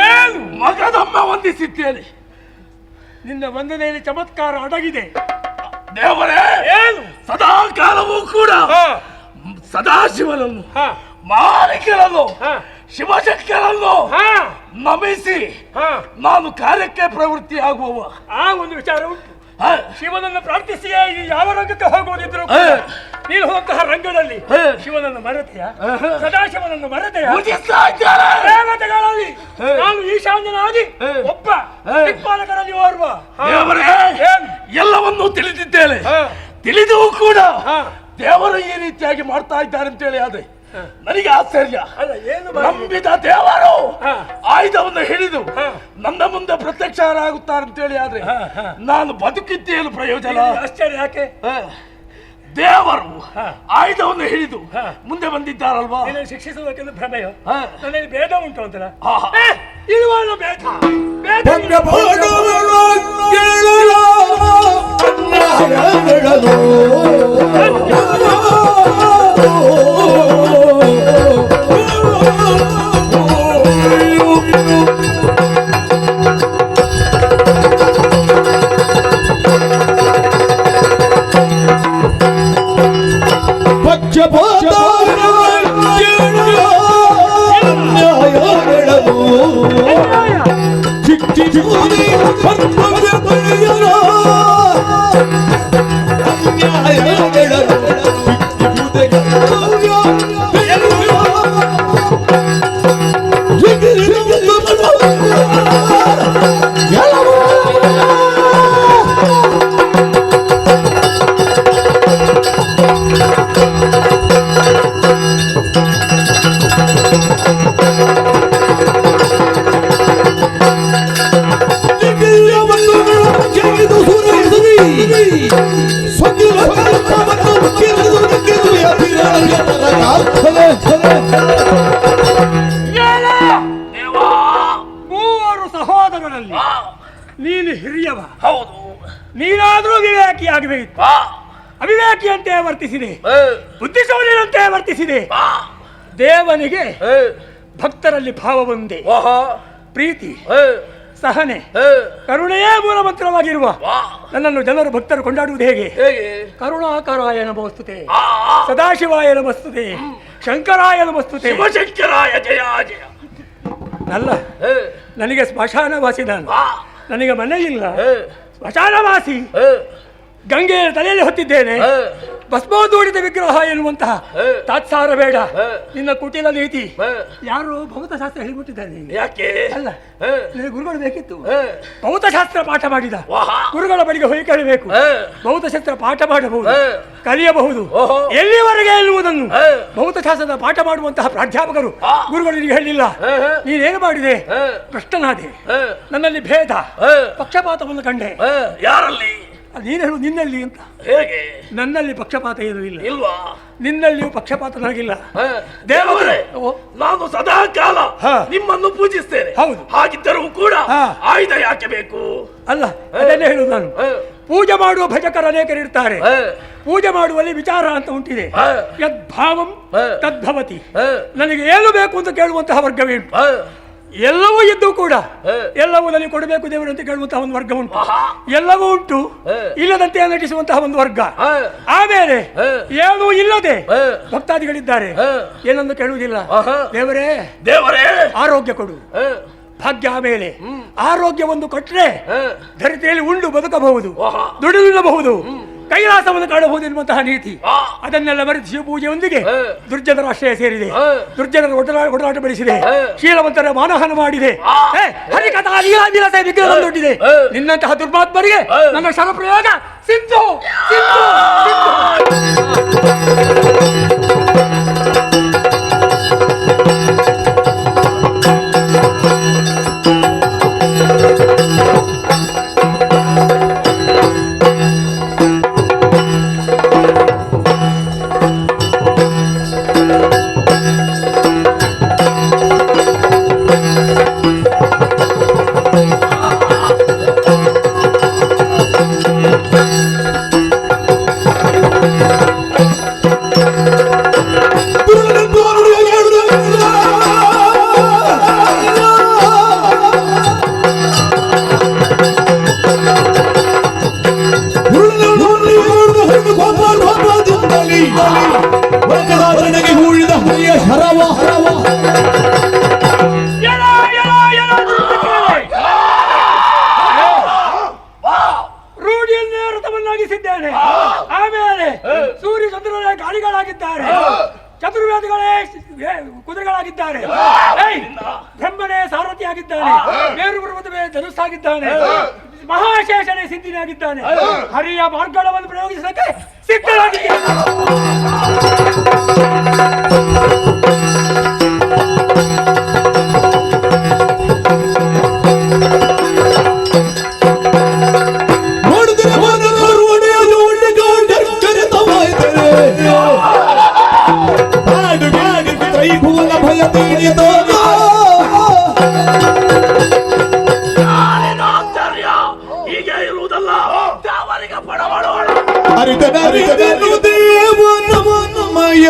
F: ಏನು ಮಗದಮ್ಮ ವಂದಿಸಿದ್ದೇನೆ. ನಿನ್ನ ವಂದನೆಯಲ್ಲಿ ಚಮತ್ಕಾರ ಅಡಗಿದೆ.
H: ದೇವರೇ,
F: ಏನು
H: ಸದಾ ಕಾಲವೂ ಕೂಡ ಸದಾಶಿವನನ್ನು, ಮಾಲಿಕರನ್ನು, ಶಿವಶಕ್ತರನ್ನು ನಮಿಸಿ ನಾನು ಕಾರ್ಯಕ್ಕೆ ಪ್ರವೃತ್ತಿ ಆಗುವವ.
F: ಆ ಒಂದು ವಿಚಾರ ಉಂಟು. ಶಿವನನ್ನು ಪ್ರಾರ್ಥಿಸಿಯೇ ಈ ಯಾವ ರಂಗಕ್ಕೆ ಹೋಗುವುದಿದ್ರು ನೀನು ಹೋದಂತಹ ರಂಗದಲ್ಲಿ ಶಿವನನ್ನು ಮರೆತೆಯ, ಸದಾಶಿವನನ್ನು ಮರೆತೆಯ? ದೇವತೆಗಳಲ್ಲಿ ನಾನು ಈಶಾನ್ಯನಾಗಿ ಒಬ್ಬ, ದಿಕ್ಪಾಲಕರಲ್ಲಿ ಓರ್ವ.
H: ದೇವರೇ, ಎಲ್ಲವನ್ನೂ ತಿಳಿದಿದ್ದೇನೆ. ತಿಳಿದೂ ಕೂಡ ದೇವರು ಈ ರೀತಿಯಾಗಿ ಮಾಡ್ತಾ ಇದ್ದಾರೆ ಅಂತೇಳಿ ಆದ್ರೆ ನನಗೆ ಆಶ್ಚರ್ಯ. ನಂಬಿದ ದೇವರು ಆಯುಧವನ್ನು ಹಿಡಿದು ನನ್ನ ಮುಂದೆ ಪ್ರತ್ಯಕ್ಷರಾಗುತ್ತಾರೆ ಅಂತೇಳಿ ಆದ್ರೆ ನಾನು ಬದುಕಿದ್ದೇನು ಪ್ರಯೋಜನ?
F: ಆಶ್ಚರ್ಯ ಯಾಕೆ?
H: ದೇವರು ಆಯುಧವನ್ನು ಹಿಡಿದು ಮುಂದೆ ಬಂದಿದ್ದಾರಲ್ವಾ?
F: ಶಿಕ್ಷಿಸುವುದಕ್ಕೆಂದು ಭ್ರಮೆಯೋ? ನನ್ನಲ್ಲಿ ಭೇದ ಉಂಟು ಅಂತಲ್ಲ?
D: ಚಿಕ್ಕ ಸ್ವಗಿಲ ಕಲ್ಪವನ್ನು ಗೆಲ್ಲುವುದಕ್ಕೆ ಅಭಿರಾಯತರ ಕಾಲ್ಪನೆ.
F: ಮೂವರು ಸಹೋದರರಲ್ಲಿ ನೀನು ಹಿರಿಯವ.
H: ಹೌದು.
F: ನೀನಾದ್ರೂ ವಿವೇಕಿ ಆಗಬೇಕು. ಅವಿವೇಕಿಯಂತೆ ವರ್ತಿಸಿದೆ, ಬುದ್ಧಿಶೂನ್ಯನಂತೆ ವರ್ತಿಸಿದೆ. ದೇವನಿಗೆ ಭಕ್ತರಲ್ಲಿ ಭಾವ ಒಂದೇ, ಪ್ರೀತಿ, ಸಹನೆ, ಕರುಣೆಯೇ ಮೂಲ ಮಂತ್ರವಾಗಿರುವ ನನ್ನನ್ನು ಜನರು ಭಕ್ತರು ಕೊಂಡಾಡುವುದು ಹೇಗೆ? ಕರುಣಾಕರಾಯ ನಮಸ್ತುತೆ, ಸದಾಶಿವಾಯ ನಮಸ್ತುತೆ, ಶಂಕರಾಯ ನಮಸ್ತುತೆ.
H: ಶಿವಶಂಕರಾಯ ಜಯ ಜಯ.
F: ಅಲ್ಲ, ನನಗೆ ಸ್ಮಶಾನವಾಸಿ ನಾನು. ನನಗೆ ಮನೆ ಇಲ್ಲ, ಸ್ಮಶಾನವಾಸಿ. ಗಂಗೆ ತಲೆಯಲ್ಲಿ ಹೊತ್ತಿದ್ದೇನೆ. ಭಸ್ಮೋದೂಡಿದ ವಿಗ್ರಹ ಎನ್ನುವಂತಹ ತಾತ್ಸಾರ ಬೇಡ. ನಿನ್ನ ಕುಟಿಲ ನೀತಿ ಯಾರು ಭೌತಶಾಸ್ತ್ರ ಹೇಳಿಬಿಟ್ಟಿದ್ದಾನೆ.
H: ಯಾಕೆ?
F: ಅಲ್ಲ, ನಿನಗೆ ಗುರುಗಳು ಬೇಕಿತ್ತು. ಭೌತಶಾಸ್ತ್ರ ಪಾಠ ಮಾಡಿದ ಗುರುಗಳ ಬಳಿಗೆ ಹೋಗಿ ಕಲಿಬೇಕು. ಭೌತಶಾಸ್ತ್ರ ಪಾಠ ಮಾಡಬಹುದು, ಕಲಿಯಬಹುದು. ಎಲ್ಲಿವರೆಗೆ ಎನ್ನುವುದನ್ನು ಭೌತಶಾಸ್ತ್ರದ ಪಾಠ ಮಾಡುವಂತಹ ಪ್ರಾಧ್ಯಾಪಕರು ಗುರುಗಳು ನಿನಗೆ ಹೇಳಿಲ್ಲ. ನೀನೇನು ಮಾಡಿದೆ? ಭ್ರಷ್ಟನಾದೆ. ನನ್ನಲ್ಲಿ ಭೇದ, ಪಕ್ಷಪಾತವನ್ನು ಕಂಡೆ.
H: ಯಾರಲ್ಲಿ?
F: ನೀನು ಹೇಳು, ನಿನ್ನಲ್ಲಿ ಅಂತ.
H: ಹೇಗೆ?
F: ನನ್ನಲ್ಲಿ ಪಕ್ಷಪಾತ ಏನೂ ಇಲ್ಲ.
H: ಇಲ್ವಾ?
F: ನಿನ್ನಲ್ಲಿಯೂ ಪಕ್ಷಪಾತ ನನಗಿಲ್ಲ.
H: ದೇವರೇ, ನಾನು ಸದಾ ಕಾಲ ನಿಮ್ಮನ್ನು ಪೂಜಿಸ್ತೇನೆ.
F: ಹೌದು.
H: ಹಾಗಿದ್ದರೂ ಕೂಡ ಆಯುಧ ಯಾಕೆ ಬೇಕು?
F: ಅಲ್ಲ, ಅದನ್ನೇ ಹೇಳುದು ನಾನು. ಪೂಜೆ ಮಾಡುವ ಭಜಕರು ಅನೇಕರಿರ್ತಾರೆ. ಪೂಜೆ ಮಾಡುವಲ್ಲಿ ವಿಚಾರ ಅಂತ ಉಂಟಿದೆ. ಯದ್ಭಾವಂ ತದ್ಭವತಿ. ನನಗೆ ಏನು ಬೇಕು ಅಂತ ಕೇಳುವಂತಹ ವರ್ಗವೇ ಉಂಟು. ಎಲ್ಲವೂ ಇದ್ದು ಕೂಡ ಎಲ್ಲವೂ ನನಗೆ ಕೊಡಬೇಕು ದೇವರು ಅಂತ ಕೇಳುವಂತಹ ಒಂದು ವರ್ಗ ಉಂಟು. ಎಲ್ಲವೂ ಉಂಟು, ಇಲ್ಲದಂತೆ ನಟಿಸುವಂತಹ ಒಂದು ವರ್ಗ. ಆಮೇಲೆ ಏನೂ ಇಲ್ಲದೆ ಭಕ್ತಾದಿಗಳಿದ್ದಾರೆ, ಏನೊಂದು ಕೇಳುವುದಿಲ್ಲ. ದೇವರೇ ದೇವರೇ ಆರೋಗ್ಯ ಕೊಡು, ಭಾಗ್ಯ. ಆಮೇಲೆ ಆರೋಗ್ಯವನ್ನು ಕೊಟ್ಟರೆ ಧರಿತ್ರಿಯಲ್ಲಿ ಉಂಡು ಬದುಕಬಹುದು, ದುಡಿಯಬಹುದು, ಕೈಲಾಸವನ್ನು ಕಾಣಬಹುದು ಎನ್ನುವಂತಹ ನೀತಿ. ಅದನ್ನೆಲ್ಲ ಮರೆತು ಶಿವಪೂಜೆಯೊಂದಿಗೆ ದುರ್ಜನರ ಆಶ್ರಯ ಸೇರಿದೆ, ದುರ್ಜನರ ಒಡನಾಟ ಬೆಳೆಸಿದೆ, ಶೀಲವಂತರ ಮಾನಹಾನ ಮಾಡಿದೆ. ಹರಿಕಥಾ ಲೀಲಾವಿಲಾಸ ವಿಗ್ರಹ ದೊಡ್ಡಿದೆ. ನಿನ್ನಂತಹ ದುರ್ಮಾತ್ಮರಿಗೆ ನನ್ನ ಶರಪ್ರಯೋಗ ಸಿಂಧು ಸಿಂಧು
D: ಹೂಳಿದ ಹರಿಯ ಹರವ ಹರವ.
F: ರೂಢಿಯನ್ನೇ ರಥವನ್ನಾಗಿಸಿದ್ದೇನೆ. ಆಮೇಲೆ ಸೂರ್ಯ ಚಂದ್ರರೇ ಗಾಳಿಗಳಾಗಿದ್ದಾರೆ, ಚತುರ್ವೇದಗಳೇ ಕುದುರೆಗಳಾಗಿದ್ದಾರೆ, ಬ್ರಹ್ಮನೇ ಸಾರಥಿಯಾಗಿದ್ದಾನೆ, ಮೇರು ಪರ್ವತವೇ ಧನುಸ್ಸಾಗಿದ್ದಾನೆ, ಮಹಾಶೇಷನೇ ಸಿದ್ಧಿನಾಗಿದ್ದಾನೆ. ಹರಿಯ ಮಾರ್ಗಗಳನ್ನು ಪ್ರಯೋಗಿಸಕ್ಕೆ ಸಿದ್ಧರಾಗಿದ್ದೇನೆ.
H: ಹೀಗೆ ಇರುವುದಲ್ಲ, ದೇವರಿಗೆ ಪಡ ಮಾಡೋಣ.
D: ದೇವನಮಯ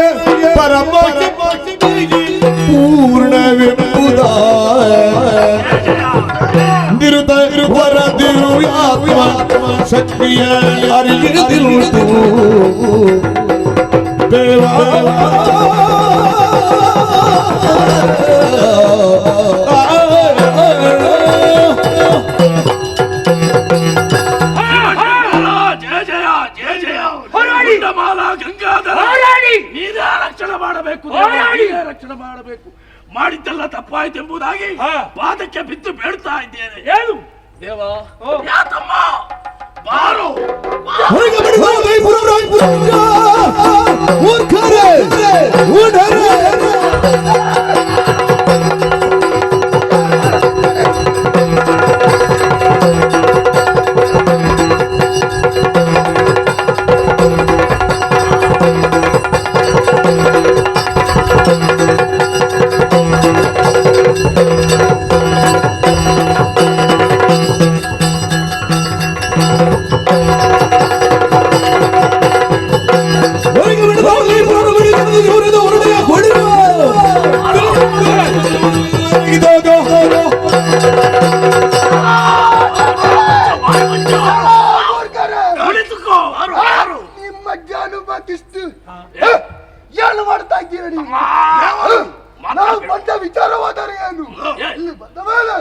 D: ಪರಮ ಪೂರ್ಣವೆಂಬುದ ನಿರುತ ಹೊರದಿರು ಆತ್ಮ ಶಕ್ತಿಯ ಅರಿಗಿರುವುದು ದೇವ.
H: ರಕ್ಷಣೆ ಮಾಡಬೇಕು, ರಕ್ಷಣೆ ಮಾಡಬೇಕು. ಮಾಡಿದ್ದೆಲ್ಲ ತಪ್ಪಾಯ್ತೆಂಬುದಾಗಿ ಪಾದಕ್ಕೆ ಬಿದ್ದು ಬೇಡ್ತಾ ಇದ್ದೇನೆ.
F: ಏನು
H: ದೇವ, ಯಾತಮ್ಮ ಬಾರು.
A: ನಿಮ್ಮ ಜಾನುಬಾಕಿಷ್ಟು ಏನು ಮಾಡ್ತಾ ಇದ್ದೀರಿ ನೀವು? ನಾವು ಬಂದ ವಿಚಾರವಾದರೆ ಏನು? ಇಲ್ಲಿ ಬಂದ ಮೇಲೆ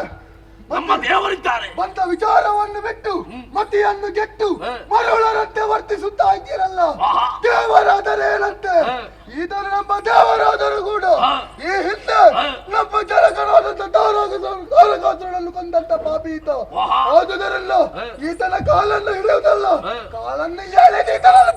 H: ನಮ್ಮ ದೇವರಿದ್ದಾರೆ.
A: ಬಂದ ವಿಚಾರವನ್ನು ಬಿಟ್ಟು ಮತಿಯನ್ನು ಗೆಟ್ಟು ಮರುಳರಂತೆ ವರ್ತಿಸುತ್ತಾ ಇದ್ದೀರಲ್ಲ. ದೇವರಾದರೆ ಏನಂತೆ? ಇದನ್ನು ನಮ್ಮ ದೇವರಾದರೂ ಕೂಡ ಈ ಹಿಂದೆ ನಮ್ಮ ಜನಕನಾದಂತ ತಾರಕಾಸುರನನ್ನು ಕೊಂದಂತ ಪಾಪಿ ಈತ. ಆದುದರಲ್ಲ ಈತನ ಕಾಲನ್ನು ಹಿಡಿಯುವುದಲ್ಲ, ಕಾಲನ್ನು ಎಳೆದು ಈತನನ್ನು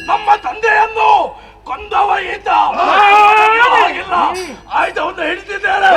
H: ನಮ್ಮ ತಂದೆಯನ್ನು ಕೊಂದವ ಈತ. ಆಯ್ತವನ್ನು ಹಿಡಿದಿದ್ದಾರೆ.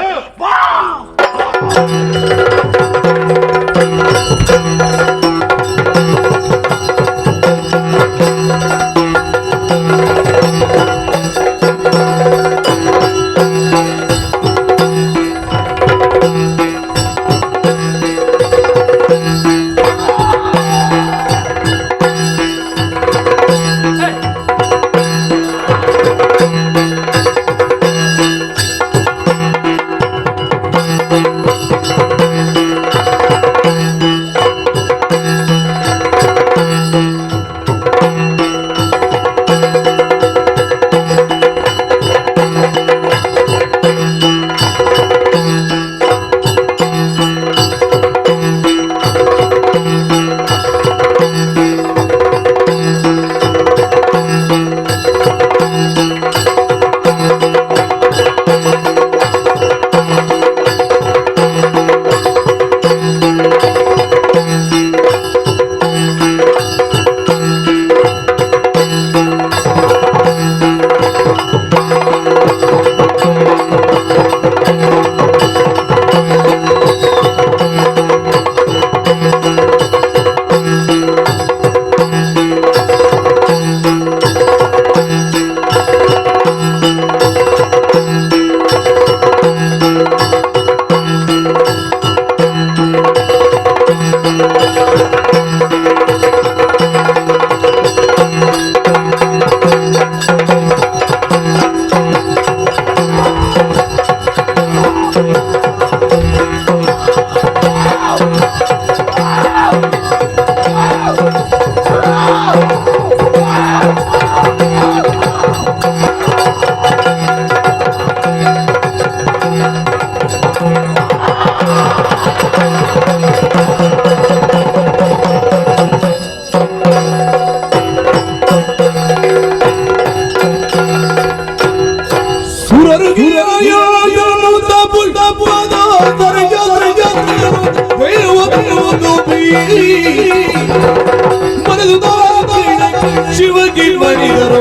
D: ಶಿವಗಿ ಬರಿದರು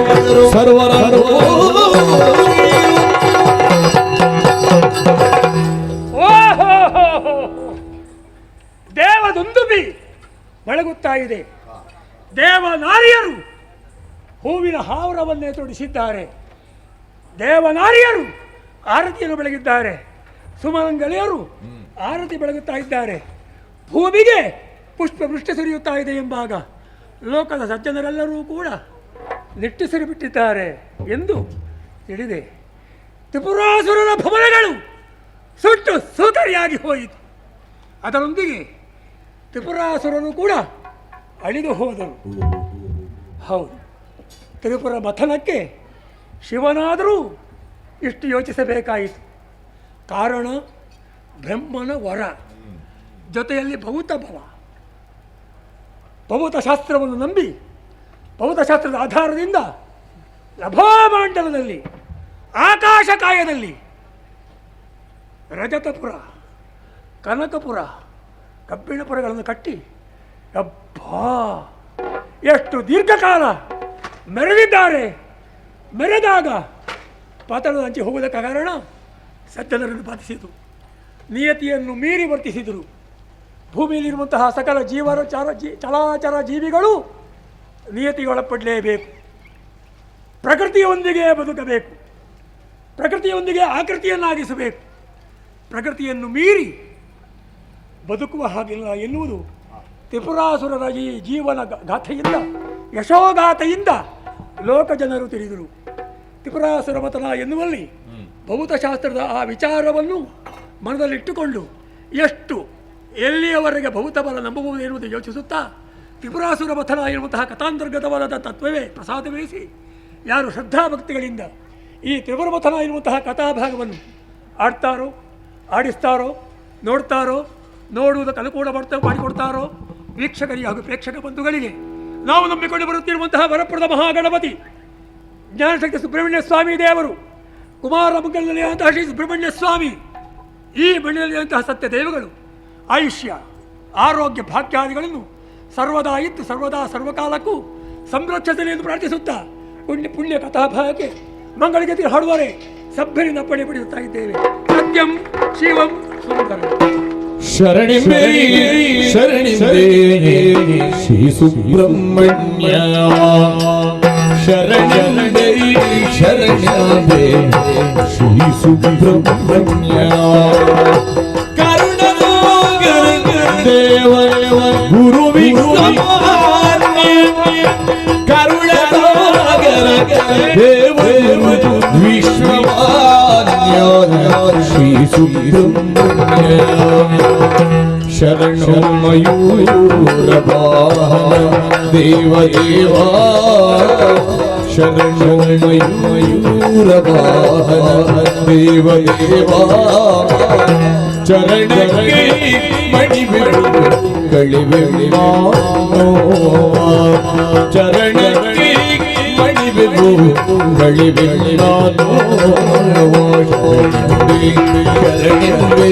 D: ಸರ್ವರ
F: ದೇವದೊಂದುಬಿ ಬೆಳಗುತ್ತಾ ಇದೆ. ದೇವನಾರಿಯರು ಹೂವಿನ ಹಾವರವನ್ನೇ ತೊಡಿಸಿದ್ದಾರೆ. ದೇವನಾರಿಯರು ಆರತಿಯನ್ನು ಬೆಳಗಿದ್ದಾರೆ. ಸುಮಂಗಲಿಯರು ಆರತಿ ಬೆಳಗುತ್ತಾ ಇದ್ದಾರೆ. ಭೂಮಿಗೆ ಪುಷ್ಪ ವೃಷ್ಟಿ ಸುರಿಯುತ್ತಾ ಇದೆ ಎಂಬಾಗ ಲೋಕದ ಸಜ್ಜನರೆಲ್ಲರೂ ಕೂಡ ನಿಟ್ಟುಸಿರು ಬಿಟ್ಟಿದ್ದಾರೆ ಎಂದು ತಿಳಿದೆ. ತ್ರಿಪುರಾಸುರನ ಭವನಗಳು ಸುಟ್ಟು ಸೂತರಿಯಾಗಿ ಹೋಯಿತು. ಅದರೊಂದಿಗೆ ತ್ರಿಪುರಾಸುರನು ಕೂಡ ಅಳಿದು ಹೋದರು. ಹೌದು, ತ್ರಿಪುರ ಮಥನಕ್ಕೆ ಶಿವನಾದರೂ ಇಷ್ಟು ಯೋಚಿಸಬೇಕಾಯಿತು. ಕಾರಣ ಬ್ರಹ್ಮನ ವರ, ಜೊತೆಯಲ್ಲಿ ಭೌತ ಬಲ. ಭೌತಶಾಸ್ತ್ರವನ್ನು ನಂಬಿ ಭೌತಶಾಸ್ತ್ರದ ಆಧಾರದಿಂದ ನಭೋಮಂಡಲದಲ್ಲಿ ಆಕಾಶಕಾಯದಲ್ಲಿ ರಜತಪುರ, ಕನಕಪುರ, ಕಬ್ಬಿಣಪುರಗಳನ್ನು ಕಟ್ಟಿ ಅಬ್ಬಾ ಎಷ್ಟು ದೀರ್ಘಕಾಲ ಮೆರೆದಿದ್ದಾರೆ. ಮೆರೆದಾಗ ಪಾತಾಳದ ಅಂಚೆ ಹೋಗುವುದಕ್ಕೆ ಕಾರಣ ಸಜ್ಜನರನ್ನು ಬಾಧಿಸಿದರು, ನಿಯತಿಯನ್ನು ಮೀರಿ ವರ್ತಿಸಿದರು. ಭೂಮಿಯಲ್ಲಿರುವಂತಹ ಸಕಲ ಚರಾಚರ ಜೀವಿಗಳು ನಿಯತಿಗೊಳಪಡಲೇಬೇಕು, ಪ್ರಕೃತಿಯೊಂದಿಗೆ ಬದುಕಬೇಕು, ಪ್ರಕೃತಿಯೊಂದಿಗೆ ಆಕೃತಿಯನ್ನಾಗಿಸಬೇಕು. ಪ್ರಕೃತಿಯನ್ನು ಮೀರಿ ಬದುಕುವ ಹಾಗಿಲ್ಲ ಎನ್ನುವುದು ತ್ರಿಪುರಾಸುರರ ಈ ಜೀವನ ಗಾಥೆಯಿಂದ, ಯಶೋಗಾಥೆಯಿಂದ ಲೋಕ ಜನರು ತಿಳಿದರು. ತ್ರಿಪುರಾಸುರ ಮತನ ಎನ್ನುವಲ್ಲಿ ಭೌತಶಾಸ್ತ್ರದ ಆ ವಿಚಾರವನ್ನು ಮನದಲ್ಲಿಟ್ಟುಕೊಂಡು ಎಷ್ಟು ಎಲ್ಲಿಯವರೆಗೆ ಭೌತಬಲ ನಂಬಬಹುದು ಎನ್ನುವುದು ಯೋಚಿಸುತ್ತಾ ತ್ರಿಪುರಾಸುರ ಮಥನ ಎನ್ನುವಂತಹ ಕಥಾಂತರ್ಗತವಾದ ತತ್ವವೇ ಪ್ರಸಾದವೇಸಿ ಯಾರು ಶ್ರದ್ಧಾಭಕ್ತಿಗಳಿಂದ ಈ ತ್ರಿಪುರ ಮಥನ ಎನ್ನುವಂತಹ ಕಥಾಭಾಗವನ್ನು ಆಡ್ತಾರೋ, ಆಡಿಸ್ತಾರೋ, ನೋಡ್ತಾರೋ, ನೋಡುವುದಕ್ಕೆ ಅನುಕೂಲ ಮಾಡಿಕೊಡ್ತಾರೋ ವೀಕ್ಷಕರಿಗೆ ಹಾಗೂ ಪ್ರೇಕ್ಷಕ ಬಂಧುಗಳಿಗೆ ನಾವು ನಂಬಿಕೊಂಡು ಬರುತ್ತಿರುವಂತಹ ವರಪ್ರದ ಮಹಾಗಣಪತಿ ಜ್ಞಾನಶಕ್ತಿ ಸುಬ್ರಹ್ಮಣ್ಯ ಸ್ವಾಮಿ ದೇವರು, ಕುಮಾರ ಮಂಗಲದಲ್ಲಿರುವಂತಹ ಶ್ರೀ ಸುಬ್ರಹ್ಮಣ್ಯ ಸ್ವಾಮಿ, ಈ ಮಣ್ಣಿನಲ್ಲಿರುವಂತಹ ಸತ್ಯ ದೇವಗಳು ಆಯುಷ್ಯ, ಆರೋಗ್ಯ, ಭಾಗ್ಯಾದಿಗಳನ್ನು ಸರ್ವದಾ ಇತ್ತು ಸರ್ವದಾ ಸರ್ವಕಾಲಕ್ಕೂ ಸಂರಕ್ಷಿಸಲಿ ಎಂದು ಪ್ರಾರ್ಥಿಸುತ್ತಾ ಪುಣ್ಯ ಕಥಾಭಾಗಕ್ಕೆ ಮಂಗಳಿಗೆ ಹಾಡುವರೆ ಸಭ್ಯರಿಂದ ಪಡೆಯುತ್ತಾ ಇದ್ದೇವೆ. ಸತ್ಯಂ ಶಿವಂ ಸುಂದರಂ.
D: ಶರಣಿಂಬೆ ಶರಣಿಂಬೆ ಶ್ರೀ ಸುಬ್ರಹ್ಮಣ್ಯ, ಶರಣಿಂಬೆ ಶರಣಿಂಬೆ ಶ್ರೀ ಸುಬ್ರಹ್ಮಣ್ಯ. ಕರುಣಾಗರ ದೇವ ಗುರು ವಿಶ್ವಮಾನ್ಯ, ಕರುಣಾಗರ ದೇವ ವಿಶ್ವಮಾನ್ಯ ಶ್ರೀ ಸುಬ್ರಹ್ಮಣ್ಯ. ಶರಣೋ ಮಯೂರವಾಹನ ದೇವದೇವಾ, ಶರಣೋ ಮಯೂರವಾಹನ ದೇವದೇವಾ. ಚರಣಕ್ಕೆ ಮಣಿಬೆಳು ಕಳಿವೆಳಿಮೋ, ಚರಣಕ್ಕೆ ಮಣಿಬೆಳು ಕಳಿವೆಳಿಮಾನೋ. ಶರಣೆಂಬೆ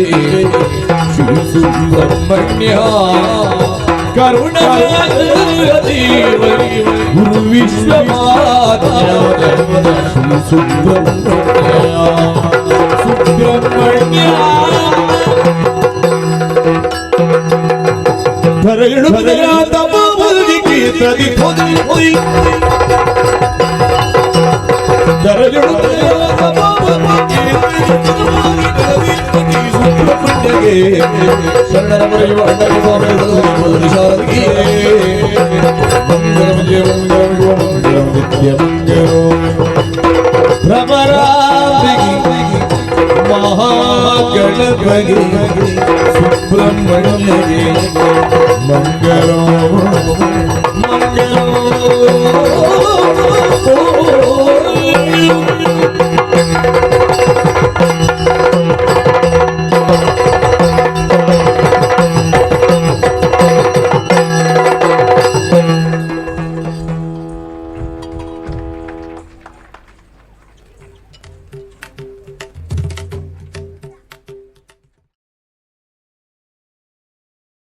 D: ಶ್ರೀ ಸುಬ್ರಹ್ಮಣ್ಯ, ಕರುಣಾಗರ ದೇವ ಗುರು ವಿಶ್ವಮಾನ್ಯ ಶ್ರೀ ಸುಬ್ರಹ್ಮಣ್ಯ. ಸುಬ್ರಹ್ಮಣ್ಯ ಧರಗಳು ತಮೋದಿಗೆ ಪ್ರತಿ ಹೊದಿ ಧರಗಳು ಸುಬ್ರಹ್ಮಣ್ಯಗೆ ಶರಣರ ಮರೆಯುವ ಅಣ್ಣಗೆ ಶಾರದಿಗೆ ಮಂಗಲಂ ಜಯ ಮಂಗಲಂ ಮಂಗಲಂ ನಿತ್ಯ ಮಂಗಲಂ. ಭ್ರಮರಾಂಬಿಗೆ ಮಹಾಗಣಪತಿ ಸುಬ್ರಹ್ಮಣ್ಯಗೆ ಮಂಗಲಂ ಮಂಗಲಂ.